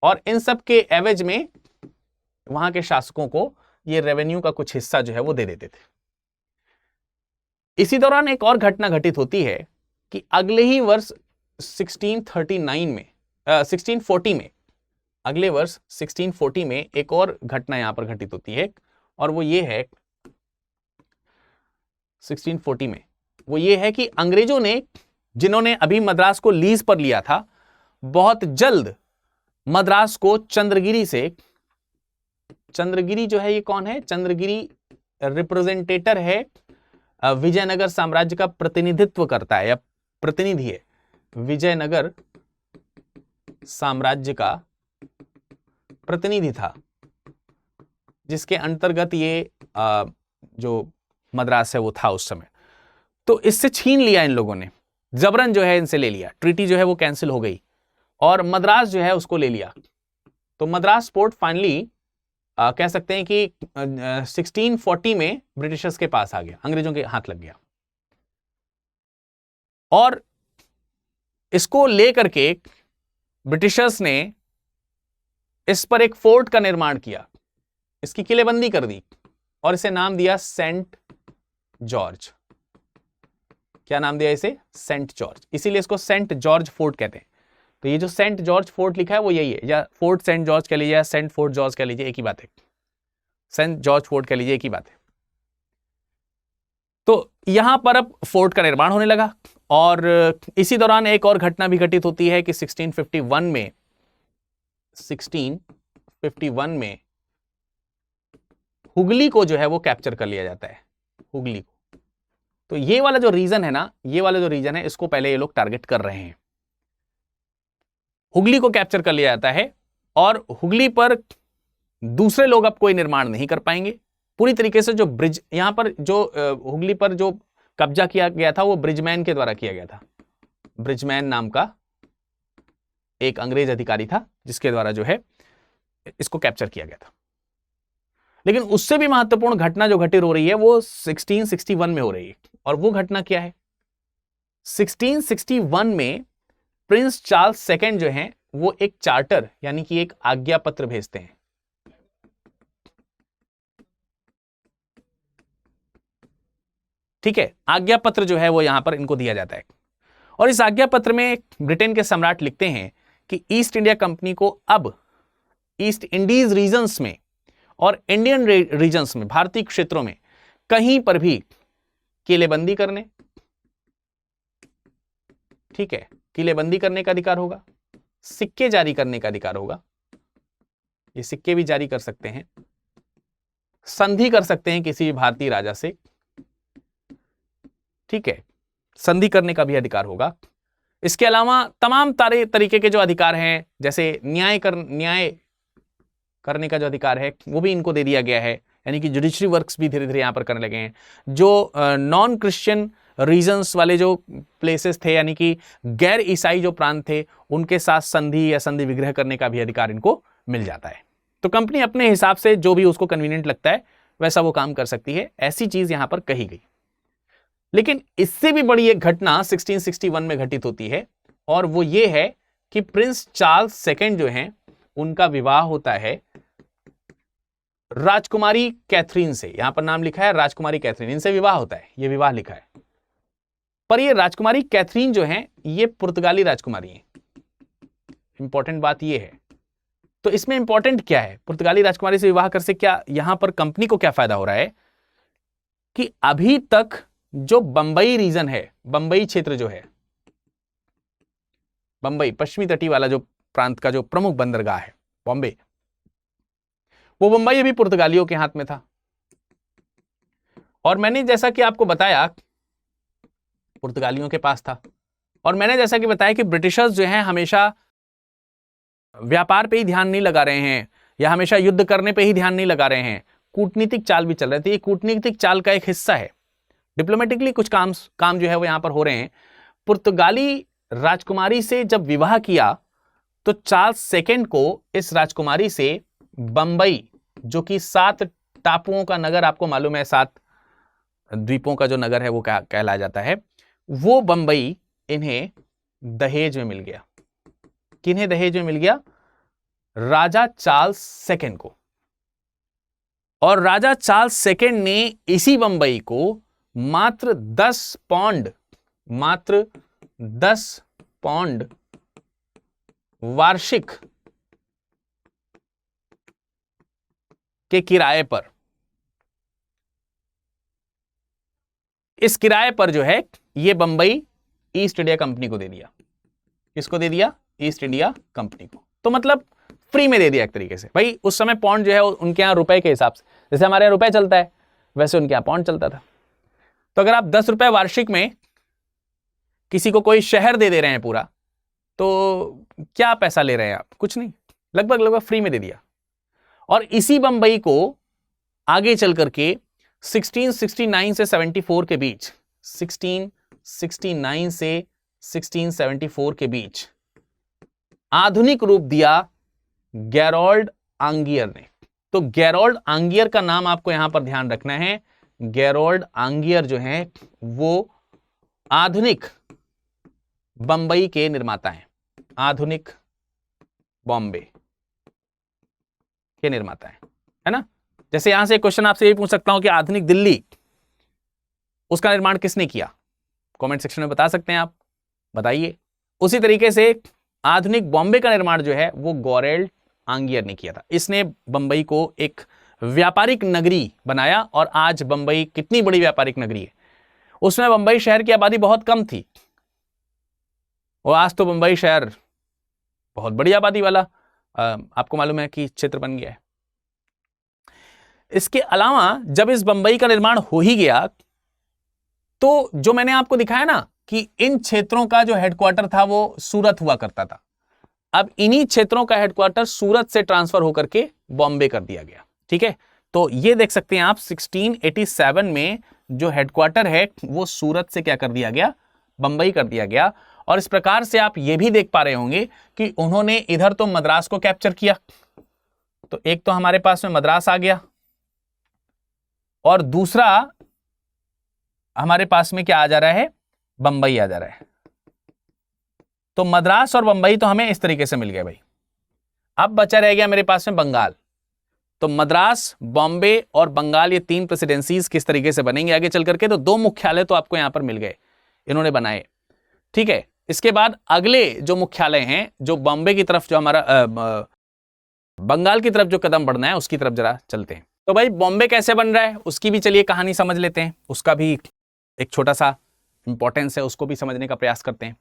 और इन सब के एवज में वहां के शासकों को ये रेवेन्यू का कुछ हिस्सा जो है वो दे देते थे। इसी दौरान एक और घटना घटित होती है कि अगले ही वर्ष 1639 में 1640 में, अगले वर्ष 1640 में एक और घटना यहां पर घटित होती है और वो ये है 1640 में वो ये है कि अंग्रेजों ने, जिन्होंने अभी मद्रास को लीज पर लिया था, बहुत जल्द मद्रास को चंद्रगिरी से, चंद्रगिरी जो है ये कौन है? चंद्रगिरी रिप्रेजेंटेटर है, विजयनगर साम्राज्य का प्रतिनिधित्व करता है या प्रतिनिधि है, विजयनगर साम्राज्य का प्रतिनिधि था, जिसके अंतर्गत ये जो मद्रास है वो था उस समय। तो इससे छीन लिया इन लोगों ने, जबरन जो है इनसे ले लिया, ट्रीटी जो है वो कैंसिल हो गई और मद्रास जो है उसको ले लिया। तो मद्रास पोर्ट फाइनली कह सकते हैं कि 1640 में ब्रिटिशर्स के पास आ गया, अंग्रेजों के हाथ लग गया। और इसको लेकर के ब्रिटिशर्स ने इस पर एक फोर्ट का निर्माण किया, इसकी किलेबंदी कर दी और इसे नाम दिया सेंट जॉर्ज। क्या नाम दिया इसे? Saint George. इसीलिए इसको सेंट जॉर्ज फोर्ट कहते हैं। तो ये जो सेंट जॉर्ज फोर्ट लिखा है वो यही है, या फोर्ट सेंट जॉर्ज कह लीजिए या सेंट फोर्ट जॉर्ज कह लीजिए, एक ही बात है। सेंट जॉर्ज फोर्ट कह लीजिए, एक ही बात है। तो यहां पर अब फोर्ट का निर्माण होने लगा और इसी दौरान एक और घटना भी घटित होती है कि 1651 में हुगली को जो है वो कैप्चर कर लिया जाता है, हुगली को। तो ये वाला जो रीजन है ना, ये वाला जो रीजन है, इसको पहले ये लोग टारगेट कर रहे हैं। हुगली को कैप्चर कर लिया जाता है और हुगली पर दूसरे लोग अब कोई निर्माण नहीं कर पाएंगे। पूरी तरीके से जो ब्रिज, यहां पर जो हुगली पर जो कब्जा किया गया था वो ब्रिजमैन के द्वारा किया गया था। ब्रिजमैन नाम का एक अंग्रेज अधिकारी था जिसके द्वारा जो है इसको कैप्चर किया गया था। लेकिन उससे भी महत्वपूर्ण घटना जो घटित हो रही है वो 1661 में हो रही है। और वो घटना क्या है? 1661 में प्रिंस चार्ल्स सेकंड जो हैं वो एक चार्टर यानी कि एक आज्ञा पत्र भेजते हैं। ठीक है, आज्ञा पत्र जो है वो यहां पर इनको दिया जाता है और इस आज्ञा पत्र में ब्रिटेन के सम्राट लिखते हैं कि ईस्ट इंडिया कंपनी को अब ईस्ट इंडीज रीजन्स में और इंडियन रीजन्स में, भारतीय क्षेत्रों में कहीं पर भी किलेबंदी करने, ठीक है, किलेबंदी करने का अधिकार होगा, सिक्के जारी करने का अधिकार होगा, ये सिक्के भी जारी कर सकते हैं, संधि कर सकते हैं किसी भी भारतीय राजा से, ठीक है, संधि करने का भी अधिकार होगा। इसके अलावा तमाम तरीके के जो अधिकार हैं, जैसे न्याय करने का जो अधिकार है वो भी इनको दे दिया गया है, यानी कि जुडिशरी वर्क्स भी धीरे धीरे यहां पर करने लगे हैं। जो नॉन क्रिश्चियन रीजन्स वाले जो प्लेसेस थे, यानी कि गैर ईसाई जो प्रांत थे, उनके साथ संधि या संधि विग्रह करने का भी अधिकार इनको मिल जाता है। तो कंपनी अपने हिसाब से जो भी उसको कन्वीनियंट लगता है वैसा वो काम कर सकती है, ऐसी चीज यहां पर कही गई। लेकिन इससे भी बड़ी एक घटना 1661 में घटित होती है और वो ये है कि प्रिंस चार्ल्स सेकंड जो हैं उनका विवाह होता है राजकुमारी कैथरीन से। यहां पर नाम लिखा है राजकुमारी कैथरीन, इनसे विवाह होता है, ये विवाह लिखा है। पर ये राजकुमारी कैथरीन जो है ये पुर्तगाली राजकुमारी है। इंपॉर्टेंट बात ये है। तो इसमें इंपॉर्टेंट क्या है, पुर्तगाली राजकुमारी से विवाह कर से क्या यहां पर कंपनी को क्या फायदा हो रहा है कि अभी तक जो बंबई रीजन है, बंबई क्षेत्र जो है, बंबई पश्चिमी तटी वाला जो प्रांत का जो प्रमुख बंदरगाह है बॉम्बे, वो बंबई अभी पुर्तगालियों के हाथ में था। और मैंने जैसा कि आपको बताया पुर्तगालियों के पास था, और मैंने जैसा कि बताया कि ब्रिटिशर्स जो हैं हमेशा व्यापार पे ही ध्यान नहीं लगा रहे हैं या हमेशा युद्ध करने पे ही ध्यान नहीं लगा रहे हैं, कूटनीतिक चाल भी चल रही थी। ये कूटनीतिक चाल का एक हिस्सा है। डिप्लोमेटिकली कुछ काम जो है वो यहां पर हो रहे हैं। पुर्तगाली राजकुमारी से जब विवाह किया तो चार्ल्स सेकंड को इस राजकुमारी से बंबई, जो कि 7 टापुओं का नगर, आपको मालूम है 7 द्वीपों का जो नगर है वो कहलाया जाता है, वो बंबई इन्हें दहेज में मिल गया। किन्हें दहेज में मिल गया? राजा चार्ल्स सेकंड को। और राजा चार्ल्स सेकंड ने इसी बंबई को मात्र 10 पौंड वार्षिक के किराए पर, इस किराए पर जो है ये बंबई ईस्ट इंडिया कंपनी को दे दिया। किसको दे दिया? ईस्ट इंडिया कंपनी को। तो मतलब फ्री में दे दिया एक तरीके से। भाई उस समय पौंड जो है उनके यहां रुपए के हिसाब से, जैसे हमारे यहां रुपए चलता है वैसे उनके यहां पौंड चलता था। तो अगर आप 10 रुपए वार्षिक में किसी को कोई शहर दे दे रहे हैं पूरा, तो क्या पैसा ले रहे हैं आप? कुछ नहीं, लगभग फ्री में दे दिया। और इसी बंबई को आगे चल करके 1669 से 74 के बीच, 1669 से 1674 के बीच आधुनिक रूप दिया गेरोल्ड आंगियर ने। तो गेरोल्ड आंगियर का नाम आपको यहां पर ध्यान रखना है। गेरोल्ड आंगियर जो है वो आधुनिक बंबई के निर्माता हैं, आधुनिक बॉम्बे के निर्माता है ना। जैसे यहां से एक क्वेश्चन आपसे ये पूछ सकता हूं कि आधुनिक दिल्ली, उसका निर्माण किसने किया? कमेंट सेक्शन में बता सकते हैं आप, बताइए। उसी तरीके से आधुनिक बॉम्बे का निर्माण जो है वो गेरोल्ड आंगियर ने किया था। इसने बंबई को एक व्यापारिक नगरी बनाया, और आज बंबई कितनी बड़ी व्यापारिक नगरी है। उसमें बंबई शहर की आबादी बहुत कम थी, और आज तो बंबई शहर बहुत बड़ी आबादी वाला आपको मालूम है कि क्षेत्र बन गया है। इसके अलावा जब इस बंबई का निर्माण हो ही गया, तो जो मैंने आपको दिखाया ना कि इन क्षेत्रों का जो हेडक्वार्टर था वो सूरत हुआ करता था, अब इन्हीं क्षेत्रों का हेडक्वार्टर सूरत से ट्रांसफर होकर के बॉम्बे कर दिया गया। ठीक है, तो ये देख सकते हैं आप 1687 में जो हेडक्वार्टर है वो सूरत से क्या कर दिया गया? बंबई कर दिया गया। और इस प्रकार से आप ये भी देख पा रहे होंगे कि उन्होंने इधर तो मद्रास को कैप्चर किया, तो एक तो हमारे पास में मद्रास आ गया, और दूसरा हमारे पास में क्या आ जा रहा है? बंबई आ जा रहा है। तो मद्रास और बंबई तो हमें इस तरीके से मिल गया भाई। अब बचा रह गया मेरे पास में बंगाल। तो मद्रास, बॉम्बे और बंगाल, ये 3 प्रेसिडेंसीज किस तरीके से बनेंगे आगे चल करके? तो 2 मुख्यालय तो आपको यहां पर मिल गए, इन्होंने बनाए। ठीक है, इसके बाद अगले जो मुख्यालय हैं, जो बॉम्बे की तरफ, जो हमारा बंगाल की तरफ जो कदम बढ़ना है उसकी तरफ जरा चलते हैं। तो भाई बॉम्बे कैसे बन रहा है उसकी भी चलिए कहानी समझ लेते हैं, उसका भी एक छोटा सा इंपॉर्टेंस है, उसको भी समझने का प्रयास करते हैं।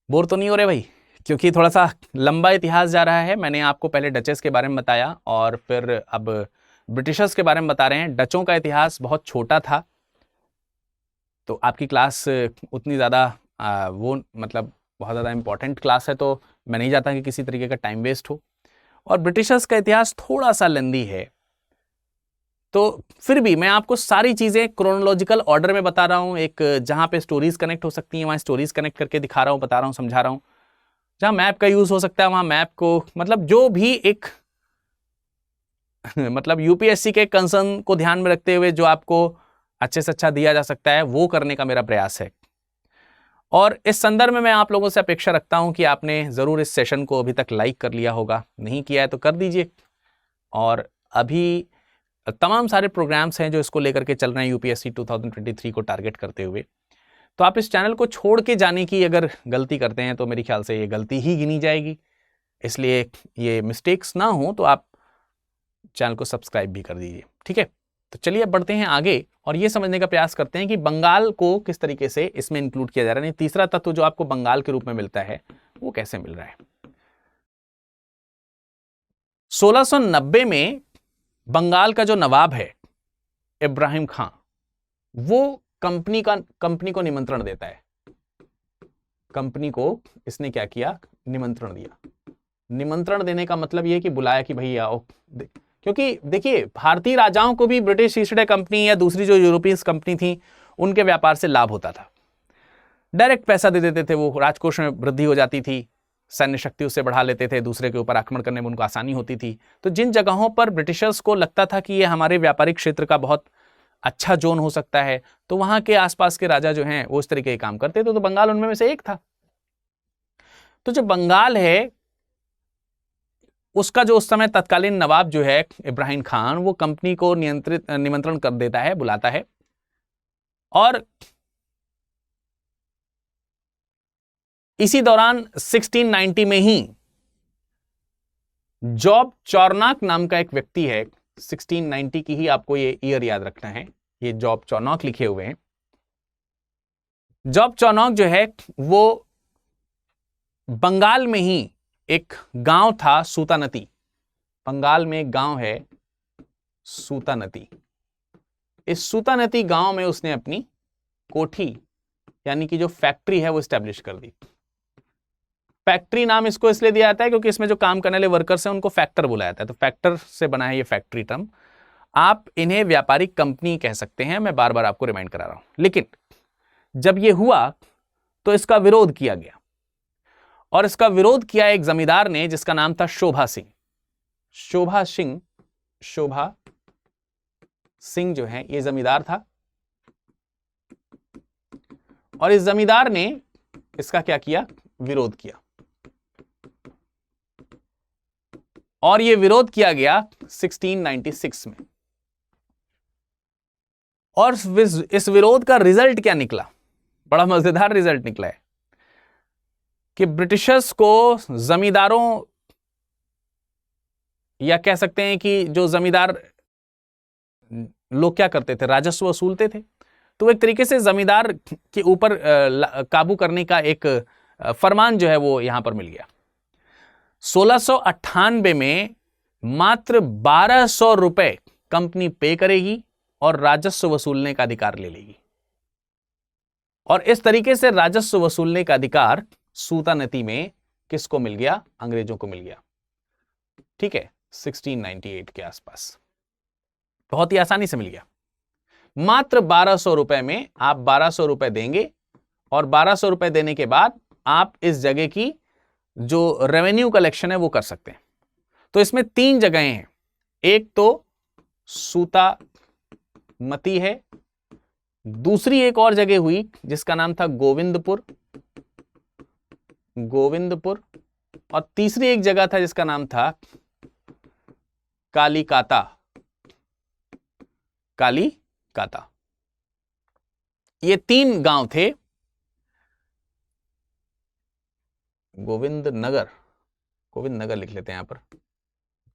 बोर तो नहीं हो रहे भाई? क्योंकि थोड़ा सा लंबा इतिहास जा रहा है। मैंने आपको पहले डचेस के बारे में बताया और फिर अब ब्रिटिशर्स के बारे में बता रहे हैं। डचों का इतिहास बहुत छोटा था, तो आपकी क्लास उतनी ज़्यादा वो मतलब बहुत ज़्यादा इंपॉर्टेंट क्लास है, तो मैं नहीं चाहता कि किसी तरीके का टाइम वेस्ट हो। और ब्रिटिशर्स का इतिहास थोड़ा सा लेंदी है, तो फिर भी मैं आपको सारी चीज़ें क्रोनोलॉजिकल ऑर्डर में बता रहा हूँ। एक जहाँ पे स्टोरीज कनेक्ट हो सकती हैं वहाँ स्टोरीज कनेक्ट करके दिखा रहा हूँ, बता रहा हूँ, समझा रहा हूँ। जहाँ मैप का यूज़ हो सकता है वहाँ मैप को, मतलब जो भी एक मतलब यूपीएससी के कंसर्न को ध्यान में रखते हुए जो आपको अच्छे से अच्छा दिया जा सकता है वो करने का मेरा प्रयास है। और इस संदर्भ में मैं आप लोगों से अपेक्षा रखता हूं कि आपने ज़रूर इस सेशन को अभी तक लाइक कर लिया होगा, नहीं किया है तो कर दीजिए। और अभी तमाम सारे प्रोग्राम्स हैं जो इसको लेकर के चल रहे हैं यूपीएससी 2023 को टारगेट करते हुए, तो आप इस चैनल को छोड़ के जाने की अगर गलती करते हैं तो मेरे ख्याल से ये गलती ही गिनी जाएगी, इसलिए ये मिस्टेक्स ना हो तो आप चैनल को सब्सक्राइब भी कर दीजिए। ठीक है, तो चलिए अब बढ़ते हैं आगे और ये समझने का प्रयास करते हैं कि बंगाल को किस तरीके से इसमें इंक्लूड किया जा रहा है। तीसरा तत्व जो आपको बंगाल के रूप में मिलता है वो कैसे मिल रहा है। 1690 में बंगाल का जो नवाब है इब्राहिम खां, वो कंपनी को निमंत्रण देता है। कंपनी को इसने क्या किया, निमंत्रण दिया। निमंत्रण देने का मतलब यह कि बुलाया कि भैया आओ, क्योंकि देखिए भारतीय राजाओं को भी ब्रिटिश ईस्ट इंडिया कंपनी या दूसरी जो यूरोपियन कंपनी थी उनके व्यापार से लाभ होता था। डायरेक्ट पैसा दे देते थे, वो राजकोष में वृद्धि हो जाती थी, सैन्य शक्ति उससे बढ़ा लेते थे, दूसरे के ऊपर आक्रमण करने में उनको आसानी होती थी। तो जिन जगहों पर ब्रिटिशर्स को लगता था कि ये हमारे व्यापारिक क्षेत्र का बहुत अच्छा जोन हो सकता है, तो वहां के आसपास के राजा जो हैं वो इस तरीके के काम करते थे। तो बंगाल उनमें से एक था। तो जो बंगाल है उसका जो उस समय तत्कालीन नवाब जो है इब्राहिम खान, वो कंपनी को निमंत्रण कर देता है, बुलाता है। और इसी दौरान 1690 में ही जॉब चौरनाक नाम का एक व्यक्ति है, 1690 की ही आपको ये ईयर याद रखना है, ये जॉब चौरनाक लिखे हुए हैं। जॉब चौरनाक जो है वो बंगाल में ही एक गांव था सूतानती। बंगाल में एक गांव है सूतानती। इस सूतानती गांव में उसने अपनी कोठी यानी कि जो फैक्ट्री है वो स्टैब्लिश कर दी। फैक्ट्री नाम इसको इसलिए दिया जाता है क्योंकि इसमें जो काम करने वाले वर्कर्स हैं उनको फैक्टर बुलाया जाता है, तो फैक्टर से बना है ये फैक्ट्री टर्म। आप इन्हें व्यापारिक कंपनी कह सकते हैं, मैं बार बार आपको रिमाइंड करा रहा हूं। लेकिन जब ये हुआ तो इसका विरोध किया गया, और इसका विरोध किया एक जमींदार ने जिसका नाम था शोभा सिंह। शोभा सिंह जो है ये जमींदार था, और इस जमींदार ने इसका क्या किया, विरोध किया। और यह विरोध किया गया 1696 में। और इस विरोध का रिजल्ट क्या निकला, बड़ा मजेदार रिजल्ट निकला है कि ब्रिटिशर्स को जमींदारों, या कह सकते हैं कि जो जमींदार लोग क्या करते थे, राजस्व वसूलते थे, तो एक तरीके से जमींदार के ऊपर काबू करने का एक फरमान जो है वो यहां पर मिल गया। 1698 में मात्र 1200 रुपए कंपनी पे करेगी और राजस्व वसूलने का अधिकार ले लेगी। और इस तरीके से राजस्व वसूलने का अधिकार सूतानती में किसको मिल गया, अंग्रेजों को मिल गया। ठीक है, 1698 के आसपास बहुत ही आसानी से मिल गया। मात्र 1200 रुपए में आप 1200 रुपए देंगे, और 1200 रुपए देने के बाद आप इस जगह की जो रेवेन्यू कलेक्शन है वो कर सकते हैं। तो इसमें 3 जगहें हैं, एक तो सूतामती है, दूसरी एक और जगह हुई जिसका नाम था गोविंदपुर, और तीसरी एक जगह था जिसका नाम था कालीकाता। ये 3 गांव थे। गोविंद नगर लिख लेते हैं यहां पर,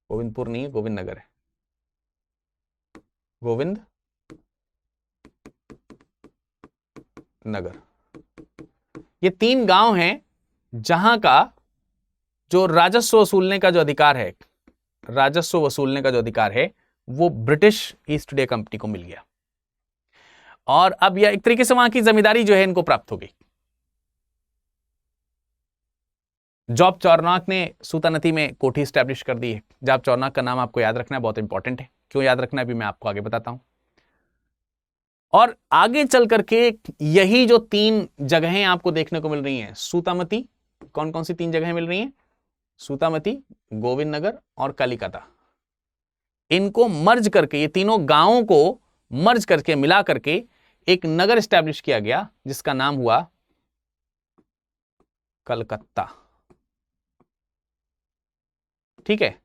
गोविंदपुर नहीं है, गोविंद नगर है। गोविंद नगर, ये 3 गांव हैं जहां का जो राजस्व वसूलने का जो अधिकार है वो ब्रिटिश ईस्ट इंडिया कंपनी को मिल गया। और अब यह एक तरीके से वहां की जमींदारी जो है इनको प्राप्त हो गई। जॉब चौरनाक ने सूतानती में कोठी स्टैब्लिश कर दी है। जॉब चौरनाक का नाम आपको याद रखना है, बहुत इंपॉर्टेंट है। क्यों याद रखना है भी मैं आपको आगे बताता हूं। और आगे चल करके यही जो 3 जगहें आपको देखने को मिल रही हैं सूतामती, कौन कौन सी 3 जगहें मिल रही हैं, सूतामती, गोविंद नगर और कालीकाता, इनको मर्ज करके, ये तीनों गांवों को मर्ज करके, मिला करके एक नगर स्टैब्लिश किया गया जिसका नाम हुआ कलकत्ता। ठीक है,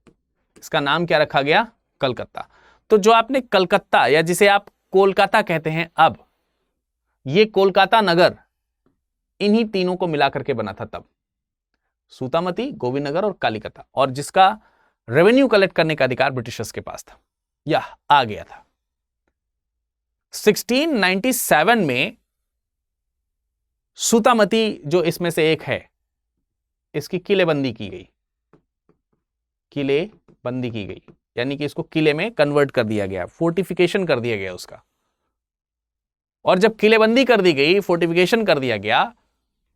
इसका नाम क्या रखा गया, कलकत्ता। तो जो आपने कलकत्ता, या जिसे आप कोलकाता कहते हैं, अब ये कोलकाता नगर इन्हीं तीनों को मिला करके बना था तब, सूतामती, गोविंदनगर और कालीकता, और जिसका रेवेन्यू कलेक्ट करने का अधिकार ब्रिटिशर्स के पास था, यह आ गया था। 1697 में सूतामती जो इसमें से एक है, इसकी किलेबंदी की गई, किलेबंदी की गई, यानी कि इसको किले में कन्वर्ट कर दिया गया, फोर्टिफिकेशन कर दिया गया उसका। और जब किलेबंदी कर दी गई, फोर्टिफिकेशन कर दिया गया,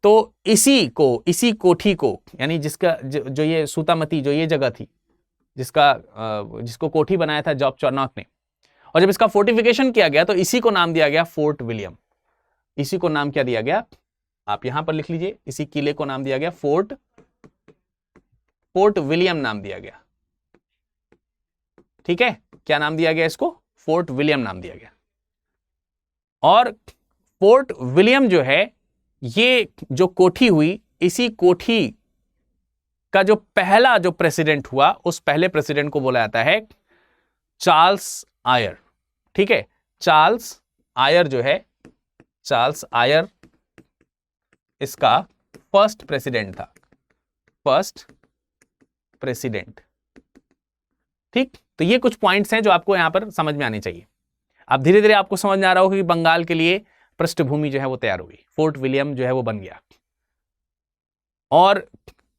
तो इसी कोठी को, यानी जिसका जो ये सूतामती, जो ये जगह थी, जिसको कोठी बनाया था जॉब चार्नॉक ने, और जब इसका फोर्टिफिकेशन किया गया तो इसी को नाम दिया गया फोर्ट विलियम। इसी को नाम क्या दिया गया, आप यहां पर लिख लीजिए, इसी किले को नाम दिया गया फोर्ट विलियम नाम दिया गया। ठीक है, क्या नाम दिया गया इसको, फोर्ट विलियम नाम दिया गया। और फोर्ट विलियम जो है, ये जो कोठी हुई, इसी कोठी का जो पहला जो प्रेसिडेंट हुआ, उस पहले प्रेसिडेंट को बोला जाता है चार्ल्स आयर। ठीक है, चार्ल्स आयर जो है, चार्ल्स आयर इसका फर्स्ट प्रेसिडेंट था, फर्स्ट प्रेसिडेंट। ठीक, तो ये कुछ पॉइंट्स हैं जो आपको यहां पर समझ में आने चाहिए। अब धीरे धीरे आपको समझ में आ रहा होगा कि बंगाल के लिए पृष्ठभूमि जो है वो तैयार हुई, फोर्ट विलियम जो है वो बन गया, और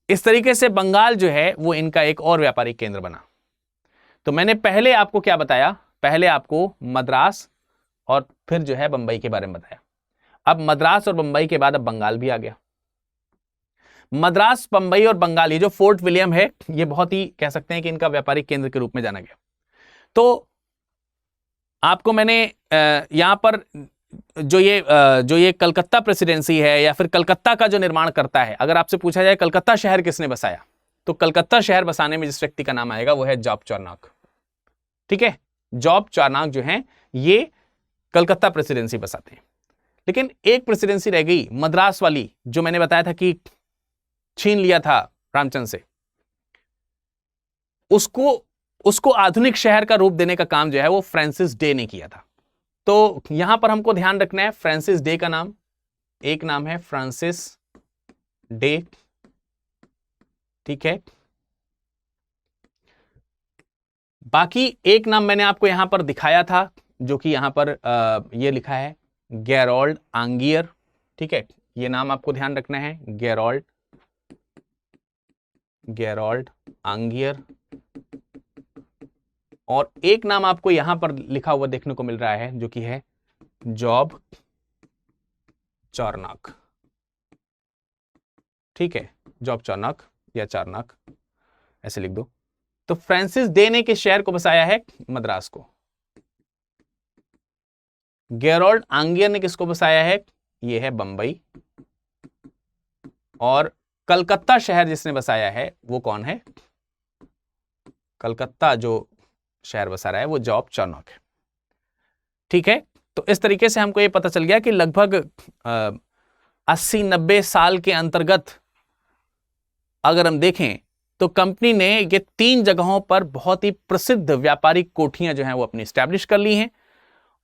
इस तरीके से बंगाल जो है वो इनका एक और व्यापारिक केंद्र बना। तो मैंने पहले आपको क्या बताया, पहले आपको मद्रास और फिर जो है बंबई के बारे में बताया। अब मद्रास और बंबई के बाद अब बंगाल भी आ गया। मद्रास, बंबई और बंगाल, ये जो फोर्ट विलियम है, ये बहुत ही कह सकते हैं कि इनका व्यापारिक केंद्र के रूप में जाना गया। तो आपको मैंने यहां पर जो ये कलकत्ता प्रेसिडेंसी है, या फिर कलकत्ता का जो निर्माण करता है, अगर आपसे पूछा जाए कलकत्ता शहर किसने बसाया, तो कलकत्ता शहर बसाने में जिस व्यक्ति का नाम आएगा वो है जॉब चार्नॉक। ठीक है, जॉब चार्नॉक जो है ये कलकत्ता प्रेसिडेंसी बसाते हैं। लेकिन एक प्रेसिडेंसी रह गई, मद्रास वाली, जो मैंने बताया था कि छीन लिया था रामचंद्र से, उसको आधुनिक शहर का रूप देने का काम जो है वो फ्रांसिस डे ने किया था। तो यहां पर हमको ध्यान रखना है, फ्रांसिस डे का नाम, एक नाम है फ्रांसिस डे। ठीक है, बाकी एक नाम मैंने आपको यहां पर दिखाया था, जो कि यहां पर ये लिखा है गेरोल्ड आंगियर। ठीक है, ये नाम आपको ध्यान रखना है, गेरोल्ड आंगियर। और एक नाम आपको यहां पर लिखा हुआ देखने को मिल रहा है, जो कि है जॉब चार्नॉक। ठीक है, जॉब चार्नॉक या चार्नॉक ऐसे लिख दो। तो फ्रांसिस डे ने किस शहर को बसाया है, मद्रास को। गेरोल्ड आंगियर ने किसको बसाया है, ये है बंबई। और कलकत्ता शहर जिसने बसाया है वो कौन है, कलकत्ता जो शहर बसा रहा है वो जॉब चार्नॉक है। ठीक है, तो इस तरीके से हमको ये पता चल गया कि लगभग 80-90 साल के अंतर्गत अगर हम देखें तो कंपनी ने ये 3 जगहों पर बहुत ही प्रसिद्ध व्यापारिक कोठियां जो हैं वो अपनी स्टैब्लिश कर ली हैं।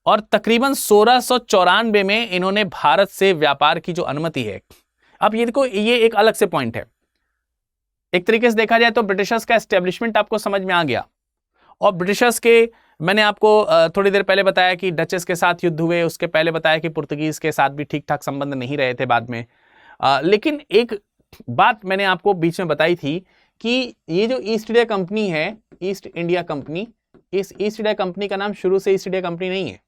और तकरीबन 1694 में इन्होंने भारत से व्यापार की जो अनुमति है, अब ये देखो, ये एक अलग से पॉइंट है। एक तरीके से देखा जाए तो ब्रिटिशर्स का एस्टेब्लिशमेंट आपको समझ में आ गया, और ब्रिटिशर्स के, मैंने आपको थोड़ी देर पहले बताया कि डचेस के साथ युद्ध हुए, उसके पहले बताया कि पुर्तगीज के साथ भी ठीक ठाक संबंध नहीं रहे थे बाद में। लेकिन एक बात मैंने आपको बीच में बताई थी कि ये जो ईस्ट इंडिया कंपनी है, ईस्ट इंडिया कंपनी, इस ईस्ट इंडिया कंपनी का नाम शुरू से ईस्ट इंडिया कंपनी नहीं है।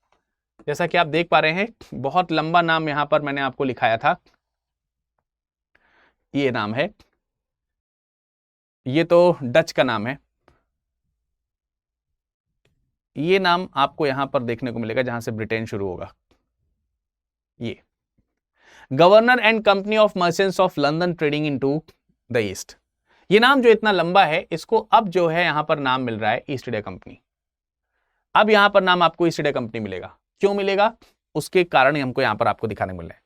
जैसा कि आप देख पा रहे हैं, बहुत लंबा नाम यहां पर मैंने आपको लिखाया था, ये नाम है, ये तो डच का नाम है। ये नाम आपको यहां पर देखने को मिलेगा जहां से ब्रिटेन शुरू होगा, ये governor and company of Merchants of London trading into the east. ये नाम जो इतना लंबा है, इसको अब जो है यहां पर नाम मिल रहा है ईस्ट इंडिया कंपनी। अब यहां पर नाम आपको ईस्ट इंडिया कंपनी मिलेगा, क्यों मिलेगा, उसके कारण हमको यहां पर आपको दिखाने को मिल रहा है।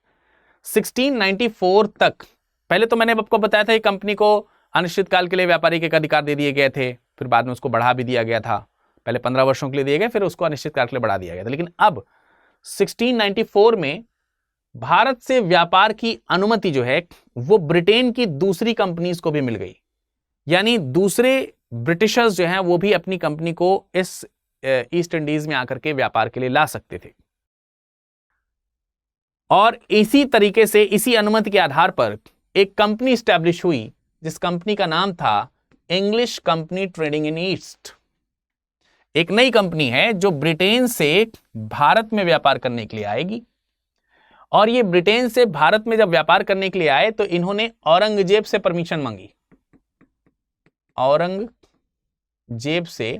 1694 तक, पहले तो मैंने आपको बताया था, कंपनी को अनिश्चित काल के लिए व्यापारी के अधिकार दे दिए गए थे, फिर बाद में उसको बढ़ा भी दिया गया था। पहले 15 वर्षों के लिए दिए गए, फिर उसको अनिश्चित काल के लिए बढ़ा दिया गया था। लेकिन अब 1694 में भारत से व्यापार की अनुमति जो है वो ब्रिटेन की दूसरी कंपनीज को भी मिल गई, यानी दूसरे ब्रिटिशर्स जो हैं वो भी अपनी कंपनी को इस ईस्ट इंडीज में आकर के व्यापार के लिए ला सकते थे। और इसी तरीके से इसी अनुमति के आधार पर एक कंपनी स्टैब्लिश हुई जिस कंपनी का नाम था इंग्लिश कंपनी ट्रेडिंग इन ईस्ट। एक नई कंपनी है जो ब्रिटेन से भारत में व्यापार करने के लिए आएगी, और ये ब्रिटेन से भारत में जब व्यापार करने के लिए आए तो इन्होंने औरंगजेब से परमिशन मांगी, औरंगजेब से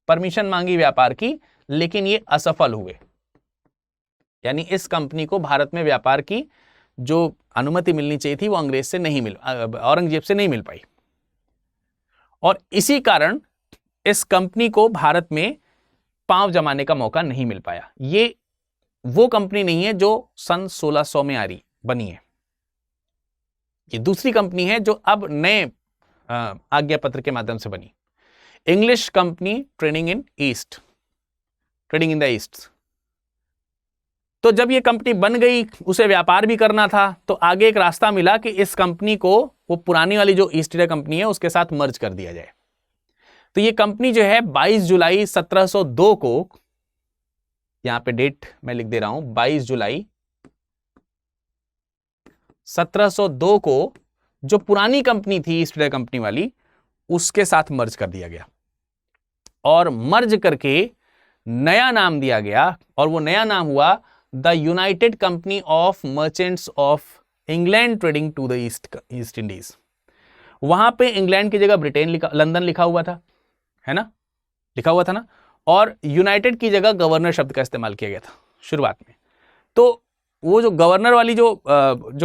परमिशन मांगी व्यापार की, लेकिन ये असफल हुए। यानी इस कंपनी को भारत में व्यापार की जो अनुमति मिलनी चाहिए थी वो अंग्रेज से नहीं औरंगजेब से नहीं मिल पाई, और इसी कारण इस कंपनी को भारत में पांव जमाने का मौका नहीं मिल पाया। ये वो कंपनी नहीं है जो सन 1600 में बनी है, ये दूसरी कंपनी है जो अब नए आज्ञा पत्र के माध्यम से बनी, English company trading in the east. तो जब ये कंपनी बन गई, उसे व्यापार भी करना था, तो आगे एक रास्ता मिला कि इस कंपनी को वो पुरानी वाली जो ईस्ट इंडिया कंपनी है उसके साथ मर्ज कर दिया जाए। तो ये कंपनी जो है 22 जुलाई 1702 को, यहां पे डेट मैं लिख दे रहा हूं, 22 जुलाई 1702 को जो पुरानी कंपनी थी ईस्ट इंडिया कंपनी वाली, उसके साथ मर्ज कर दिया गया, और मर्ज करके नया नाम दिया गया, और वो नया नाम हुआ the United Company of Merchants of England trading to the East Indies. वहां पे इंग्लैंड की जगह लंदन लिखा हुआ था, है ना, लिखा हुआ था ना, और यूनाइटेड की जगह गवर्नर शब्द का इस्तेमाल किया गया था शुरुआत में। तो वो जो गवर्नर वाली जो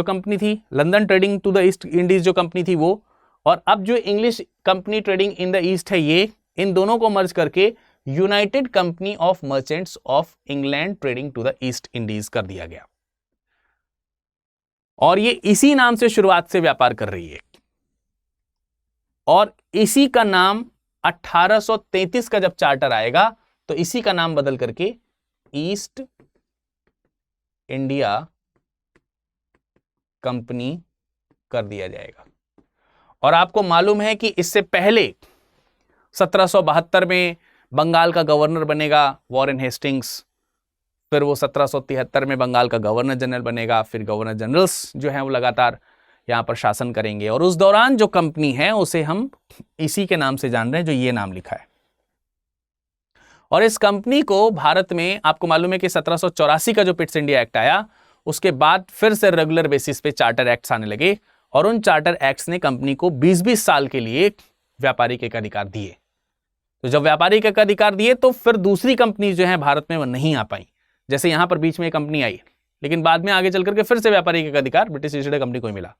कंपनी थी, London trading to the East Indies जो कंपनी थी वो, और अब जो English company trading in the East है ये, इन दोनों को मर्ज करके United Company of Merchants of England trading to the East Indies कर दिया गया, और ये इसी नाम से शुरुआत से व्यापार कर रही है, और इसी का नाम 1833 का जब चार्टर आएगा तो इसी का नाम बदल करके ईस्ट इंडिया कंपनी कर दिया जाएगा। और आपको मालूम है कि इससे पहले 1772 में बंगाल का गवर्नर बनेगा वॉरेन हेस्टिंग्स, फिर वो 1773 में बंगाल का गवर्नर जनरल बनेगा, फिर गवर्नर जनरल्स जो हैं वो लगातार यहां पर शासन करेंगे, और उस दौरान जो कंपनी है उसे हम इसी के नाम से जान रहे हैं जो ये नाम लिखा है। और इस कंपनी को भारत में आपको मालूम है कि 1784 का जो पिट्स इंडिया एक्ट आया, उसके बाद फिर से रेगुलर बेसिस पे चार्टर एक्ट्स आने लगे, और उन चार्टर एक्ट्स ने कंपनी को 20-20 साल के लिए व्यापारिक एकाधिकार दिए। तो जब व्यापारिक एकाधिकार दिए तो फिर दूसरी कंपनी जो है भारत में वो नहीं आ पाई। जैसे यहां पर बीच में एक कंपनी आई, लेकिन बाद में आगे चल करके फिर से व्यापारिक एकाधिकार ब्रिटिश ईस्ट इंडिया कंपनी को ही मिला,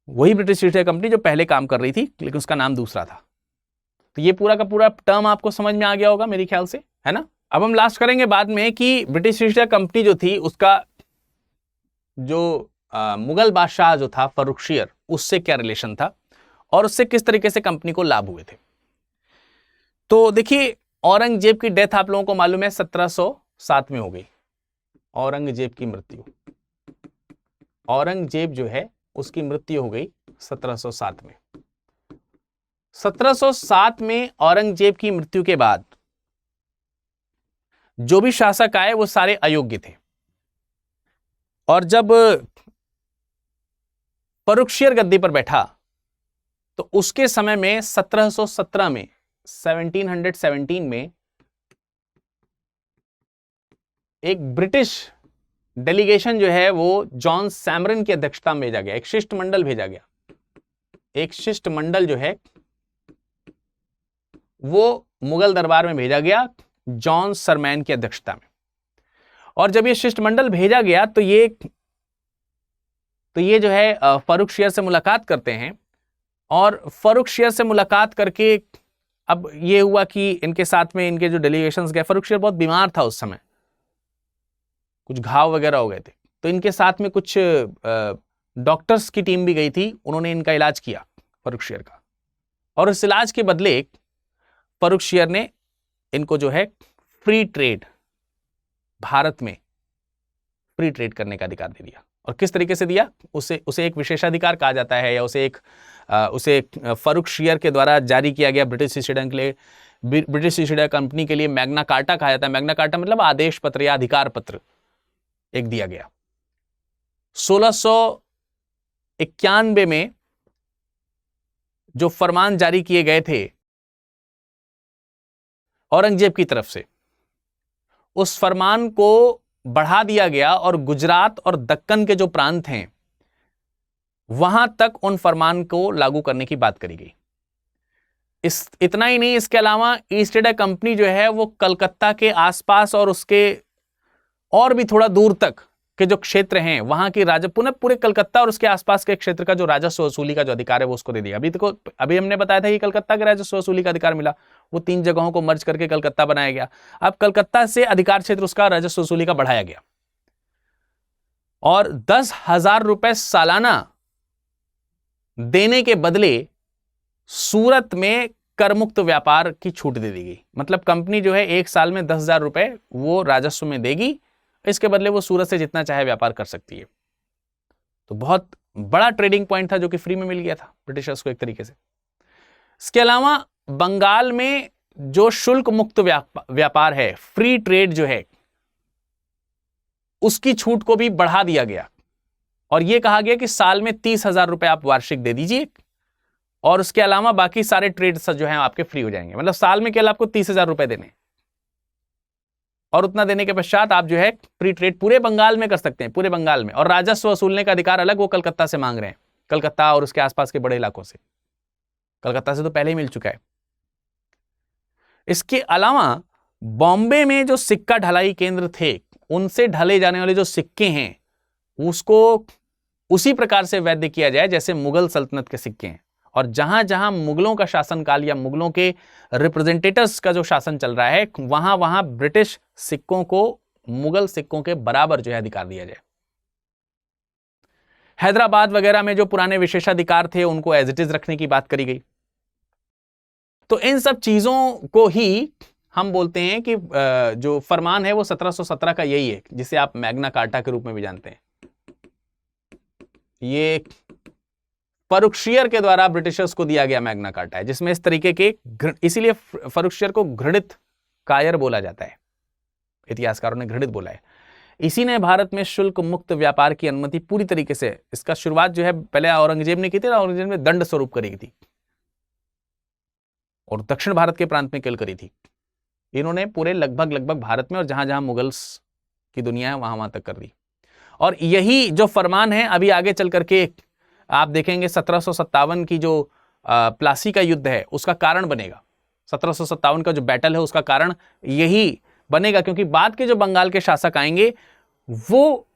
वही ब्रिटिश ईस्ट इंडिया कंपनी जो पहले काम कर रही थी लेकिन उसका नाम दूसरा था। तो ये पूरा का पूरा टर्म आपको समझ में आ गया होगा मेरे ख्याल से, है ना। अब हम लास्ट करेंगे बाद में कि ब्रिटिश ईस्ट इंडिया कंपनी जो थी उसका जो मुगल बादशाह जो था फर्रुखशियर, उससे क्या रिलेशन था और उससे किस तरीके से कंपनी को लाभ हुए थे। तो देखिए, औरंगजेब की डेथ आप लोगों को मालूम है 1707 में हो गई। औरंगजेब की मृत्यु, औरंगजेब जो है उसकी मृत्यु हो गई 1707 में। 1707 में औरंगजेब की मृत्यु के बाद जो भी शासक आए वो सारे अयोग्य थे, और जब फर्रुखशियर गद्दी पर बैठा तो उसके समय में 1717 में 1717 में एक ब्रिटिश डेलीगेशन जो है वो जॉन सैमरन की अध्यक्षता में भेजा गया, एक शिष्टमंडल भेजा गया। एक शिष्टमंडल जो है वो मुगल दरबार में भेजा गया जॉन सरमैन की अध्यक्षता में। और जब ये शिष्टमंडल भेजा गया तो ये जो है फर्रुखशियर से मुलाकात करते हैं, और फर्रुखशियर से मुलाकात करके अब ये हुआ कि इनके साथ में इनके जो डेलीगेशंस गए, फर्रुखशियर बहुत बीमार था उस समय, कुछ घाव वगैरह हो गए थे, तो इनके साथ में कुछ डॉक्टर्स की टीम भी गई थी, उन्होंने इनका इलाज किया फर्रुखशियर का, और इस इलाज के बदले फर्रुखशियर ने इनको जो है फ्री ट्रेड, भारत में फ्री ट्रेड करने का अधिकार दे दिया। और किस तरीके से दिया? उसे एक विशेषाधिकार कहा जाता है, या उसे फरूख शियर के द्वारा जारी किया गया ब्रिटिश ईस्ट इंडिया के लिए, ब्रिटिश ईस्ट इंडिया कंपनी के लिए मैग्ना कार्टा कहा जाता है। मैग्ना कार्टा मतलब आदेश पत्र या अधिकार पत्र एक दिया गया। 1691 में जो फरमान जारी किए गए थे औरंगजेब की तरफ से, उस फरमान को बढ़ा दिया गया और गुजरात और दक्कन के जो प्रांत हैं वहां तक उन फरमान को लागू करने की बात करी गई। इतना ही नहीं, इसके अलावा ईस्ट इंडिया कंपनी जो है वो कलकत्ता के आसपास और उसके और भी थोड़ा दूर तक के जो क्षेत्र हैं वहां की पुनः पूरे कलकत्ता और उसके आसपास के क्षेत्र का जो राजस्व वसूली का जो अधिकार है वो उसको दे दिया। अभी हमने बताया था कि कलकत्ता के राजस्व वसूली का अधिकार मिला, वो 3 जगहों को मर्ज करके कलकत्ता बनाया गया। अब कलकत्ता से अधिकार क्षेत्र उसका राजस्व वसूली का बढ़ाया गया और 10,000 रुपए सालाना देने के बदले सूरत में करमुक्त व्यापार की छूट दे दी गई। मतलब कंपनी जो है 1 साल में 10,000 रुपए वो राजस्व में देगी, इसके बदले वो सूरत से जितना चाहे व्यापार कर सकती है। तो बहुत बड़ा ट्रेडिंग पॉइंट था जो कि फ्री में मिल गया था ब्रिटिशर्स को एक तरीके से। इसके अलावा बंगाल में जो शुल्क मुक्त व्यापार है, फ्री ट्रेड जो है, उसकी छूट को भी बढ़ा दिया गया और यह कहा गया कि साल में 30,000 रुपए आप वार्षिक दे दीजिए और उसके अलावा बाकी सारे ट्रेड जो हैं आपके फ्री हो जाएंगे। मतलब साल में केवल आपको 30,000 रुपए देने और उतना देने के पश्चात आप जो है फ्री ट्रेड पूरे बंगाल में कर सकते हैं, पूरे बंगाल में। और राजस्व वसूलने का अधिकार अलग वो कलकत्ता से मांग रहे हैं, कलकत्ता और उसके आसपास के बड़े इलाकों से। कलकत्ता से तो पहले ही मिल चुका है। इसके अलावा बॉम्बे में जो सिक्का ढलाई केंद्र थे, उनसे ढले जाने वाले जो सिक्के हैं उसको उसी प्रकार से वैध किया जाए जैसे मुगल सल्तनत के सिक्के हैं। और जहां जहां मुगलों का शासनकाल या मुगलों के रिप्रेजेंटेटिव्स का जो शासन चल रहा है, वहां वहां ब्रिटिश सिक्कों को मुगल सिक्कों के बराबर जो है अधिकार दिया जाए। हैदराबाद वगैरह में जो पुराने विशेषाधिकार थे उनको एज इट इज रखने की बात करी गई। तो इन सब चीजों को ही हम बोलते हैं कि जो फरमान है वो 1717 का यही है, जिसे आप मैग्ना कार्टा के रूप में भी जानते हैं। ये फरूख शियर के द्वारा ब्रिटिशर्स को दिया गया मैग्ना कार्टा है, जिसमें इस तरीके के इसीलिए फरूख शियर को घृणित कायर बोला जाता है, इतिहासकारों ने घृणित बोला है। इसी ने भारत में शुल्क मुक्त व्यापार की अनुमति पूरी तरीके से, इसका शुरुआत जो है पहले औरंगजेब ने की थी, औरंगजेब ने दंड स्वरूप करी थी और दक्षिण भारत के प्रांत में केवल करी थी। इन्होंने पूरे लगभग भारत में और जहां जहां मुगल्स की दुनिया है वहां तक कर दी। और यही जो फरमान है अभी आगे चल करके आप देखेंगे 1757 की जो प्लासी का युद्ध है उसका कारण बनेगा। 1757 का जो बैटल है उसका कारण यही बनेगा, क्योंकि बाद के जो बंगाल के शासक आएंगे वो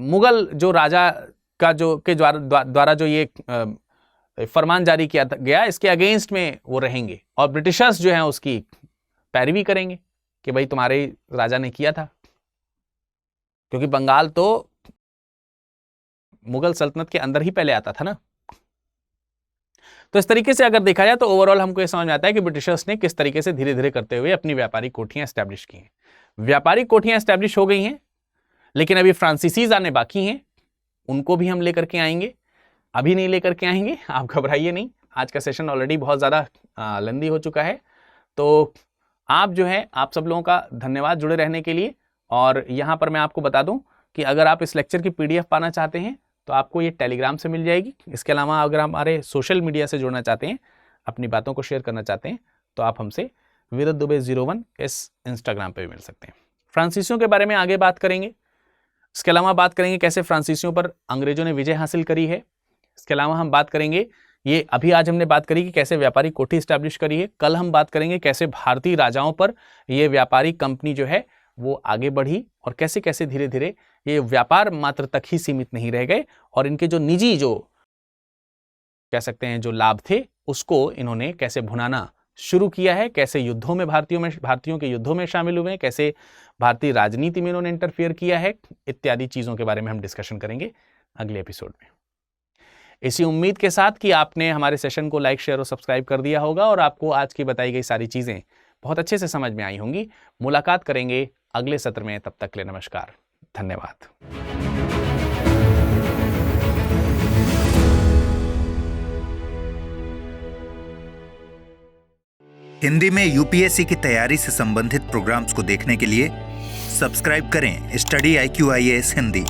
मुगल जो राजा का जो के द्वारा जो ये फरमान जारी किया गया, इसके अगेंस्ट में वो रहेंगे और ब्रिटिशर्स जो हैं उसकी पैरवी करेंगे कि भाई तुम्हारे राजा ने किया था, क्योंकि बंगाल तो मुगल सल्तनत के अंदर ही पहले आता था ना। तो इस तरीके से अगर देखा जाए तो ओवरऑल हमको यह समझ में आता है कि ब्रिटिशर्स ने किस तरीके से धीरे धीरे करते हुए अपनी व्यापारिक कोठियां एस्टैब्लिश की हैं। व्यापारिक कोठियां एस्टैब्लिश हो गई हैं, लेकिन अभी फ्रांसीसीज आने बाकी हैं, उनको भी हम लेकर के आएंगे। अभी नहीं लेकर के आएंगे, आप घबराइए नहीं। आज का सेशन ऑलरेडी बहुत ज़्यादा लंबी हो चुका है। तो आप जो है, आप सब लोगों का धन्यवाद जुड़े रहने के लिए। और यहाँ पर मैं आपको बता दूं कि अगर आप इस लेक्चर की PDF पाना चाहते हैं तो आपको ये टेलीग्राम से मिल जाएगी। इसके अलावा अगर हमारे सोशल मीडिया से जुड़ना चाहते हैं, अपनी बातों को शेयर करना चाहते हैं, तो आप हमसे विरत दुबे 01 इस इंस्टाग्राम पे भी मिल सकते हैं। फ्रांसीसियों के बारे में आगे बात करेंगे। इसके अलावा बात करेंगे कैसे फ्रांसीसियों पर अंग्रेजों ने विजय हासिल करी है। इसके अलावा हम बात करेंगे, ये अभी आज हमने बात करी कि कैसे व्यापारिक कोठी स्टैब्लिश करी है। कल हम बात करेंगे कैसे भारतीय राजाओं पर ये व्यापारिक कंपनी जो है वो आगे बढ़ी और कैसे कैसे धीरे धीरे ये व्यापार मात्र तक ही सीमित नहीं रह गए और इनके जो निजी जो कह सकते हैं जो लाभ थे उसको इन्होंने कैसे भुनाना शुरू किया है, कैसे युद्धों में भारतीयों के युद्धों में शामिल हुए, कैसे भारतीय राजनीति में इन्होंने इंटरफियर किया है, इत्यादि चीजों के बारे में हम डिस्कशन करेंगे अगले एपिसोड में। इसी उम्मीद के साथ कि आपने हमारे सेशन को लाइक, शेयर और सब्सक्राइब कर दिया होगा और आपको आज की बताई गई सारी चीजें बहुत अच्छे से समझ में आई होंगी। मुलाकात करेंगे अगले सत्र में, तब तक के लिए नमस्कार, धन्यवाद। हिंदी में यूपीएससी की तैयारी से संबंधित प्रोग्राम्स को देखने के लिए सब्सक्राइब करें स्टडी IQ IAS हिंदी।